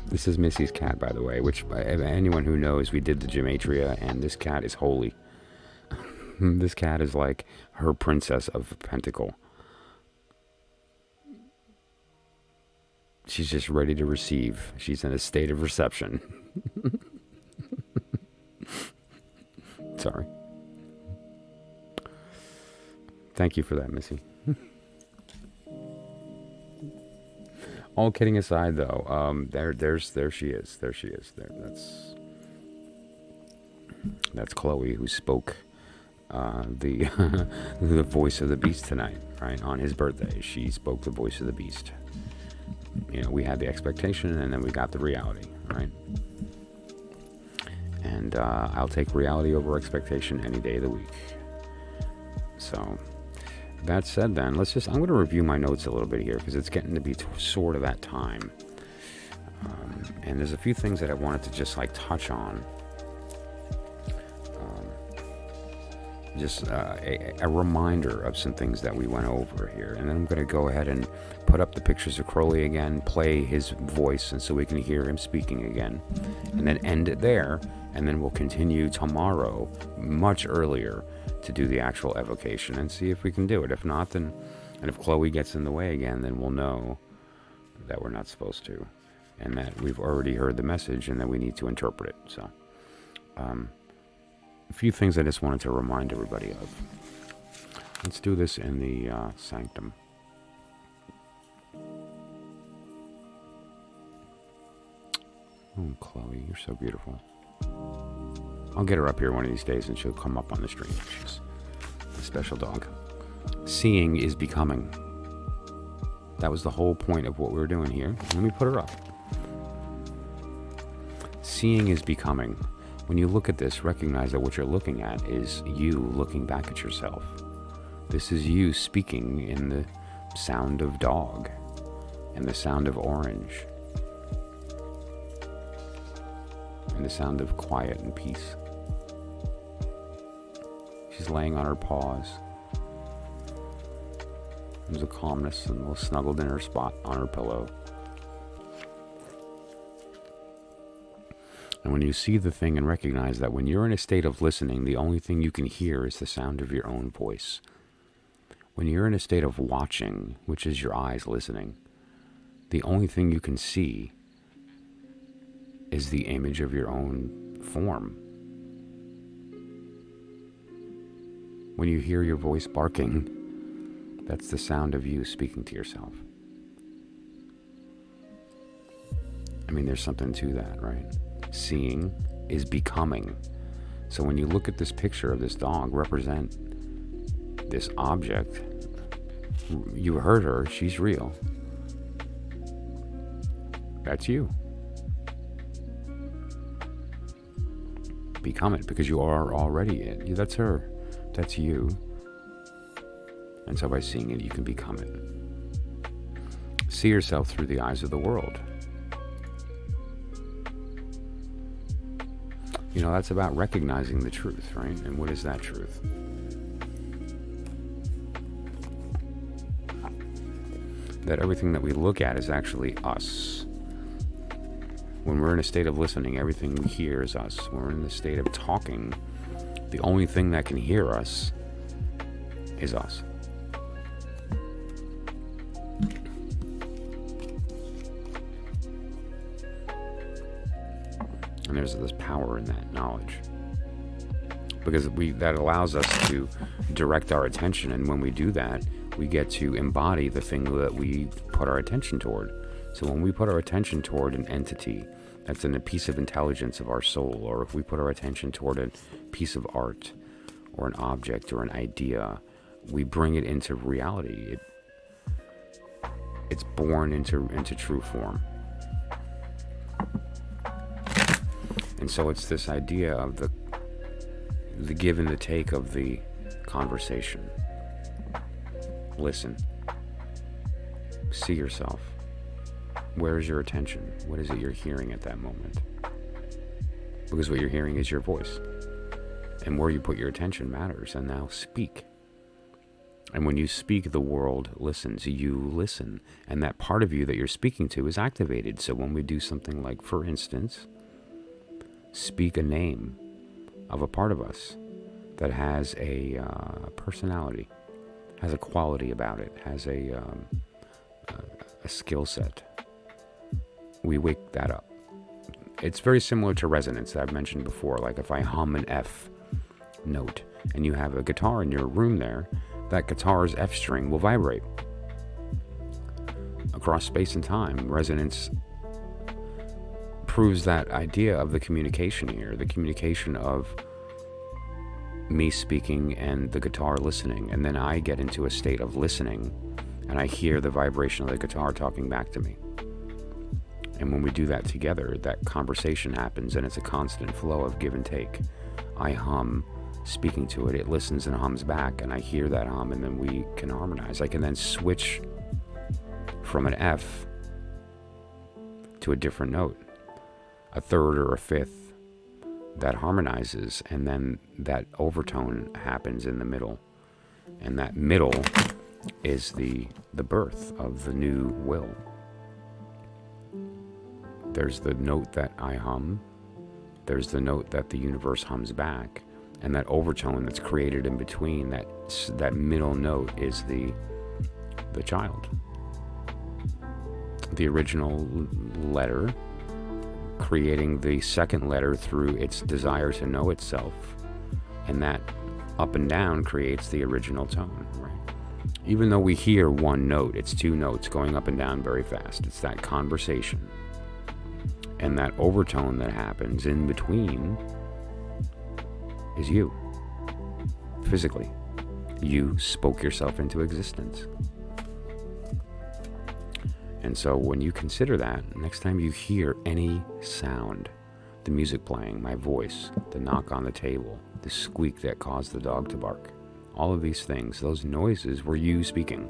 This is Missy's cat, by the way, which anyone who knows, we did the Gematria, and this cat is holy. This cat is like her princess of Pentacle. She's just ready to receive. She's in a state of reception. Sorry. Thank you for that, Missy. All kidding aside, though, there she is. There she is. There, that's Chloe, who spoke the the voice of the beast tonight, right? On his birthday, she spoke the voice of the beast. We had the expectation, and then we got the reality, right? And I'll take reality over expectation any day of the week. So, that said, then I'm going to review my notes a little bit here, because it's getting to be sort of that time. And there's a few things that I wanted to just touch on. just a reminder of some things that we went over here. And then I'm going to go ahead and put up the pictures of Crowley again, play his voice, and so we can hear him speaking again, and then end it there. And then we'll continue tomorrow, much earlier, to do the actual evocation and see if we can do it. If not, then, and if Chloe gets in the way again, then we'll know that we're not supposed to, and that we've already heard the message and that we need to interpret it. So, a few things I just wanted to remind everybody of. Let's do this in the sanctum. Oh, Chloe, you're so beautiful. I'll get her up here one of these days and she'll come up on the stream. She's a special dog. Seeing is becoming. That was the whole point of what we were doing here. Let me put her up. Seeing is becoming. When you look at this, recognize that what you're looking at is you looking back at yourself. This is you speaking in the sound of dog and the sound of orange and the sound of quiet and peace. She's laying on her paws. There's a calmness and a little snuggled in her spot on her pillow. And when you see the thing and recognize that when you're in a state of listening, the only thing you can hear is the sound of your own voice. When you're in a state of watching, which is your eyes listening, the only thing you can see is the image of your own form. When you hear your voice barking, that's the sound of you speaking to yourself. I mean, there's something to that, right? Seeing is becoming. So when you look at this picture of this dog represent this object, you heard her, she's real. That's you. Become it, because you are already it. That's her. That's you. And so by seeing it, you can become it. See yourself through the eyes of the world. You know, that's about recognizing the truth, right? And what is that truth? That everything that we look at is actually us. When we're in a state of listening, everything we hear is us. When we're in the state of talking, the only thing that can hear us is us. And there's this power in that knowledge. Because that allows us to direct our attention, and when we do that, we get to embody the thing that we put our attention toward. So when we put our attention toward an entity that's in a piece of intelligence of our soul, or if we put our attention toward a piece of art or an object or an idea, we bring it into reality. It's born into true form. And so it's this idea of the give and the take of the conversation. Listen. See yourself. Where is your attention? What is it you're hearing at that moment? Because what you're hearing is your voice. And where you put your attention matters. And now speak. And when you speak, the world listens. You listen. And that part of you that you're speaking to is activated. So when we do something like, for instance, speak a name of a part of us that has a personality, has a quality about it, has a skill set, we wake that up. It's very similar to resonance that I've mentioned before. Like if I hum an F note and you have a guitar in your room there, that guitar's F string will vibrate across space and time. Resonance proves that idea of the communication here, the communication of me speaking and the guitar listening, and then I get into a state of listening and I hear the vibration of the guitar talking back to me. And when we do that together, that conversation happens, and it's a constant flow of give and take. I hum, speaking to it, it listens and hums back, and I hear that hum, and then we can harmonize. I can then switch from an F to a different note, a third or a fifth, that harmonizes, and then that overtone happens in the middle. And that middle is the birth of the new will. There's the note that I hum, there's the note that the universe hums back, and that overtone that's created in between, that middle note is the child. The original letter creating the second letter through its desire to know itself, and that up and down creates the original tone, right? Even though we hear one note, it's two notes going up and down very fast. It's that conversation. And that overtone that happens in between is you. Physically. You spoke yourself into existence. And so when you consider that, next time you hear any sound, the music playing, my voice, the knock on the table, the squeak that caused the dog to bark, all of these things, those noises were you speaking.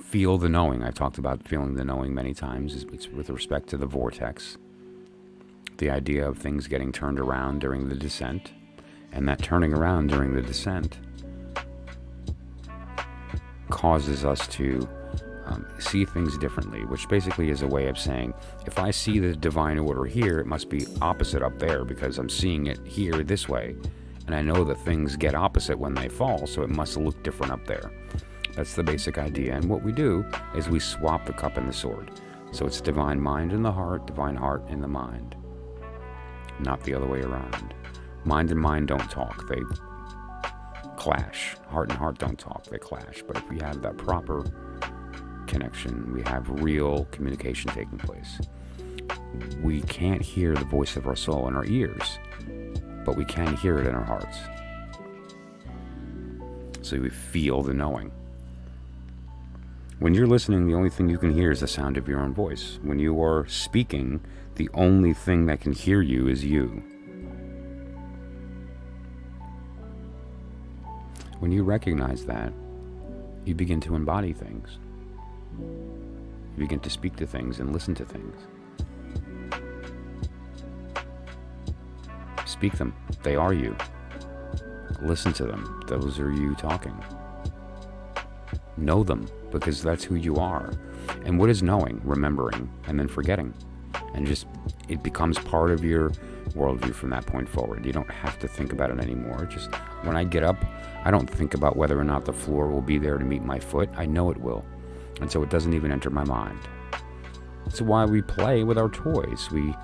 Feel the knowing. I've talked about feeling the knowing many times. It's with respect to the vortex. The idea of things getting turned around during the descent. And that turning around during the descent causes us to see things differently, which basically is a way of saying, if I see the divine order here, it must be opposite up there because I'm seeing it here this way. And I know that things get opposite when they fall, so it must look different up there. That's the basic idea. And what we do is we swap the cup and the sword. So it's divine mind in the heart, divine heart in the mind. Not the other way around. Mind and mind don't talk. They clash. Heart and heart don't talk. They clash. But if we have that proper connection, we have real communication taking place. We can't hear the voice of our soul in our ears, but we can hear it in our hearts. So we feel the knowing. When you're listening, the only thing you can hear is the sound of your own voice. When you are speaking, the only thing that can hear you is you. When you recognize that, you begin to embody things. You begin to speak to things and listen to things. Speak them. They are you. Listen to them. Those are you talking. Know them, because that's who you are. And what is knowing? Remembering, and then forgetting. And just, it becomes part of your worldview from that point forward. You don't have to think about it anymore. Just, when I get up, I don't think about whether or not the floor will be there to meet my foot. I know it will. And so it doesn't even enter my mind. That's why we play with our toys. We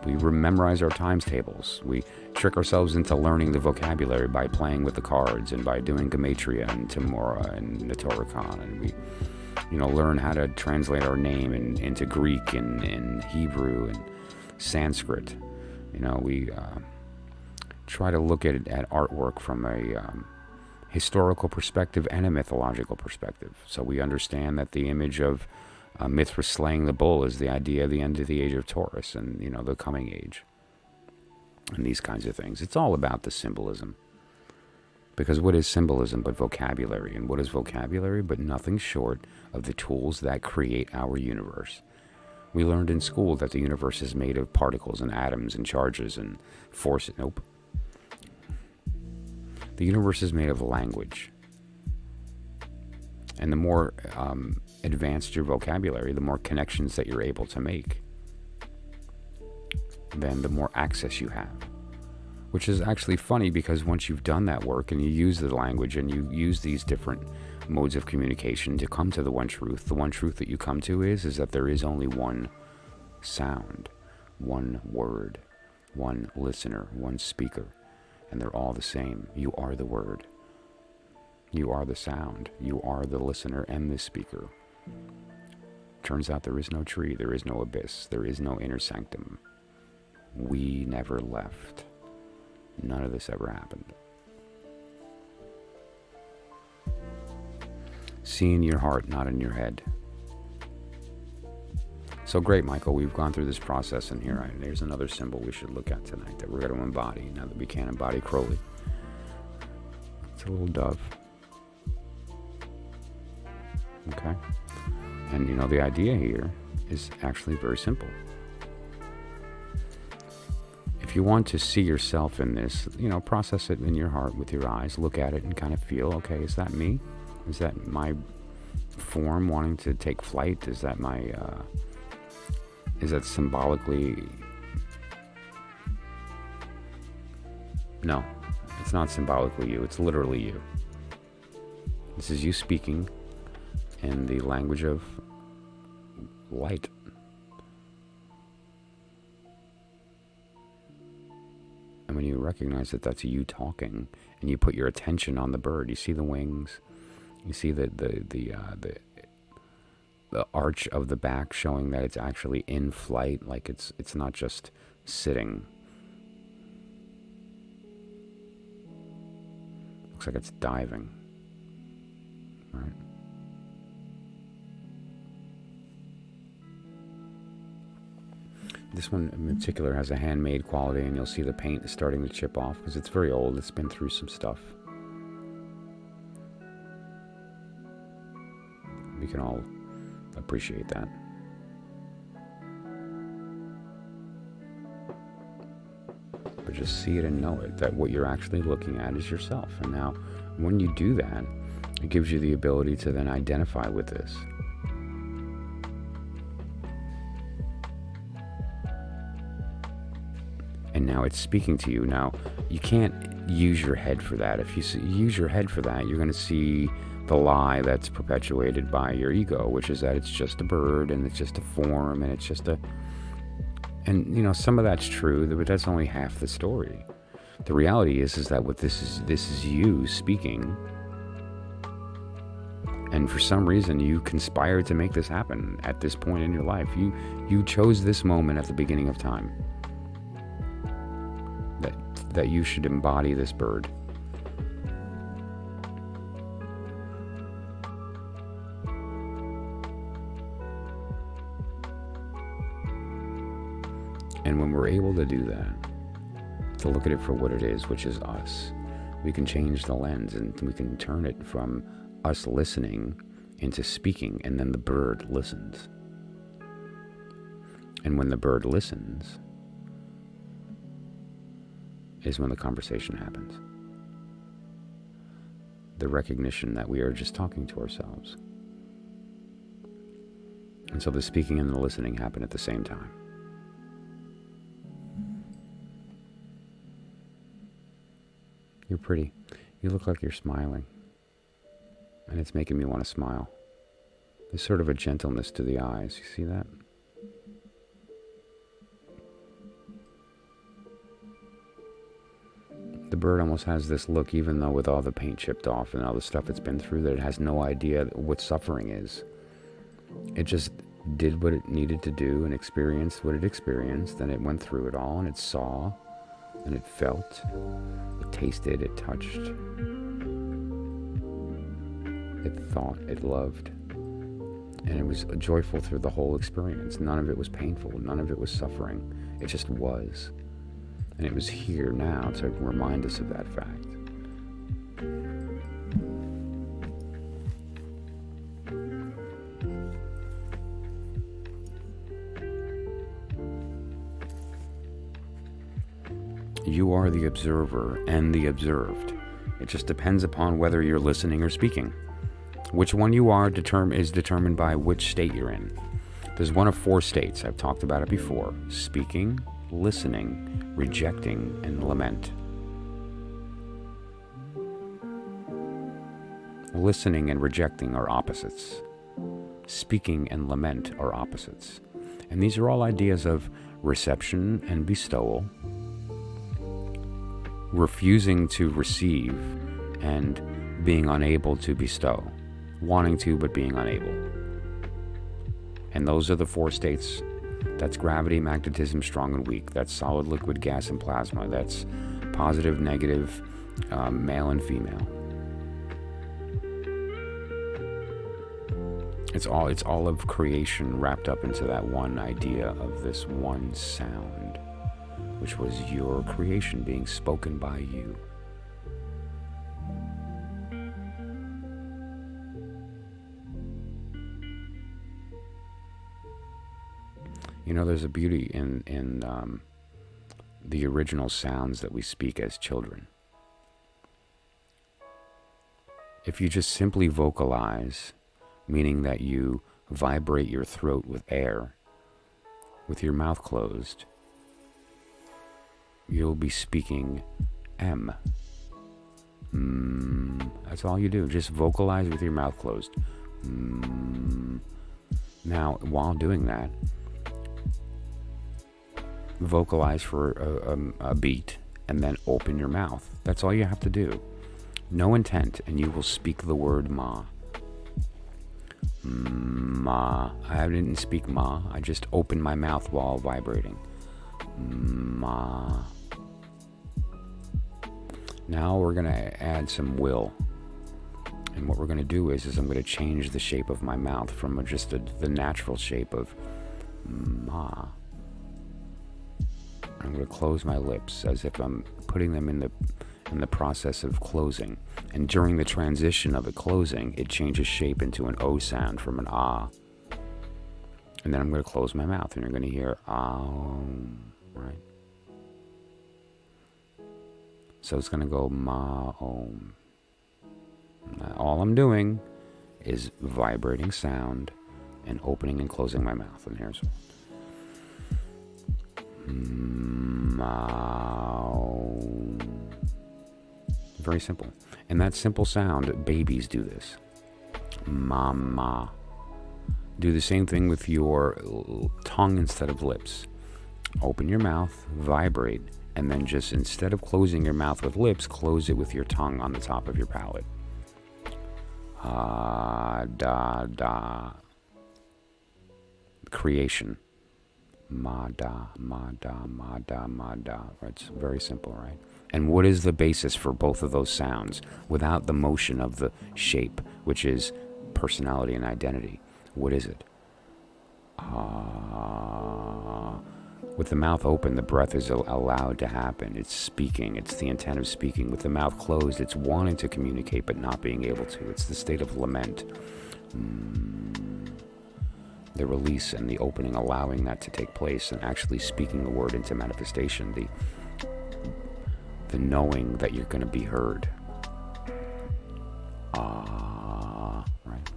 memorize our times tables. We trick ourselves into learning the vocabulary by playing with the cards and by doing Gematria and Temurah and Notarikon. And we, learn how to translate our name into Greek and Hebrew and Sanskrit. We try to look at artwork from a historical perspective and a mythological perspective. So we understand that the image of Mithras slaying the bull is the idea of the end of the age of Taurus and, the coming age. And these kinds of things. It's all about the symbolism. Because what is symbolism but vocabulary? And what is vocabulary but nothing short of the tools that create our universe? We learned in school that the universe is made of particles and atoms and charges and force. Nope. The universe is made of language. And the more advanced your vocabulary, the more connections that you're able to make, then the more access you have. Which is actually funny, because once you've done that work and you use the language and you use these different modes of communication to come to the one truth that you come to is that there is only one sound, one word, one listener, one speaker, and they're all the same. You are the word. You are the sound. You are the listener and the speaker. Turns out there is no tree, there is no abyss, there is no inner sanctum. We never left. None of this ever happened. See in your heart, not in your head. So great, Michael. We've gone through this process, and here's another symbol we should look at tonight that we're going to embody now that we can embody Crowley. It's a little dove. Okay? And the idea here is actually very simple. if you want to see yourself in this, process it in your heart with your eyes, look at it and kind of feel, okay, is that me? Is that my form wanting to take flight? Is that is that symbolically? No, it's not symbolically you, it's literally you. This is you speaking in the language of light. And when you recognize that that's you talking, and you put your attention on the bird, you see the wings, you see the arch of the back showing that it's actually in flight, like it's not just sitting. Looks like it's diving, right? This one in particular has a handmade quality, and you'll see the paint is starting to chip off because it's very old. It's been through some stuff. We can all appreciate that. But just see it and know it, that what you're actually looking at is yourself. And now, when you do that, it gives you the ability to then identify with this. And now it's speaking to you. Now, you can't use your head for that. If you use your head for that, you're going to see the lie that's perpetuated by your ego, which is that it's just a bird, and it's just a form, and it's just a... And, some of that's true, but that's only half the story. The reality is that what this is you speaking. And for some reason, you conspired to make this happen at this point in your life. You chose this moment at the beginning of time. That you should embody this bird. And when we're able to do that, to look at it for what it is, which is us, we can change the lens and we can turn it from us listening into speaking, and then the bird listens. And when the bird listens, is when the conversation happens. The recognition that we are just talking to ourselves. And so the speaking and the listening happen at the same time. You're pretty. You look like you're smiling. And it's making me want to smile. There's sort of a gentleness to the eyes. You see that? The bird almost has this look, even though with all the paint chipped off and all the stuff it's been through, that it has no idea what suffering is. It just did what it needed to do and experienced what it experienced, and it went through it all, and it saw, and it felt, it tasted, it touched, it thought, it loved, and it was joyful through the whole experience. None of it was painful, none of it was suffering. It just was. And it was here now to remind us of that fact. You are the observer and the observed. It just depends upon whether you're listening or speaking. Which one you are is determined by which state you're in. There's one of 4 states. I've talked about it before. Speaking, listening, rejecting, and lament. Listening and rejecting are opposites. Speaking and lament are opposites. And these are all ideas of reception and bestowal, refusing to receive and being unable to bestow, wanting to but being unable. And those are the 4 states. That's gravity, magnetism, strong and weak. That's solid, liquid, gas, and plasma. That's positive, negative, male and female. It's all of creation wrapped up into that one idea of this one sound, which was your creation being spoken by you. There's a beauty in the original sounds that we speak as children. If you just simply vocalize, meaning that you vibrate your throat with air, with your mouth closed, you'll be speaking M. That's all you do. Just vocalize with your mouth closed. Now, while doing that, vocalize for a beat and then open your mouth. That's all you have to do. No intent, and you will speak the word ma. Ma. I didn't speak ma. I just opened my mouth while vibrating. Ma. Now we're going to add some will. And what we're going to do is I'm going to change the shape of my mouth from just the natural shape of ma. I'm going to close my lips as if I'm putting them in the process of closing. And during the transition of it closing, it changes shape into an O sound from an ah. And then I'm going to close my mouth, and you're going to hear right? So it's going to go ma-om. All I'm doing is vibrating sound and opening and closing my mouth. And here's ma-om. Very simple. And that simple sound, babies do this. Ma-ma. Do the same thing with your tongue instead of lips. Open your mouth, vibrate, and then just instead of closing your mouth with lips, close it with your tongue on the top of your palate. Da, da. Creation. Ma, da, ma, da, ma, da, ma, da. It's very simple, right? And what is the basis for both of those sounds without the motion of the shape, which is personality and identity? What is it? With the mouth open, the breath is allowed to happen. It's speaking. It's the intent of speaking. With the mouth closed, it's wanting to communicate but not being able to. It's the state of lament. The release and the opening, allowing that to take place and actually speaking the word into manifestation. The knowing that you're going to be heard. Right?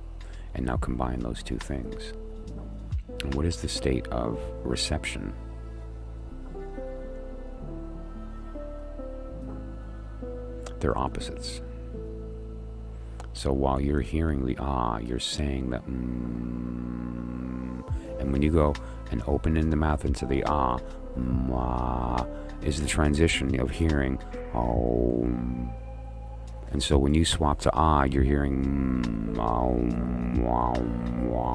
And now combine those two things. And what is the state of reception? They're opposites. So while you're hearing the ah, you're saying that and when you go and open in the mouth into the ah, ma, is the transition of hearing om. And so when you swap to ah, you're hearing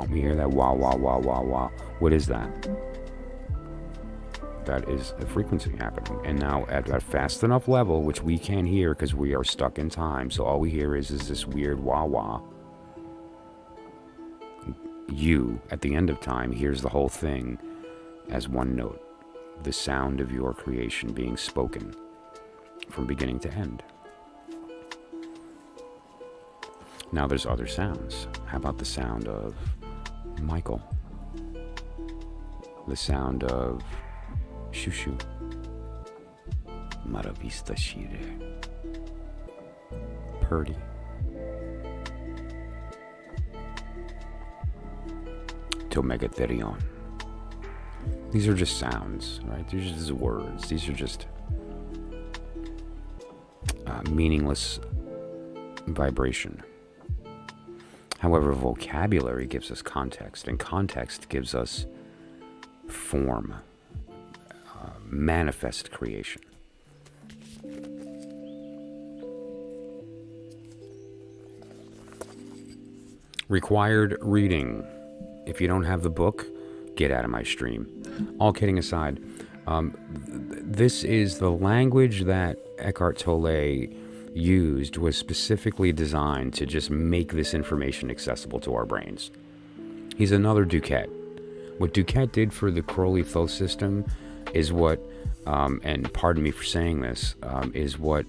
you hear that wah, wah, wah, wah, wah. What is that? That is a frequency happening. And now at that fast enough level, which we can't hear because we are stuck in time, so all we hear is this weird wah wah. You, at the end of time, hears the whole thing as one note. The sound of your creation being spoken from beginning to end. Now there's other sounds. How about the sound of Michael? The sound of Shushu. Maravista Shire. Purdy. Tomegatherion. These are just sounds, right? These are just words. These are just meaningless vibration. However, vocabulary gives us context, and context gives us form, manifest creation. Required reading. If you don't have the book, get out of my stream. All kidding aside, this is the language that Eckhart Tolle used, was specifically designed to just make this information accessible to our brains. He's another DuQuette. What DuQuette did for the Crowley Thoth system is what, and pardon me for saying this, is what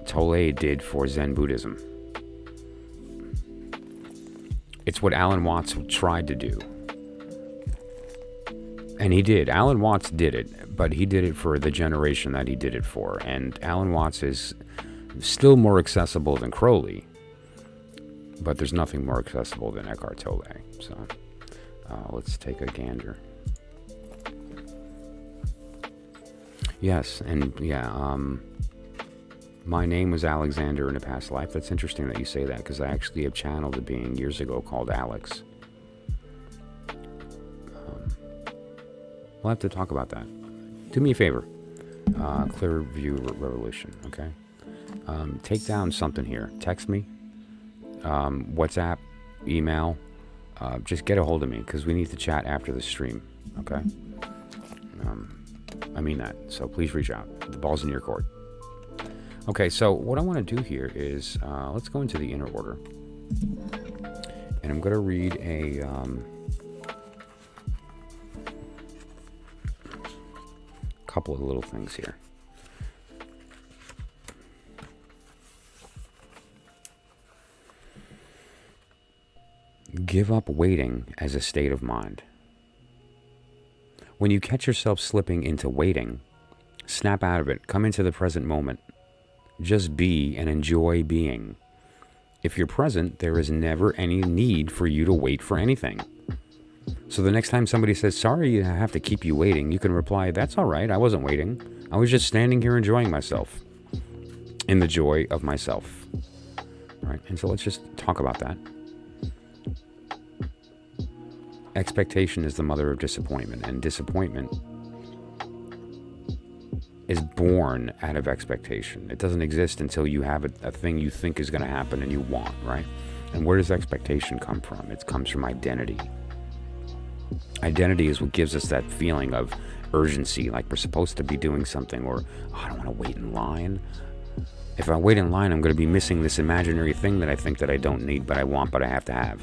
Tolle did for Zen Buddhism. It's what Alan Watts tried to do. And he did. Alan Watts did it, but he did it for the generation that he did it for. And Alan Watts is still more accessible than Crowley, but there's nothing more accessible than Eckhart Tolle. So let's take a gander. Yes, and yeah, my name was Alexander in a past life. That's interesting that you say that, because I actually have channeled a being years ago called Alex. We'll have to talk about that. Do me a favor. Clear View Revolution, okay? Take down something here. Text me. WhatsApp, email. Just get a hold of me, because we need to chat after the stream, okay? I mean that. So please reach out. The ball's in your court. Okay, so what I want to do here is, let's go into the inner order. And I'm going to read a... couple of little things here. Give up waiting as a state of mind. When you catch yourself slipping into waiting, snap out of it. Come into the present moment. Just be and enjoy being. If you're present, there is never any need for you to wait for anything. So the next time somebody says, sorry, I have to keep you waiting, you can reply, that's all right, I wasn't waiting. I was just standing here enjoying myself. In the joy of myself. All right, and so let's just talk about that. Expectation is the mother of disappointment, and disappointment is born out of expectation. It doesn't exist until you have a thing you think is going to happen and you want, right? And where does expectation come from? It comes from identity. Identity is what gives us that feeling of urgency, like we're supposed to be doing something, or oh, I don't want to wait in line. If I wait in line, I'm going to be missing this imaginary thing that I think that I don't need, but I want, but I have to have.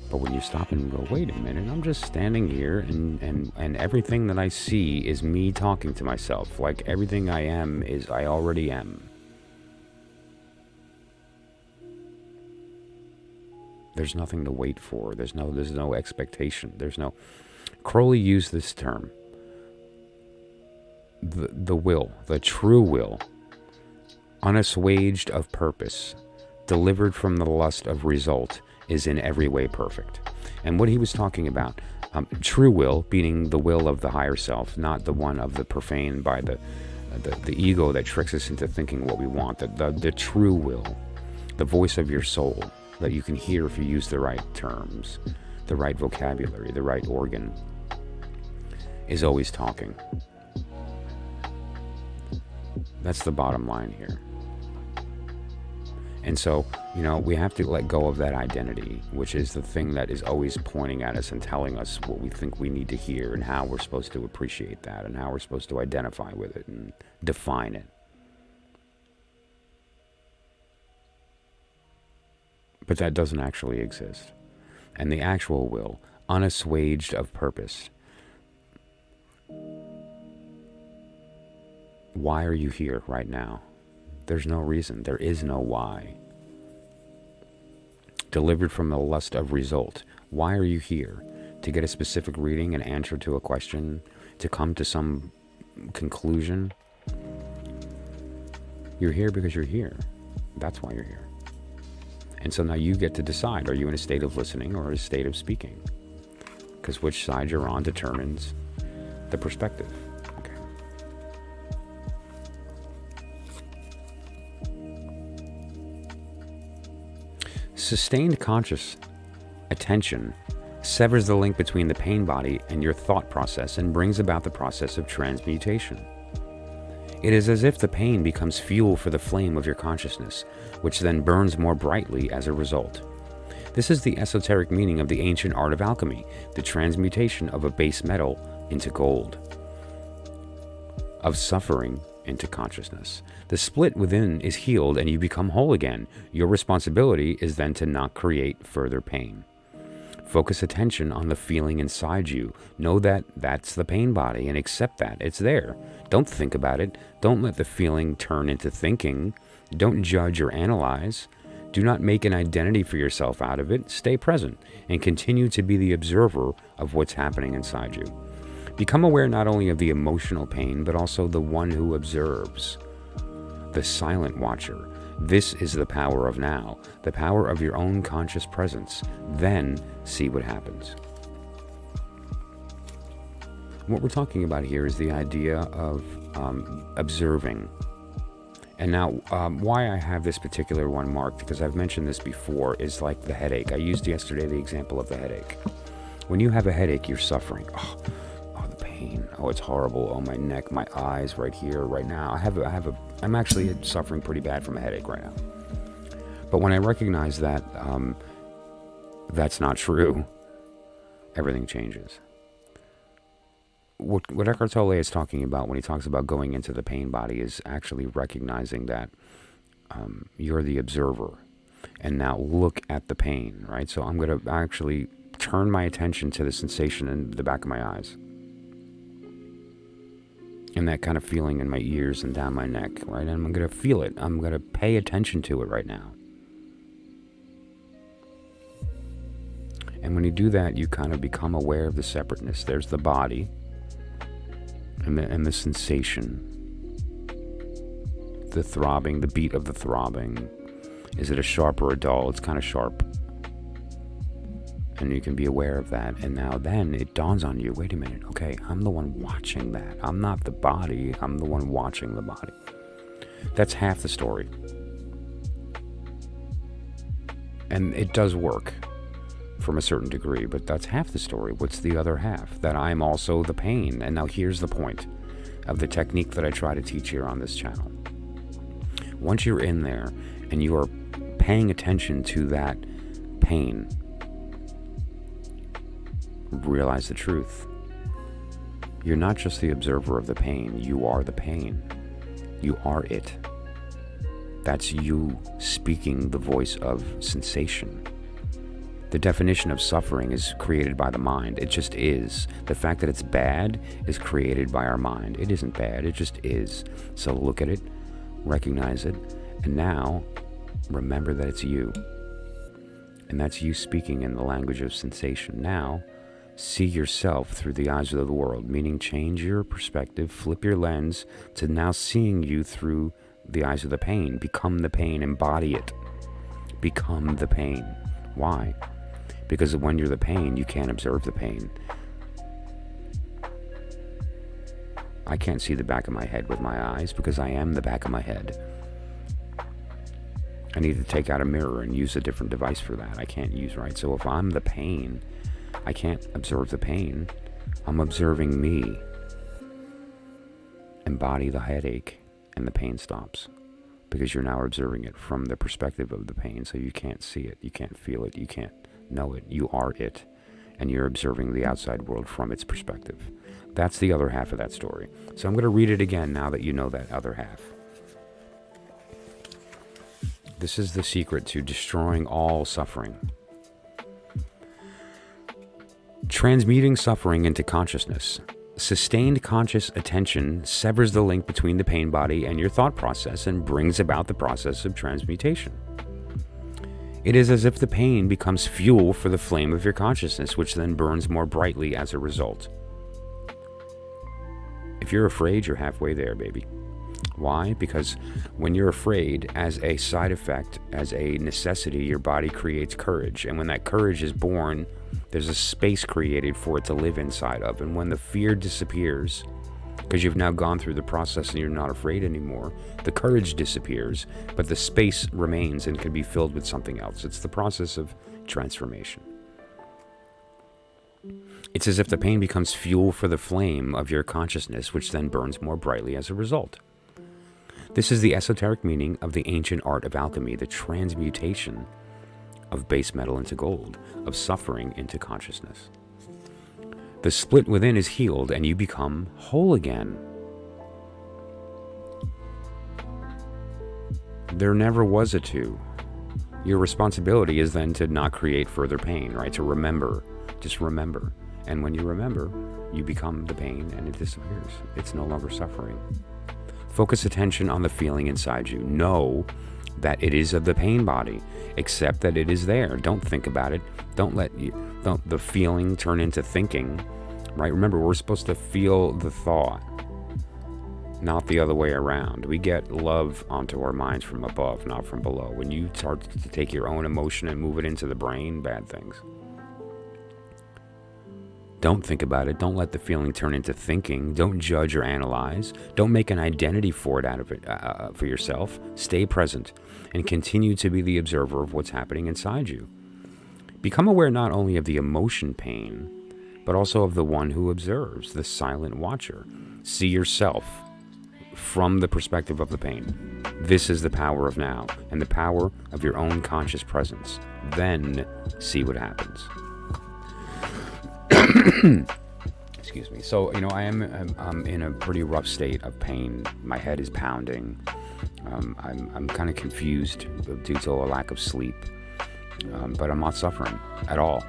But when you stop and go, wait a minute, I'm just standing here, and everything that I see is me talking to myself. Like everything I am is I already am. There's nothing to wait for. There's no expectation. Crowley used this term. The will, the true will, unassuaged of purpose, delivered from the lust of result, is in every way perfect. And what he was talking about, true will, being the will of the higher self, not the one of the profane by the ego that tricks us into thinking what we want. The true will, the voice of your soul, that you can hear if you use the right terms, the right vocabulary, the right organ, is always talking. That's the bottom line here. And so, we have to let go of that identity, which is the thing that is always pointing at us and telling us what we think we need to hear and how we're supposed to appreciate that and how we're supposed to identify with it and define it. But that doesn't actually exist. And the actual will, unassuaged of purpose. Why are you here right now? There's no reason. There is no why. Delivered from the lust of result. Why are you here? To get a specific reading, an answer to a question, to come to some conclusion? You're here because you're here. That's why you're here. And so now you get to decide, are you in a state of listening or a state of speaking? Because which side you're on determines the perspective. Okay. Sustained conscious attention severs the link between the pain body and your thought process and brings about the process of transmutation. It is as if the pain becomes fuel for the flame of your consciousness, which then burns more brightly as a result. This is the esoteric meaning of the ancient art of alchemy, the transmutation of a base metal into gold, of suffering into consciousness. The split within is healed and you become whole again. Your responsibility is then to not create further pain. Focus attention on the feeling inside you. Know that that's the pain body and accept that. It's there. Don't think about it. Don't let the feeling turn into thinking. Don't judge or analyze. Do not make an identity for yourself out of it. Stay present and continue to be the observer of what's happening inside you. Become aware not only of the emotional pain, but also the one who observes, the silent watcher. This is the power of now, the power of your own conscious presence. Then see what happens. What we're talking about here is the idea of observing. And now, why I have this particular one marked, because I've mentioned this before, is like the headache. I used yesterday the example of the headache. When you have a headache, you're suffering. Oh, the pain. Oh, it's horrible. Oh, my neck, my eyes, right here, right now. I'm actually suffering pretty bad from a headache right now. But when I recognize that that's not true, everything changes. What Eckhart Tolle is talking about when he talks about going into the pain body is actually recognizing that you're the observer. And now look at the pain, right? So I'm going to actually turn my attention to the sensation in the back of my eyes. And that kind of feeling in my ears and down my neck, right? And I'm going to feel it. I'm going to pay attention to it right now. And when you do that, you kind of become aware of the separateness. There's the body. And the sensation, the throbbing, the beat of the throbbing. Is it a sharp or a dull? It's kind of sharp. And you can be aware of that. And now then it dawns on you, wait a minute, okay, I'm the one watching that. I'm not the body, I'm the one watching the body. That's half the story. And it does work from a certain degree, but that's half the story. What's the other half? That I'm also the pain. And now here's the point of the technique that I try to teach here on this channel. Once you're in there and you are paying attention to that pain, realize the truth. You're not just the observer of the pain, you are the pain. You are it. That's you speaking the voice of sensation. The definition of suffering is created by the mind. It just is. The fact that it's bad is created by our mind. It isn't bad, it just is. So look at it, recognize it, and now remember that it's you. And that's you speaking in the language of sensation. Now, see yourself through the eyes of the world, meaning change your perspective, flip your lens to now seeing you through the eyes of the pain. Become the pain, embody it. Become the pain. Why? Because when you're the pain, you can't observe the pain. I can't see the back of my head with my eyes because I am the back of my head. I need to take out a mirror and use a different device for that. I can't use, right? So if I'm the pain, I can't observe the pain. I'm observing me. Embody the headache and the pain stops. Because you're now observing it from the perspective of the pain, so you can't see it, you can't feel it, you can't know it. You are it, and you're observing the outside world from its perspective. That's the other half of that story. So I'm going to read it again now that you know that other half. This is the secret to destroying all suffering. Transmuting suffering into consciousness. Sustained conscious attention severs the link between the pain body and your thought process and brings about the process of transmutation. It is as if the pain becomes fuel for the flame of your consciousness, which then burns more brightly as a result. If you're afraid, you're halfway there, baby. Why? Because when you're afraid, as a side effect, as a necessity, your body creates courage. And when that courage is born, there's a space created for it to live inside of. And when the fear disappears, because you've now gone through the process and you're not afraid anymore, the courage disappears, but the space remains and can be filled with something else. It's the process of transformation. It's as if the pain becomes fuel for the flame of your consciousness, which then burns more brightly as a result. This is the esoteric meaning of the ancient art of alchemy, the transmutation of base metal into gold, of suffering into consciousness. The split within is healed and you become whole again. There never was a two. Your responsibility is then to not create further pain, right? To remember, just remember. And when you remember, you become the pain and it disappears. It's no longer suffering. Focus attention on the feeling inside you. Know that it is of the pain body. Accept that it is there. Don't think about it. Don't the feeling turn into thinking, right? Remember, we're supposed to feel the thought, not the other way around. We get love onto our minds from above, not from below. When you start to take your own emotion and move it into the brain, bad things. Don't think about it. Don't let the feeling turn into thinking. Don't judge or analyze. Don't make an identity for it out of it for yourself. Stay present and continue to be the observer of what's happening inside you. Become aware not only of the emotion pain, but also of the one who observes, the silent watcher. See yourself from the perspective of the pain. This is the power of now and the power of your own conscious presence. Then see what happens. Excuse me. So, I'm in a pretty rough state of pain. My head is pounding. I'm kind of confused due to a lack of sleep. But I'm not suffering at all.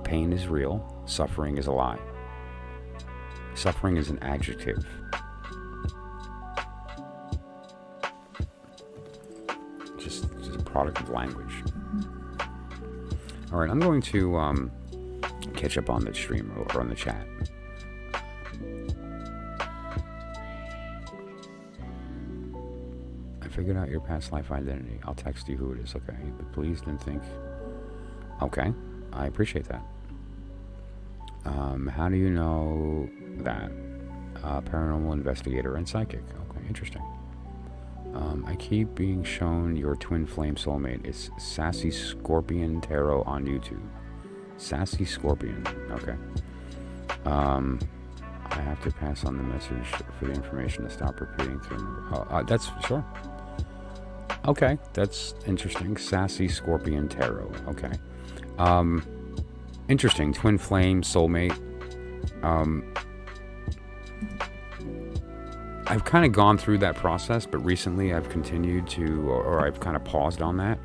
Pain is real. Suffering is a lie. Suffering is an adjective. Just a product of language. All right, I'm going to catch up on the stream or on the chat. I figured out your past life identity. I'll text you who it is, okay? But please don't think... Okay, I appreciate that. How do you know that? Paranormal investigator and psychic. Okay, interesting. I keep being shown your twin flame soulmate. It's Sassy Scorpion Tarot on YouTube. Sassy Scorpion. Okay. I have to pass on the message for the information to stop repeating through. That's sure. Okay, that's interesting. Sassy Scorpion Tarot. Okay. Interesting. Twin flame soulmate. I've kind of gone through that process, but recently I've continued to, or I've kind of paused on that,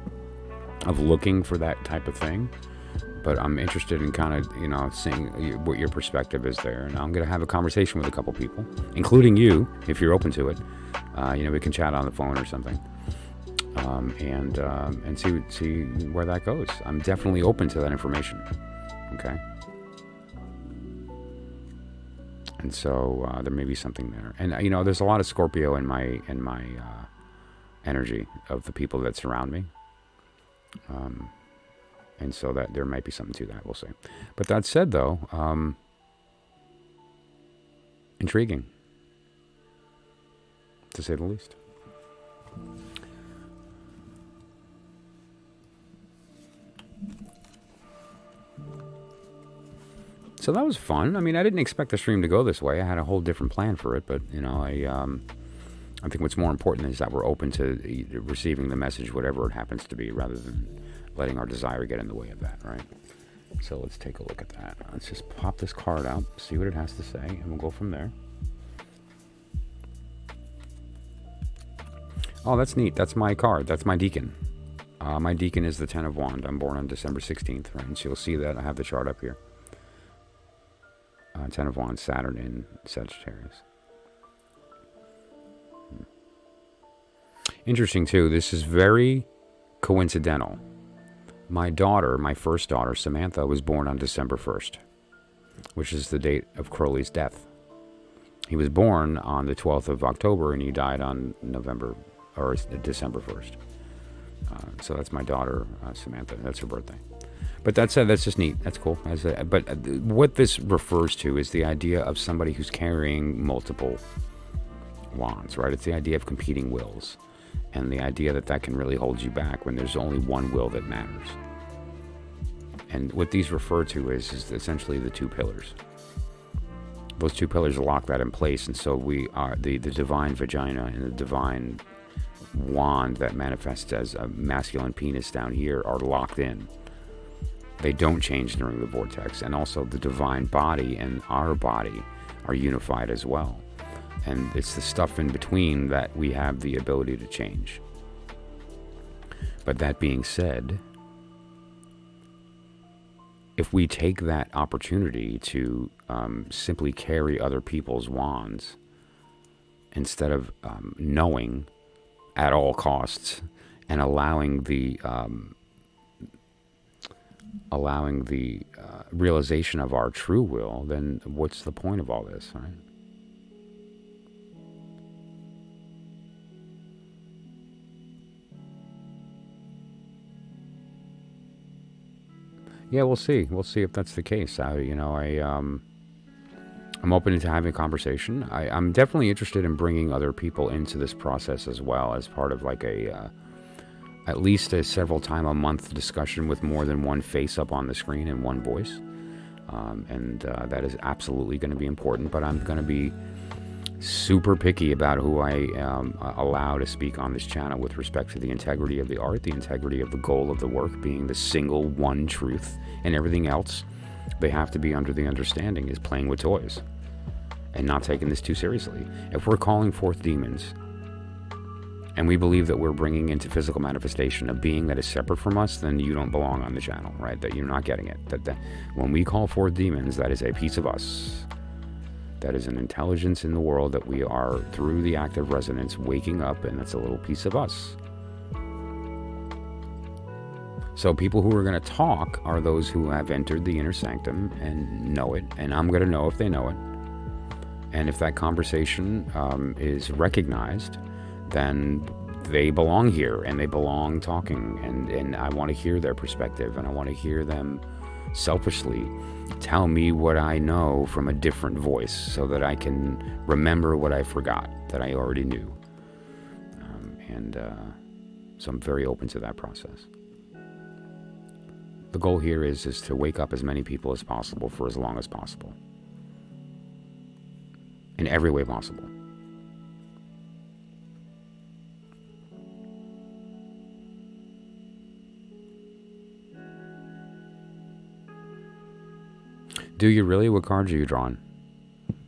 of looking for that type of thing. But I'm interested in kind of, seeing what your perspective is there. And I'm going to have a conversation with a couple people, including you, if you're open to it. We can chat on the phone or something. And see where that goes. I'm definitely open to that information. Okay. And so there may be something there. And there's a lot of Scorpio in my energy of the people that surround me. And so that there might be something to that. We'll see. But that said, though, intriguing, to say the least. So that was fun. I mean, I didn't expect the stream to go this way. I had a whole different plan for it, but I think what's more important is that we're open to receiving the message, whatever it happens to be, rather than letting our desire get in the way of that, right? So let's take a look at that. Let's just pop this card out, see what it has to say, and we'll go from there. Oh, that's neat. That's my card. That's my deacon. My deacon is the 10 of Wands. I'm born on December 16th, right? And so you'll see that I have the chart up here. 10 of Wands, Saturn in Sagittarius. Interesting, too. This is very coincidental. My daughter, my first daughter, Samantha, was born on December 1st, which is the date of Crowley's death. He was born on the 12th of October, and he died on December 1st. So that's my daughter, Samantha. That's her birthday. But that's just neat. That's cool. But what this refers to is the idea of somebody who's carrying multiple wands, right? It's the idea of competing wills, and the idea that can really hold you back when there's only one will that matters. And what these refer to is essentially the two pillars. Those two pillars lock that in place, and so we are the divine vagina and the divine wand that manifests as a masculine penis down here are locked in. They don't change during the vortex. And also the divine body and our body are unified as well. And it's the stuff in between that we have the ability to change. But that being said, if we take that opportunity to simply carry other people's wands instead of knowing at all costs and allowing the realization of our true will, then what's the point of all this, right? Yeah, we'll see. We'll see if that's the case. I'm open to having a conversation. I'm definitely interested in bringing other people into this process as well, as part of like at least a several time a month discussion with more than one face up on the screen and one voice. And that is absolutely going to be important, but I'm going to be super picky about who I allow to speak on this channel with respect to the integrity of the art, the integrity of the goal of the work being the single one truth, and everything else they have to be under the understanding is playing with toys and not taking this too seriously. If we're calling forth demons and we believe that we're bringing into physical manifestation a being that is separate from us, then you don't belong on the channel, right? That you're not getting it. That when we call forth demons, that is a piece of us. That is an intelligence in the world that we are, through the act of resonance, waking up, and that's a little piece of us. So people who are going to talk are those who have entered the inner sanctum and know it, and I'm going to know if they know it. And if that conversation is recognized, then they belong here, and they belong talking, and I want to hear their perspective, and I want to hear them selfishly tell me what I know from a different voice so that I can remember what I forgot that I already knew. So I'm very open to that process. The goal here is to wake up as many people as possible for as long as possible. In every way possible. Do you really? What cards are you drawing?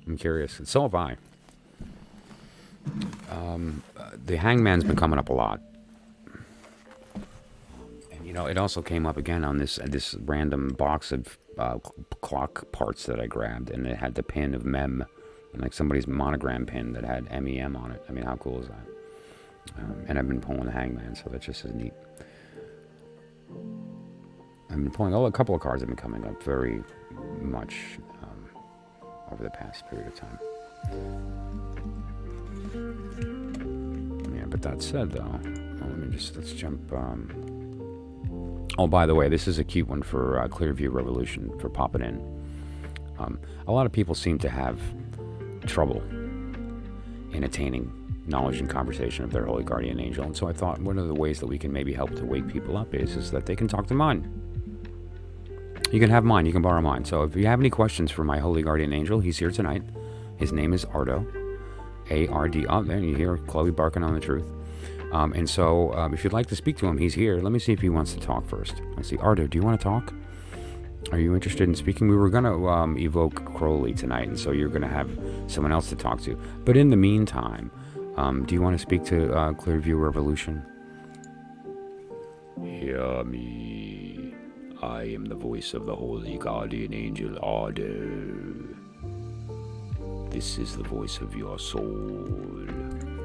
I'm curious. And so have I. The Hangman's been coming up a lot. And, it also came up again on this random box of clock parts that I grabbed. And it had the pin of Mem. And like somebody's monogram pin that had MEM on it. I mean, how cool is that? And I've been pulling the Hangman, so that's just as neat. I've been pulling a couple of cards have been coming up very much over the past period of time. Yeah, but that said, though, let's jump. Oh, by the way, this is a cute one for Clearview Revolution for popping in. A lot of people seem to have trouble in attaining knowledge and conversation of their holy guardian angel, and so I thought one of the ways that we can maybe help to wake people up is that they can talk to mine. You can have mine. You can borrow mine. So if you have any questions for my holy guardian angel, he's here tonight. His name is Ardo. A-R-D. Oh, there you hear Chloe barking on the truth. And so if you'd like to speak to him, he's here. Let me see if he wants to talk first. Let's see. Ardo, do you want to talk? Are you interested in speaking? We were going to evoke Crowley tonight, and so you're going to have someone else to talk to. But in the meantime, do you want to speak to Clearview Revolution? Hear me. I am the voice of the holy guardian angel Ardo. This is the voice of your soul.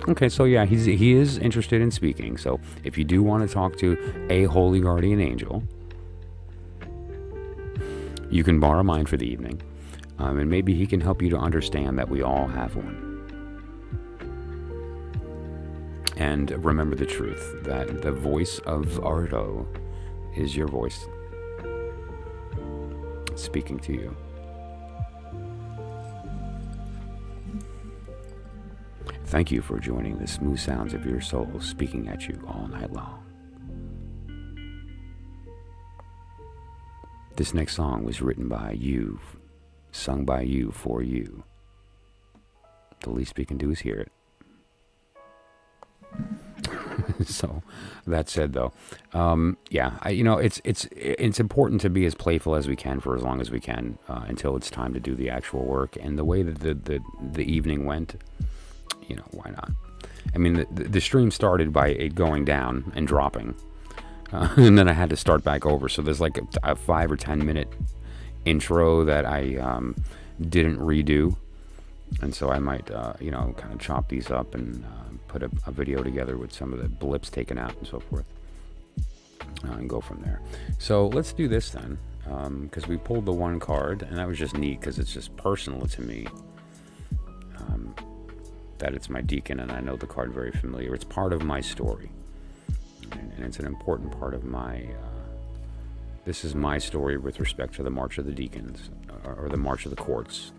Okay, so yeah, he is interested in speaking. So if you do want to talk to a holy guardian angel, you can borrow mine for the evening. And maybe he can help you to understand that we all have one. And remember the truth, that the voice of Ardo is your voice speaking to you. Thank you for joining the smooth sounds of your soul speaking at you all night long. This next song was written by you, sung by you for you. The least we can do is hear it. So that said, though, yeah, it's important to be as playful as we can for as long as we can until it's time to do the actual work. And the way that the evening went, why not? I mean, the stream started by it going down and dropping, And then I had to start back over. So there's like a 5 or 10 minute intro that I didn't redo. And so I might, kind of chop these up and put a video together with some of the blips taken out and so forth. And go from there. So let's do this then. Because we pulled the one card, and that was just neat because it's just personal to me. That it's my deacon, and I know the card very familiar. It's part of my story. And it's an important part of my... this is my story with respect to the March of the Deacons, or the March of the Courts,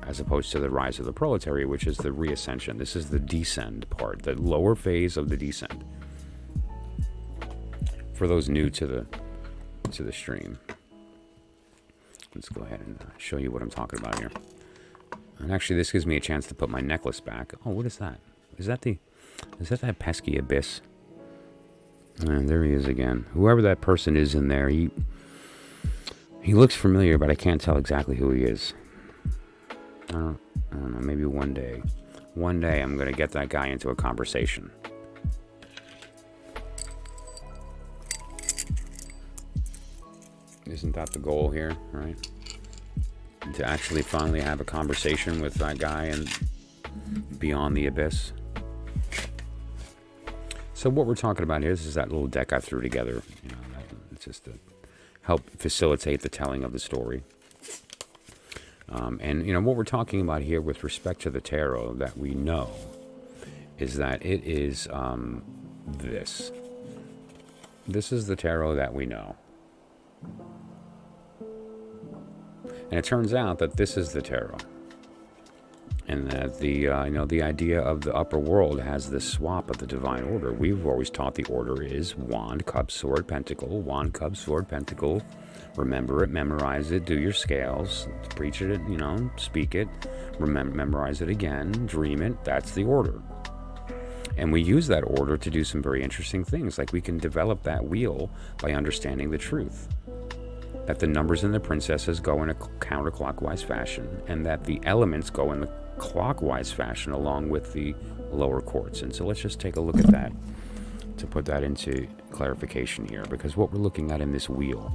as opposed to the Rise of the Proletariat, which is the reascension. This is the descend part, the lower phase of the descend. For those new to the stream, let's go ahead and show you what I'm talking about here. And actually, this gives me a chance to put my necklace back. Oh, what is that? Is that that pesky abyss? And there he is again. Whoever that person is in there, he looks familiar, but I can't tell exactly who he is. I don't know. Maybe one day I'm gonna get that guy into a conversation. Isn't that the goal here, right? To actually finally have a conversation with that guy and beyond the abyss. So what we're talking about here, this is that little deck I threw together. It's just to help facilitate the telling of the story. And what we're talking about here with respect to the tarot that we know is that it is this. This is the tarot that we know. And it turns out that this is the tarot. And that the idea of the upper world has this swap of the divine order. We've always taught the order is wand, cup, sword, pentacle. Wand, cup, sword, pentacle. Remember it, memorize it, do your scales, preach it, speak it, memorize it again, dream it. That's the order. And we use that order to do some very interesting things. Like we can develop that wheel by understanding the truth. That the numbers in the princesses go in a counterclockwise fashion, and that the elements go in the clockwise fashion along with the lower courts. And so let's just take a look at that to put that into clarification here, because what we're looking at in this wheel,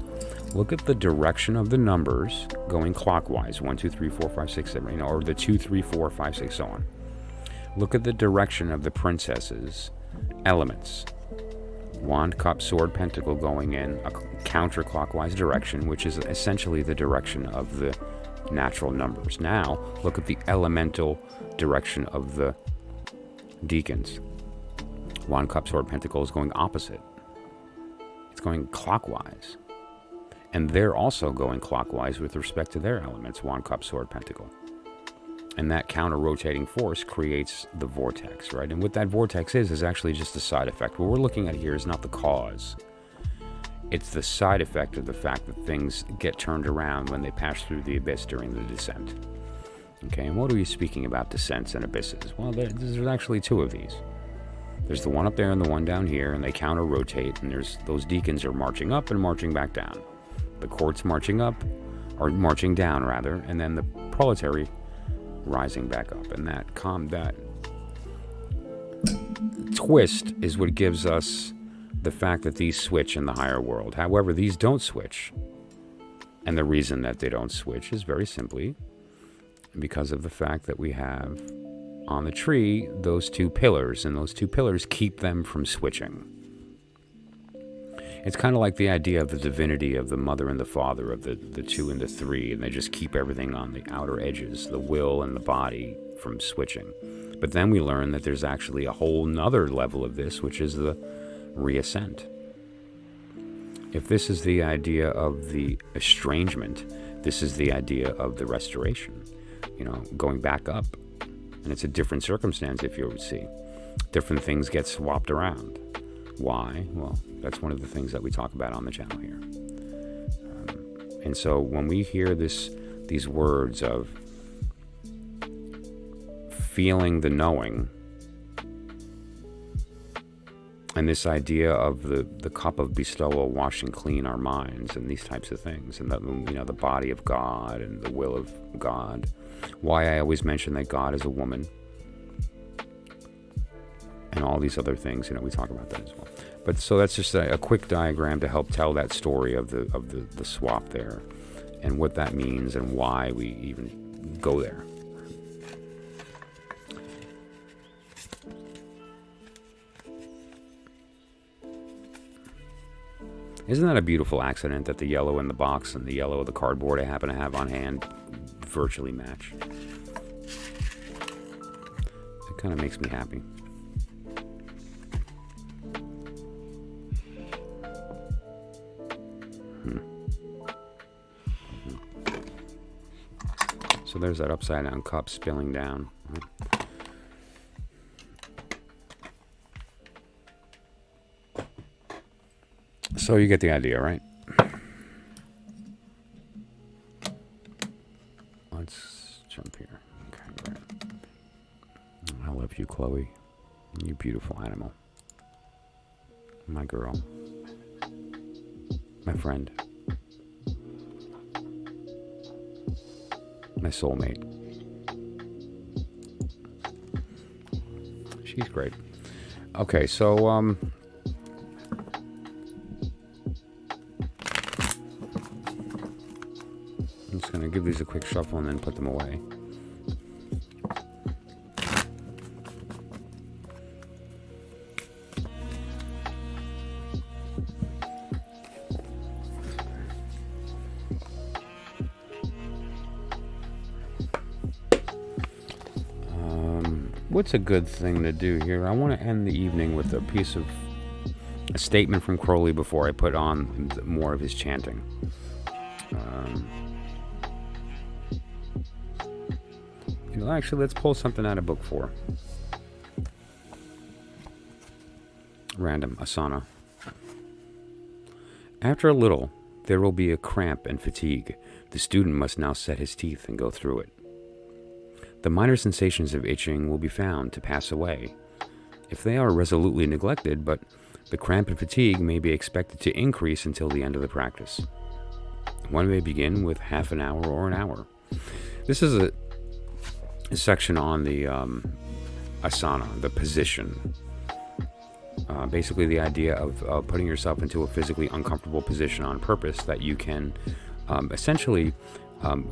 look at the direction of the numbers going clockwise, 1, 2, 3, 4, 5, 6, 7, or the 2, 3, 4, 5, 6, so on. Look at the direction of the princesses' elements. Wand, cup, sword, pentacle going in a counterclockwise direction, which is essentially the direction of the natural numbers. Now, look at the elemental direction of the deacons. Wand, cup, sword, pentacle is going opposite. It's going clockwise. And they're also going clockwise with respect to their elements, wand, cup, sword, pentacle. And that counter-rotating force creates the vortex, right? And what that vortex is actually just a side effect. What we're looking at here is not the cause. It's the side effect of the fact that things get turned around when they pass through the abyss during the descent. Okay, and what are we speaking about descents and abysses? Well, there's actually two of these. There's the one up there and the one down here, and they counter-rotate, and there's those deacons are marching up and marching back down. The court's marching up, or marching down, rather, and then the proletary rising back up. And that twist is what gives us the fact that these switch in the higher world. However, these don't switch. And the reason that they don't switch is very simply because of the fact that we have on the tree those two pillars, and those two pillars keep them from switching. It's kind of like the idea of the divinity of the mother and the father, of the 2 and the 3, and they just keep everything on the outer edges, the will and the body, from switching. But then we learn that there's actually a whole nother level of this, which is the reascent. If this is the idea of the estrangement, this is the idea of the restoration, going back up. And it's a different circumstance, if you would see. Different things get swapped around. Why? Well, that's one of the things that we talk about on the channel here. And so when we hear these words of feeling the knowing, and this idea of the cup of bestowal washing clean our minds, and these types of things, and the body of God and the will of God. Why I always mention that God is a woman, and all these other things, we talk about that as well. But so that's just a quick diagram to help tell that story of the swap there, and what that means and why we even go there. Isn't that a beautiful accident that the yellow in the box and the yellow of the cardboard I happen to have on hand virtually match? It kind of makes me happy. So there's that upside down cup spilling down. So you get the idea, right? Let's jump here. Okay, right. I love you, Chloe. You beautiful animal. My girl. My friend. My soulmate. She's great. Okay, so I'm just gonna give these a quick shuffle and then put them away. What's a good thing to do here? I want to end the evening with a statement from Crowley before I put on more of his chanting. Actually, let's pull something out of book 4. Random, Asana. After a little, there will be a cramp and fatigue. The student must now set his teeth and go through it. The minor sensations of itching will be found to pass away, if they are resolutely neglected, but the cramp and fatigue may be expected to increase until the end of the practice. One may begin with half an hour or an hour. This is a section on the asana, the position. Basically the idea of putting yourself into a physically uncomfortable position on purpose that you can essentially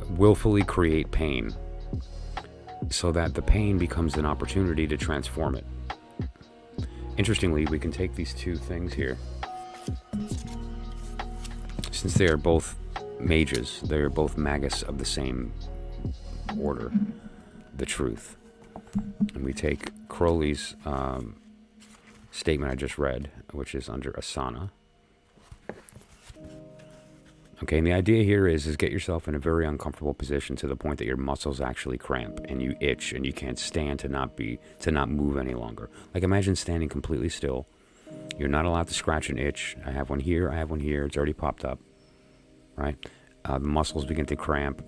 willfully create pain, so that the pain becomes an opportunity to transform it. Interestingly, we can take these two things here. Since they are both mages, they are both magus of the same order, the truth. And we take Crowley's statement I just read, which is under asana. Okay, and the idea here is get yourself in a very uncomfortable position to the point that your muscles actually cramp and you itch and you can't stand to not move any longer. Like, imagine standing completely still. You're not allowed to scratch an itch. I have one here, it's already popped up, right? The muscles begin to cramp.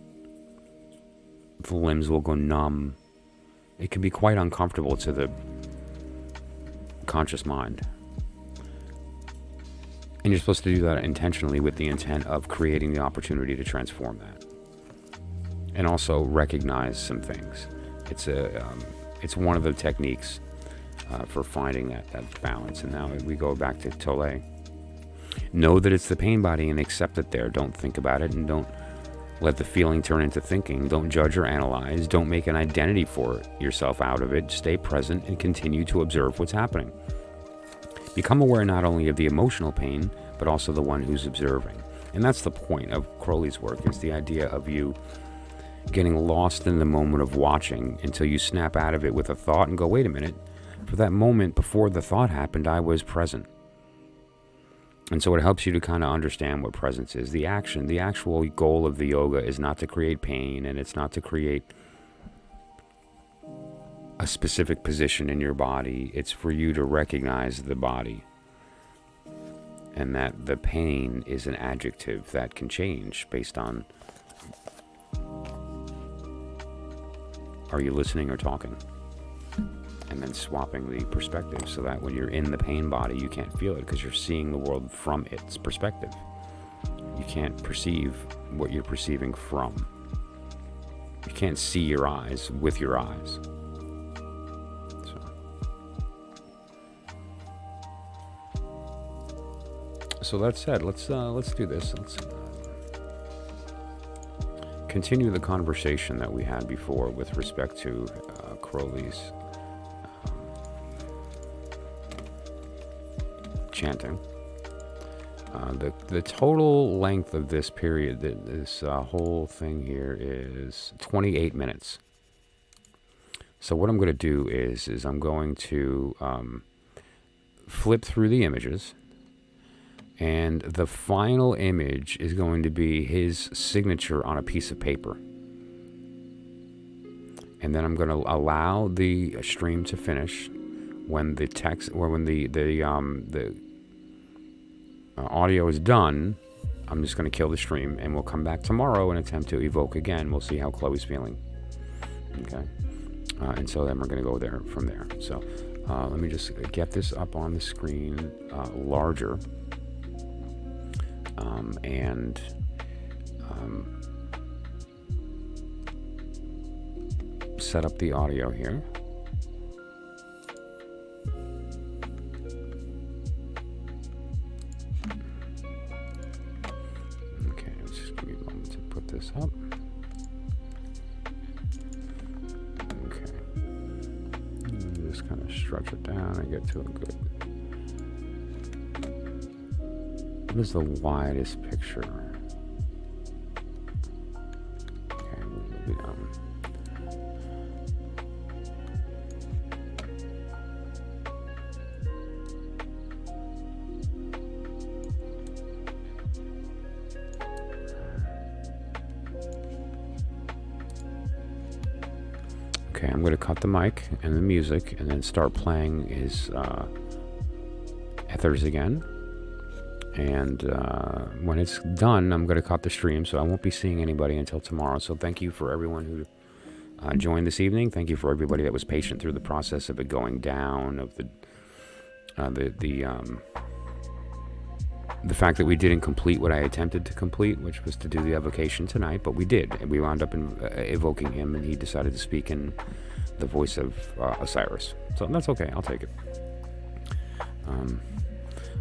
The limbs will go numb. It can be quite uncomfortable to the conscious mind. And you're supposed to do that intentionally with the intent of creating the opportunity to transform that. And also recognize some things. It's one of the techniques for finding that balance. And now we go back to Tole. Know that it's the pain body and accept it there. Don't think about it and don't let the feeling turn into thinking. Don't judge or analyze. Don't make an identity for yourself out of it. Stay present and continue to observe what's happening. Become aware not only of the emotional pain, but also the one who's observing. And that's the point of Crowley's work, is the idea of you getting lost in the moment of watching until you snap out of it with a thought and go, wait a minute, for that moment before the thought happened, I was present. And so it helps you to kind of understand what presence is. The actual goal of the yoga is not to create pain, and it's not to create a specific position in your body. It's for you to recognize the body, and that the pain is an adjective that can change based on, are you listening or talking? And then swapping the perspective so that when you're in the pain body, you can't feel it because you're seeing the world from its perspective. You can't perceive what you're perceiving from. You can't see your eyes with your eyes. So that said, let's do this. Let's continue the conversation that we had before with respect to Crowley's chanting. The total length of this period, this whole thing here, is 28 minutes. So what I'm going to do is I'm going to flip through the images, and the final image is going to be his signature on a piece of paper. And then I'm going to allow the stream to finish. When the text, or when the audio is done, I'm just going to kill the stream, and we'll come back tomorrow and attempt to evoke again. We'll see how Chloe's feeling. Okay. And so then we're going to go there from there. So let me just get this up on the screen larger. And set up the audio here. Okay, just give me a moment to put this up. Okay. Just kind of stretch it down and get to a good. What is the widest picture? Okay, we'll be done. Okay, I'm going to cut the mic and the music and then start playing his ethers again. And when it's done, I'm going to cut the stream, so I won't be seeing anybody until tomorrow. So thank you for everyone who joined this evening. Thank you for everybody that was patient through the process of it going down, of the fact that we didn't complete what I attempted to complete, which was to do the evocation tonight, but we did, and we wound up evoking him, and he decided to speak in the voice of Osiris. So that's okay. I'll take it.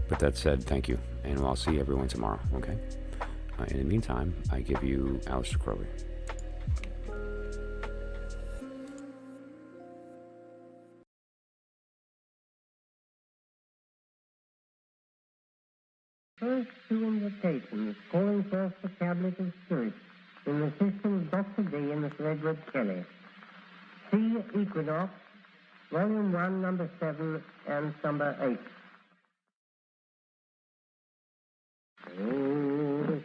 But that said, thank you, and I'll see everyone tomorrow, okay? In the meantime, I give you Aleister Crowley. First two invitations calling forth the cabinet of spirits in the system of Dr. D and Miss Edward Kelly. See Equinox, Volume 1, Number 7 and Number 8.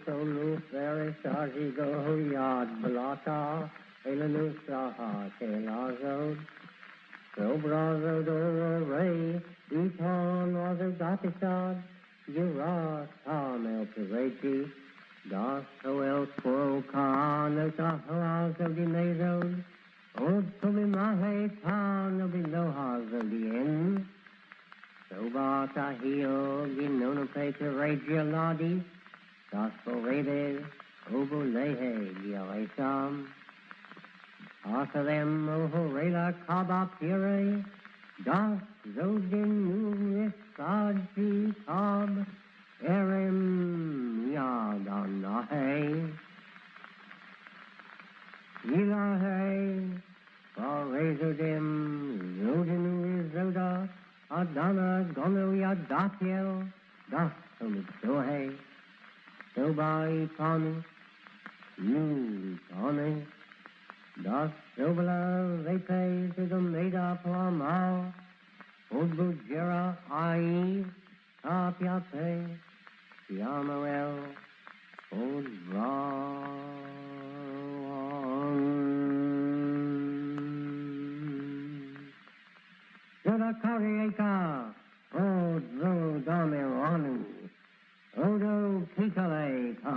Sonu Sari Shaji Go Yad Balata Elanu Saha Kelazod Sobrazo Doro Ray Iton Wazo Gatisad Yura Tamel Pireji Das Hoel Koro Khan Tahazo Di Mazod Od Tobi Mahe Tan Obi Lohaz of the End Sobata Hio Ginono Paper Radio Ladi Gospel Rede Obulehe Gialisam Asalem Ohorela Kaba Pire Das Zodin Saji Tab Erem Yadanahe Ilahe Farezodim Zodin Zoda Adana Gonoya Datiel Das Sohe Sobai Panu Tane Das Sobala Vepe to the Meda Plama Odbujera Ai Apiate Yamael Odra Karieka Odro Dameranu Odo Kikale Ka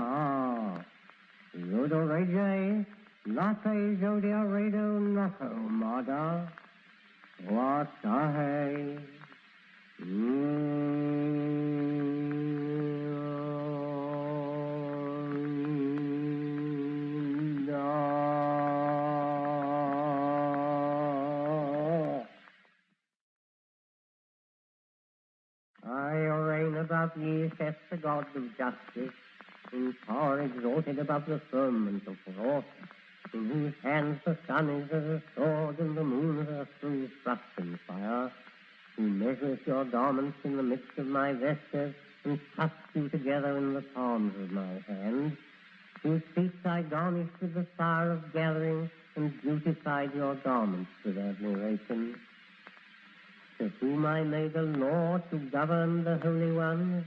Yodo Reje Latte Zodia Redo Nako Mada Watahe ye set the gods of justice, in power exalted above the firmament of wrath, in whose hands the sun is as a sword and the moon as a true thrusting fire, who measures your garments in the midst of my vesture, and cuts you together in the palms of my hand, whose feet I garnished with the fire of gathering, and beautified your garments with admiration, to whom I made a law to govern the holy ones,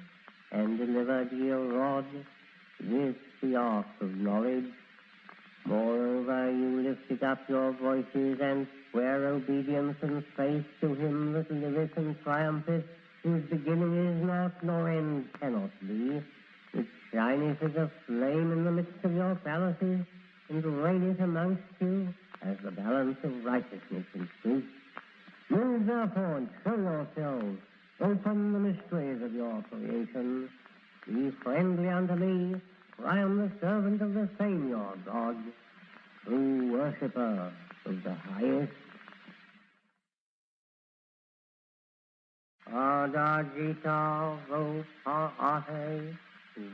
and delivered ye a rod with the ark of knowledge. Moreover, you lifted up your voices, and sware obedience and faith to him that liveth and triumpheth, whose beginning is not, nor end cannot be, which shineth as a flame in the midst of your palaces, and reigneth amongst you as the balance of righteousness and truth. Move therefore and show yourselves, open the mysteries of your creation, be friendly unto me, for I am the servant of the same your God, true worshipper of the highest. Adagita vo pa ate,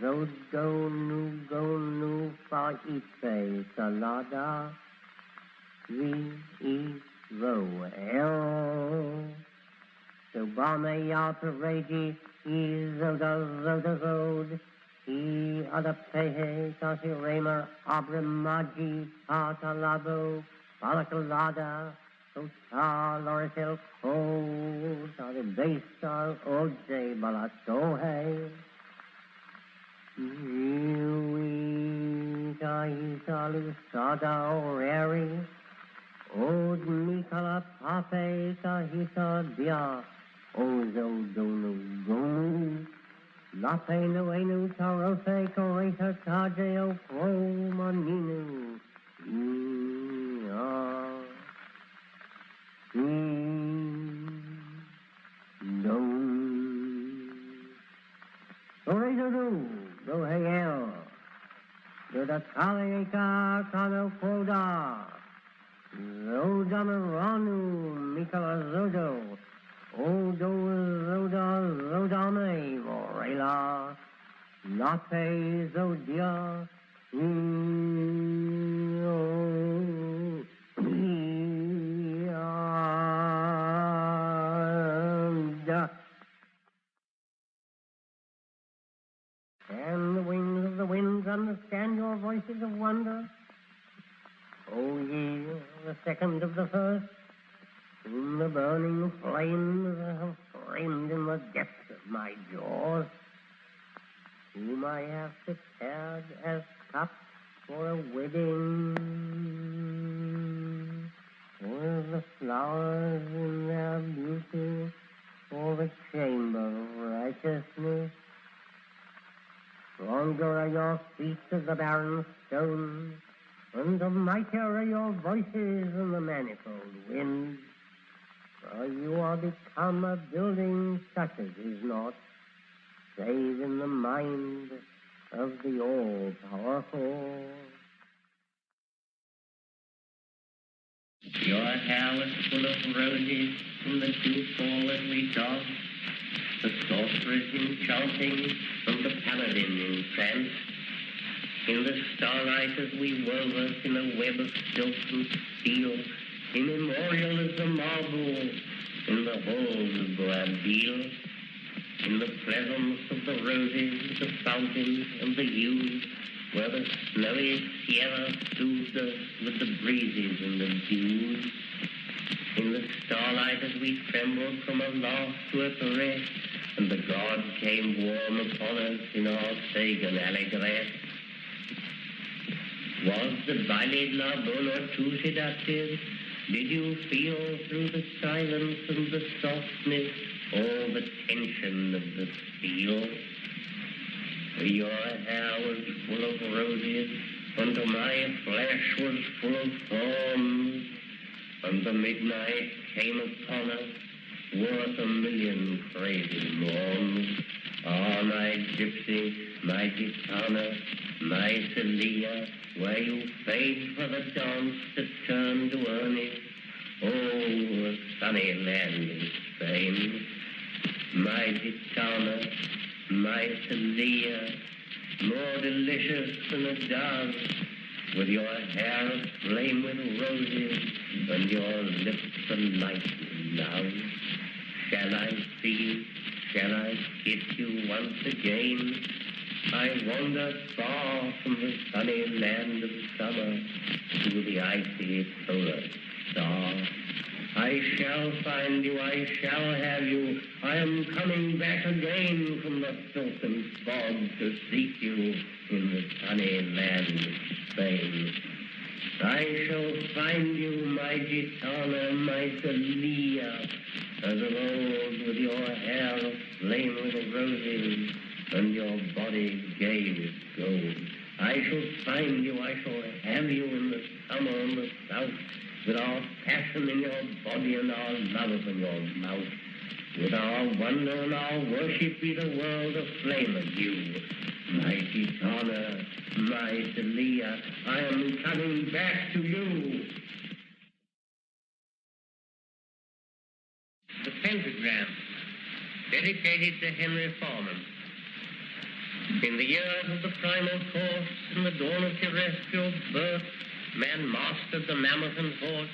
zodo nu fa ite salada, vi ro el. Subame yata regi, zoda zod, adaptehe tasirema abramaji tatalabo, palakalada, Sota loritel ko, taribesa oje balatohe. Isa lusada oreri, od mikala pape kahisa dia, ozo donu gonu, lape nuenu tarofe koreta tajeo pro maninu, do heyel, do da kaleka kano koda, zodamaranu mikala zodo, odo zodame vorela, lape zodia, Can the wings of the winds understand your voices of wonder? O ye, the second of the first, whom the burning flames have framed in the depths of my jaws, whom I have prepared as cups for a wedding, with the flowers in their beauty for the chamber of righteousness. Stronger are your feet as the barren stones, and mightier are your voices than the manifold winds. For you are become a building such as is not, save in the mind of the all-powerful. Your hair was full of roses from the dew-fall as we dog, the sorceress enchanting from the paladin in trance. In the starlight as we wove us in a web of silk and steel, immemorial as the marble in the halls of Boabdil. In the pleasance of the roses, the fountains, and the yews, where the snowy Sierra soothed us with the breezes and the dews. In the starlight as we trembled from a laugh to a caress, and the gods came warm upon us in our pagan allegresse. Was the ballad la bonne or too seductive? Did you feel through the silence and the softness all the tension of the steel? Your hair was full of roses, and my flesh was full of thorns, and the midnight came upon us, worth 1,000,000 crazy mourns. Ah, my gypsy, my gitana, my Celia, where you fade for the dance to turn to earnest. Oh, a sunny land in Spain. My gitana, my Celia, more delicious than a dove, with your hair aflame with roses, and your lips alight with love. Shall I see, shall I kiss you once again? I wander far from the sunny land of summer to the icy polar star. I shall find you, I shall have you. I am coming back again from the filth and fog to seek you in the sunny land of Spain. I shall find you, my gitana, my Celia, as of old, with your hair aflame with roses and your body gay with gold. I shall find you, I shall have you in the summer and the south, with our passion in your body and our love in your mouth. With our wonder and our worship be the world aflame of you. My gitana, my Celia, I am coming back to you. The pentagram, dedicated to Henry Foreman. In the years of the primal course, in the dawn of terrestrial birth, man mastered the mammoth and horse,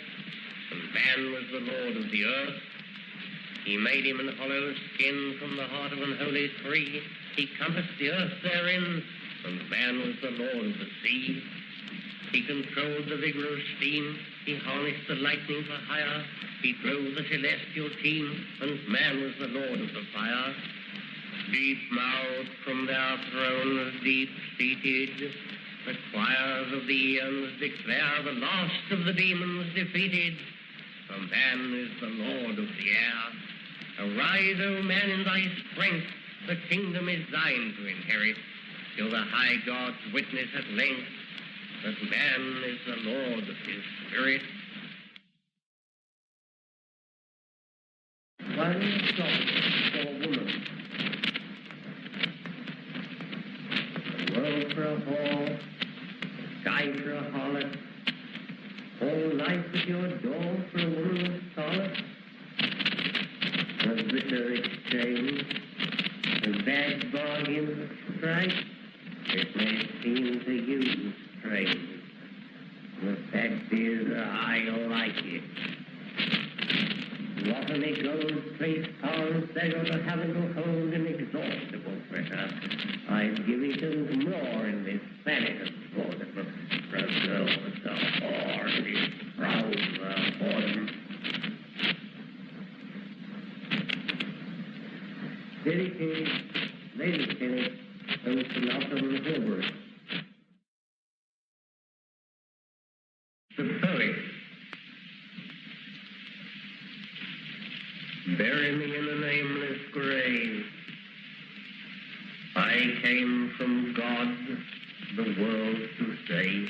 and man was the lord of the earth. He made him an hollow skin from the heart of an holy tree. He compassed the earth therein, and man was the lord of the sea. He controlled the vigor of steam. He harnessed the lightning for hire. He drove the celestial team, and man was the lord of the fire. Deep-mouthed from their thrones, deep-seated, the choirs of the eons declare the last of the demons defeated. For man is the lord of the air. Arise, O man, in thy strength. The kingdom is thine to inherit, till the high gods witness at length that man is the lord of his spirit. One song for a woman. The world for a whore, the sky for a harlot, whole life at your door for a woman of solace. A bitter exchange, a bad bargain of strife, it may seem to you strange. The fact is, I like it. Often it goes, place power and stagger to having to hold inexhaustible pressure. I'd give it and more in this planet of sport for a girl with a whore is proud of her whoredom. Dedicated, Lady Kenneth, and Synopton Hilbert. The poet. Bury me in a nameless grave. I came from God, the world to save.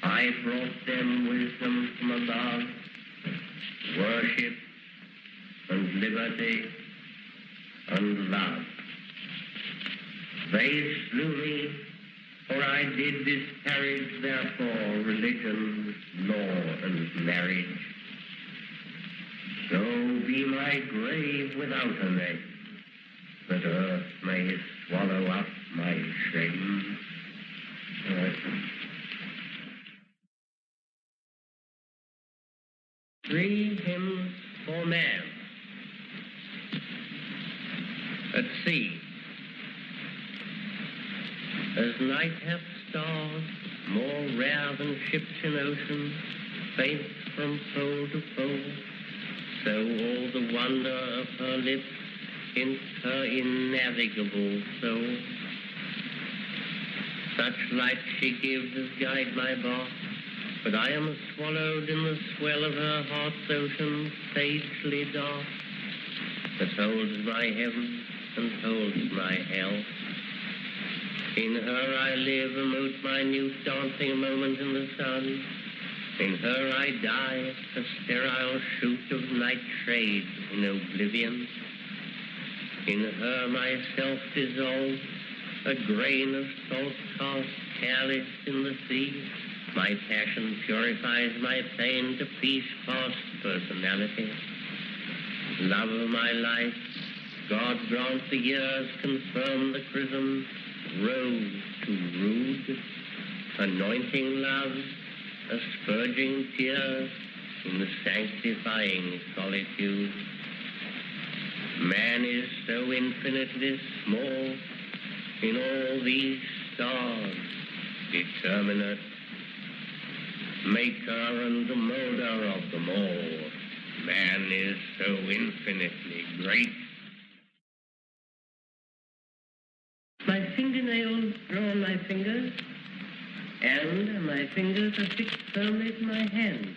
I brought them wisdom from above, worship and liberty and love. They slew me, for I did disparage, therefore, religion, law, and marriage. So be my grave without a name, that earth may swallow up my shame. Three hymns for man. At sea. As night hath stars, more rare than ships in ocean, faint from pole to pole, so all the wonder of her lips hints her innavigable soul. Such light she gives as guide my bark, but I am swallowed in the swell of her heart's ocean, sagely dark, that holds my heaven and holds my hell. In her I live, a mote minute dancing moment in the sun. In her I die, a sterile shoot of night shade in oblivion. In her myself dissolves, a grain of salt cast careless in the sea. My passion purifies my pain to peace past personality. Love of my life, God grant the years confirm the chrism, rose to rude, anointing love, asperging tears in the sanctifying solitude. Man is so infinitely small in all these stars, determinate, maker and molder of them all. Man is so infinitely great. My fingernails grow on my fingers, and my fingers are fixed firmly to my hand.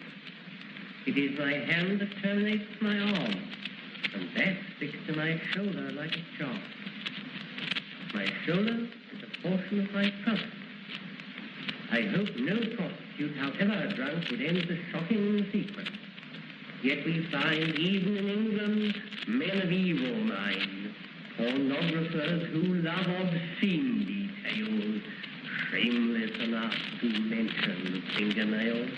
It is my hand that terminates my arm, and that fixed to my shoulder like a charm. My shoulder is a portion of my trust. I hope no prostitute, however drunk, would enter the shocking secret. Yet we find even in England men of evil mind, pornographers who love obscene details, shameless enough to mention fingernails.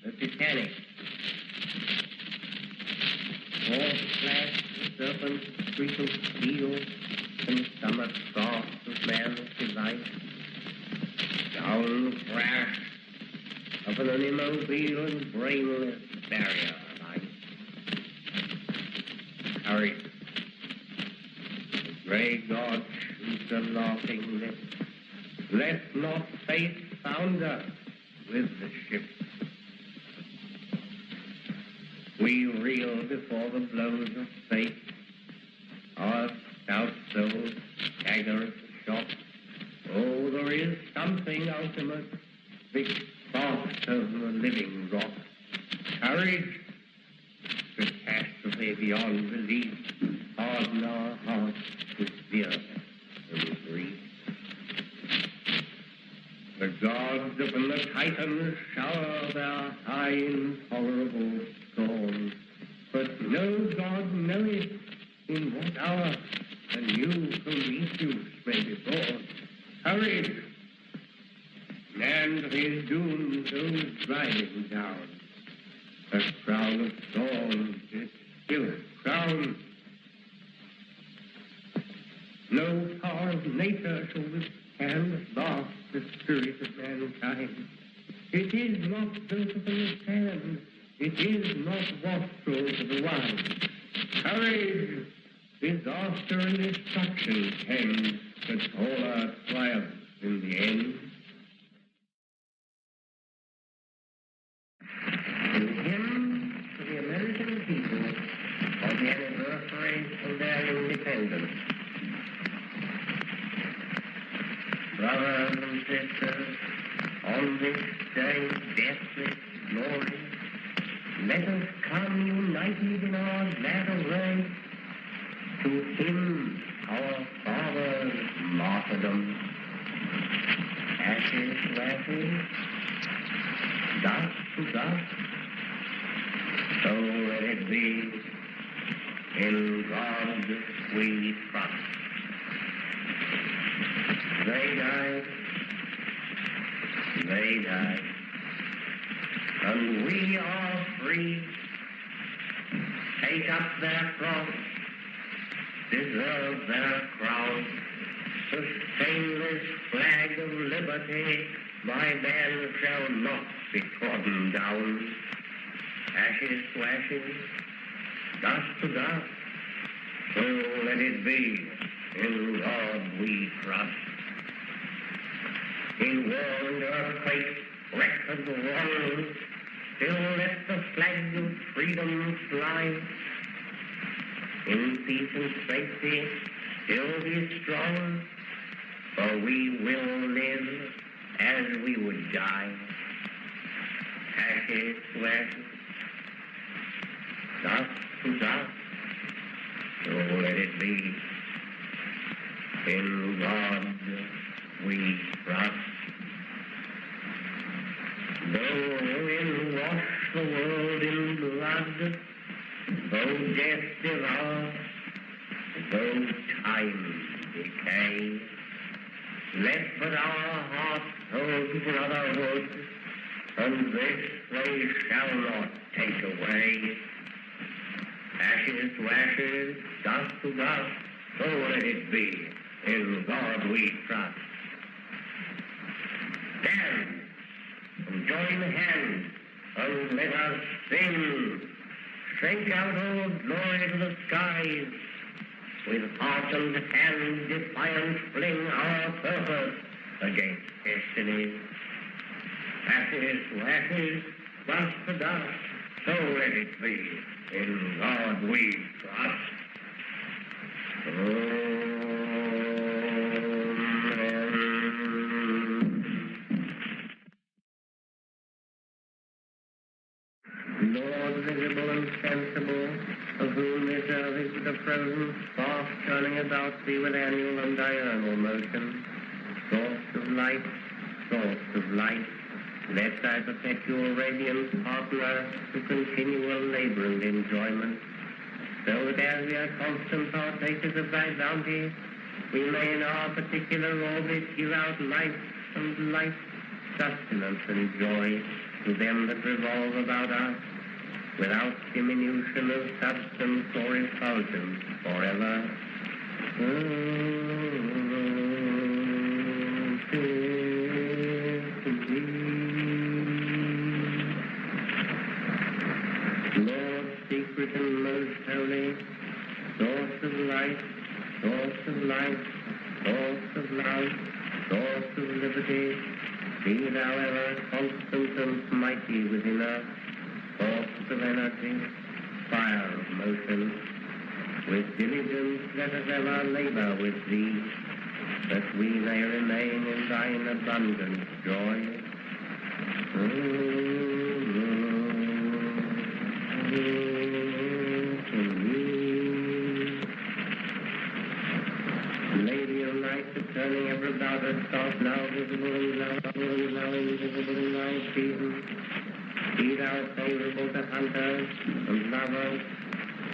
The Titanic. Horse flash, serpent, streak of steel, consummate frost of man's delight. Down the crash of an immobile and brainless barrier light. Courage. The grey god shoots a laughing lip. Let not faith founder with the ship. We reel before the blows of fate. Our stout souls stagger at the shock. Oh, there is something ultimate, fixed fast over the living rock. Courage, catastrophe beyond belief, harden our hearts with fear and grief. The gods upon the Titans shower their high intolerable scorn, but no god knoweth in what hour a new Prometheus may be born. Courage! Man to his doom goes driving down. A crown of thorns is still a crown. No power of nature shall withstand the vast the spirit of mankind. It is not built upon the sand. It is not wastrel to the wild. Courage! Disaster and destruction tend, but all our triumphs in the end. To him, to the American people, on the anniversary of their independence. Brothers and sisters, on this day, deathless glory, let us come united in our glad array to him, our father's martyrdom. Ashes to ashes, dust to dust, so let it be. In God we trust. They died, and we are free. Take up their cross, deserve their crown. The stainless flag of liberty by man shall not be trodden down. Ashes to ashes, dust to dust, so let it be. In God we trust. In war and earthquake, wreck and wrong, still let the flag of freedom fly. In peace and safety, still be strong, for we will live as we would die. Ashes to ashes, dust to dust, so let it be. In God we trust. Though ruin wash the world in blood, though death devour, though time decay, let but our hearts hold brotherhood, and this they shall not take away. Ashes to ashes, dust to dust, so let it be. In God we trust. Stand and join hands and let us sing. Shake out all glory to the skies. With heart and hand defiant fling our purpose against destiny. Ashes to ashes, dust to dust, so let it be. In God we trust. Lord visible and sensible, of whom this earth is but a frozen spark turning about thee with annual and diurnal motion, source of light, let thy perpetual radiance partner to continual labor and enjoyment, so that as we are constant partakers of thy bounty, we may in our particular orbit give out life and light, sustenance and joy to them that revolve about us, without diminution of substance or effulgence forever. Lord, secret and most holy, source of light, source of life, source of love, source of liberty, be thou ever constant and mighty within us, force of energy, fire of motion. With diligence let us ever labor with thee, that we may remain in thine abundant joy. Lady of light, turning ever about us, thought now visible and now invisible in thy season. Be thou favorable to hunters and lovers,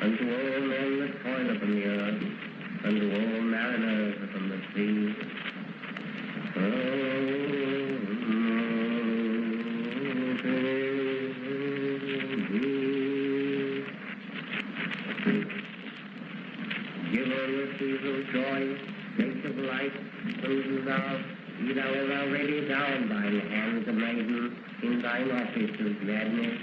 and to all men that toil upon the earth, and to all mariners upon the sea. Give all the seasonal joy, make of light, and love, be thou ever ready down thine hands, a maiden, in thine office of gladness.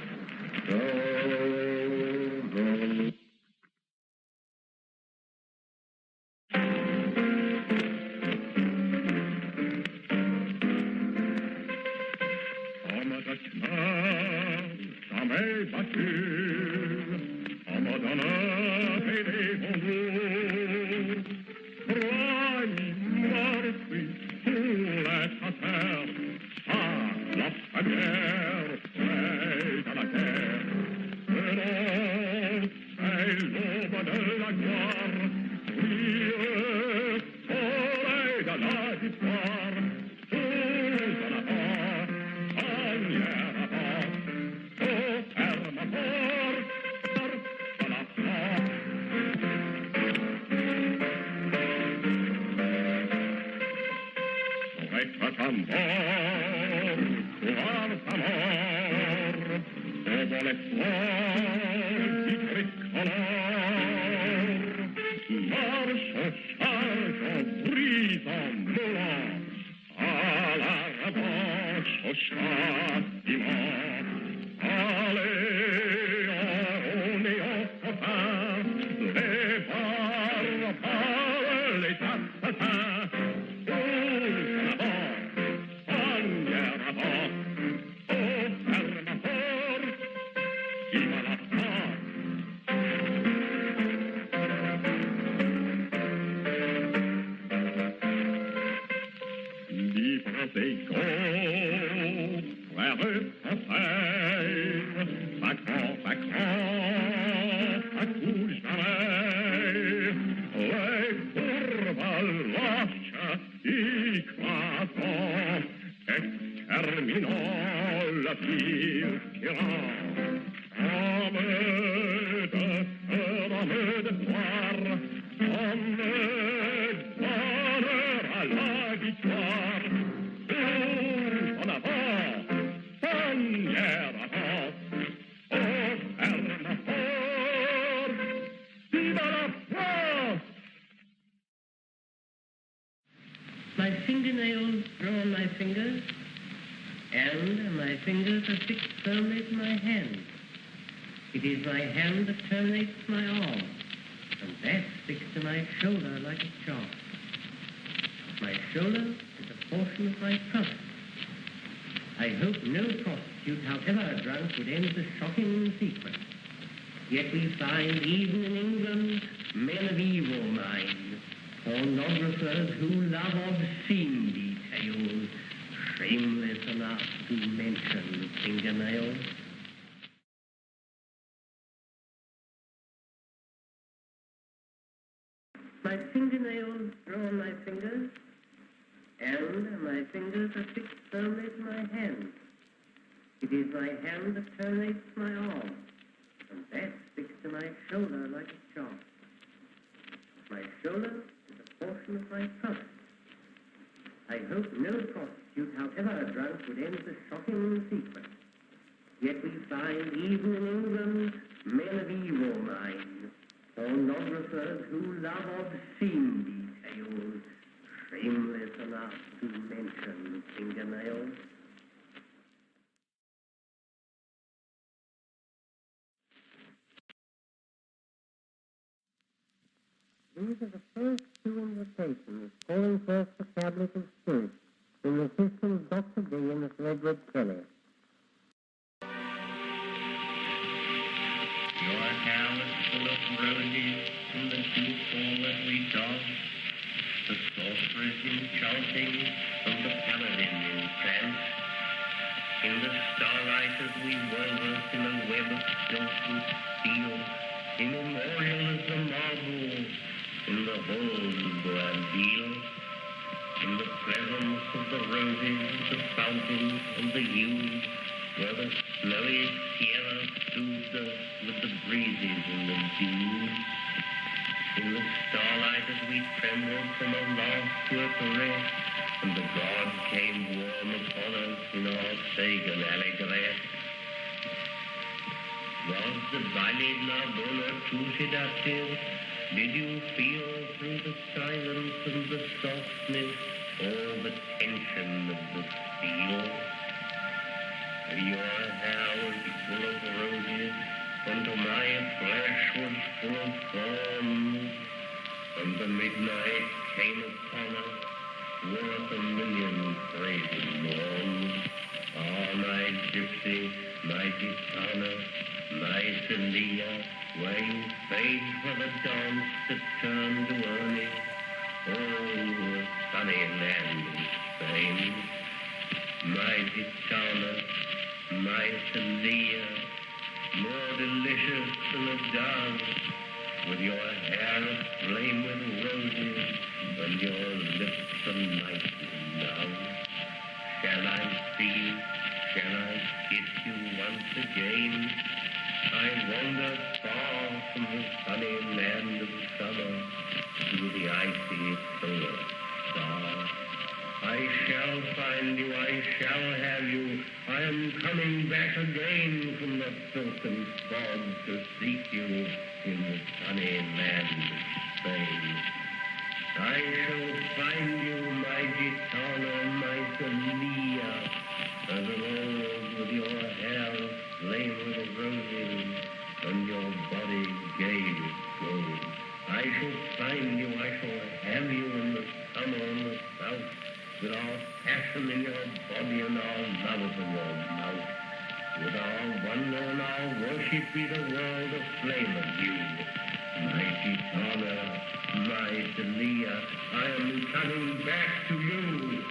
grow on my fingers, and my fingers are fixed firmly to my hand. It is my hand that terminates my arm, and that fixed to my shoulder like a charm. My shoulder is a portion of my trust. I hope no prostitute, however drunk, would end the shocking secret. Yet we find even in England men of evil mind, pornographers who love obscene details, shameless enough to mention fingernails. My fingernails grow on my fingers, and my fingers are fixed firmly to my hand. It is my hand that terminates my arm, and that fixed to my shoulder like a charm. My shoulder is a portion of my trust. I hope no prostitute, however drunk, would end the shocking secret. Yet we find even in England men of evil mind, pornographers who love obscene details, shameless enough to mention fingernails. These are the first two invitations calling forth the cabinet of spirits in the system of Dr. D and Miss Redwood Kelly. Your hair is full of roses from the dew fall that we dog. The sorceress enchanting from the paladin in trance. In the starlight as we wove us in a web of silk and steel, immemorial as the marble in the halls of Bradil. In the presence of the roses, the fountains, and the yews, where the snowy Sierra soothed us with the breezes and the dews. In the starlight as we trembled from a laugh to a caress, and the god came warm upon us in our pagan allegress. Was the valley la bona too seductive? Did you feel through the silence and the softness all the tension of the steel? Your hair was full of roses, until my flesh was full of thorns. And the midnight came upon us, worth a million crazy morns. Ah, my gypsy, my gitana, my Celia, where you fade for the dance that turned to earning. Oh, sunny land of Spain. My gitana, my Celia, more delicious than a dove, with your hair aflame with roses, and your lips alight with love. Shall I see, shall I kiss you once again? I wander far from the sunny land of summer to the icy polar star. I shall find you, I shall have you. I am coming back again from the silken fog to seek you in the sunny land of Spain. I shall find you, my gitana, my Celia, as of old with your hair aflame with roses and your body gay with gold. I shall find you, I shall have you in the summer in the south, with our passion in your body and our love in your mouth. With our wonder and our worship be the world aflame of you. My gitana, my Celia, I am coming back to you.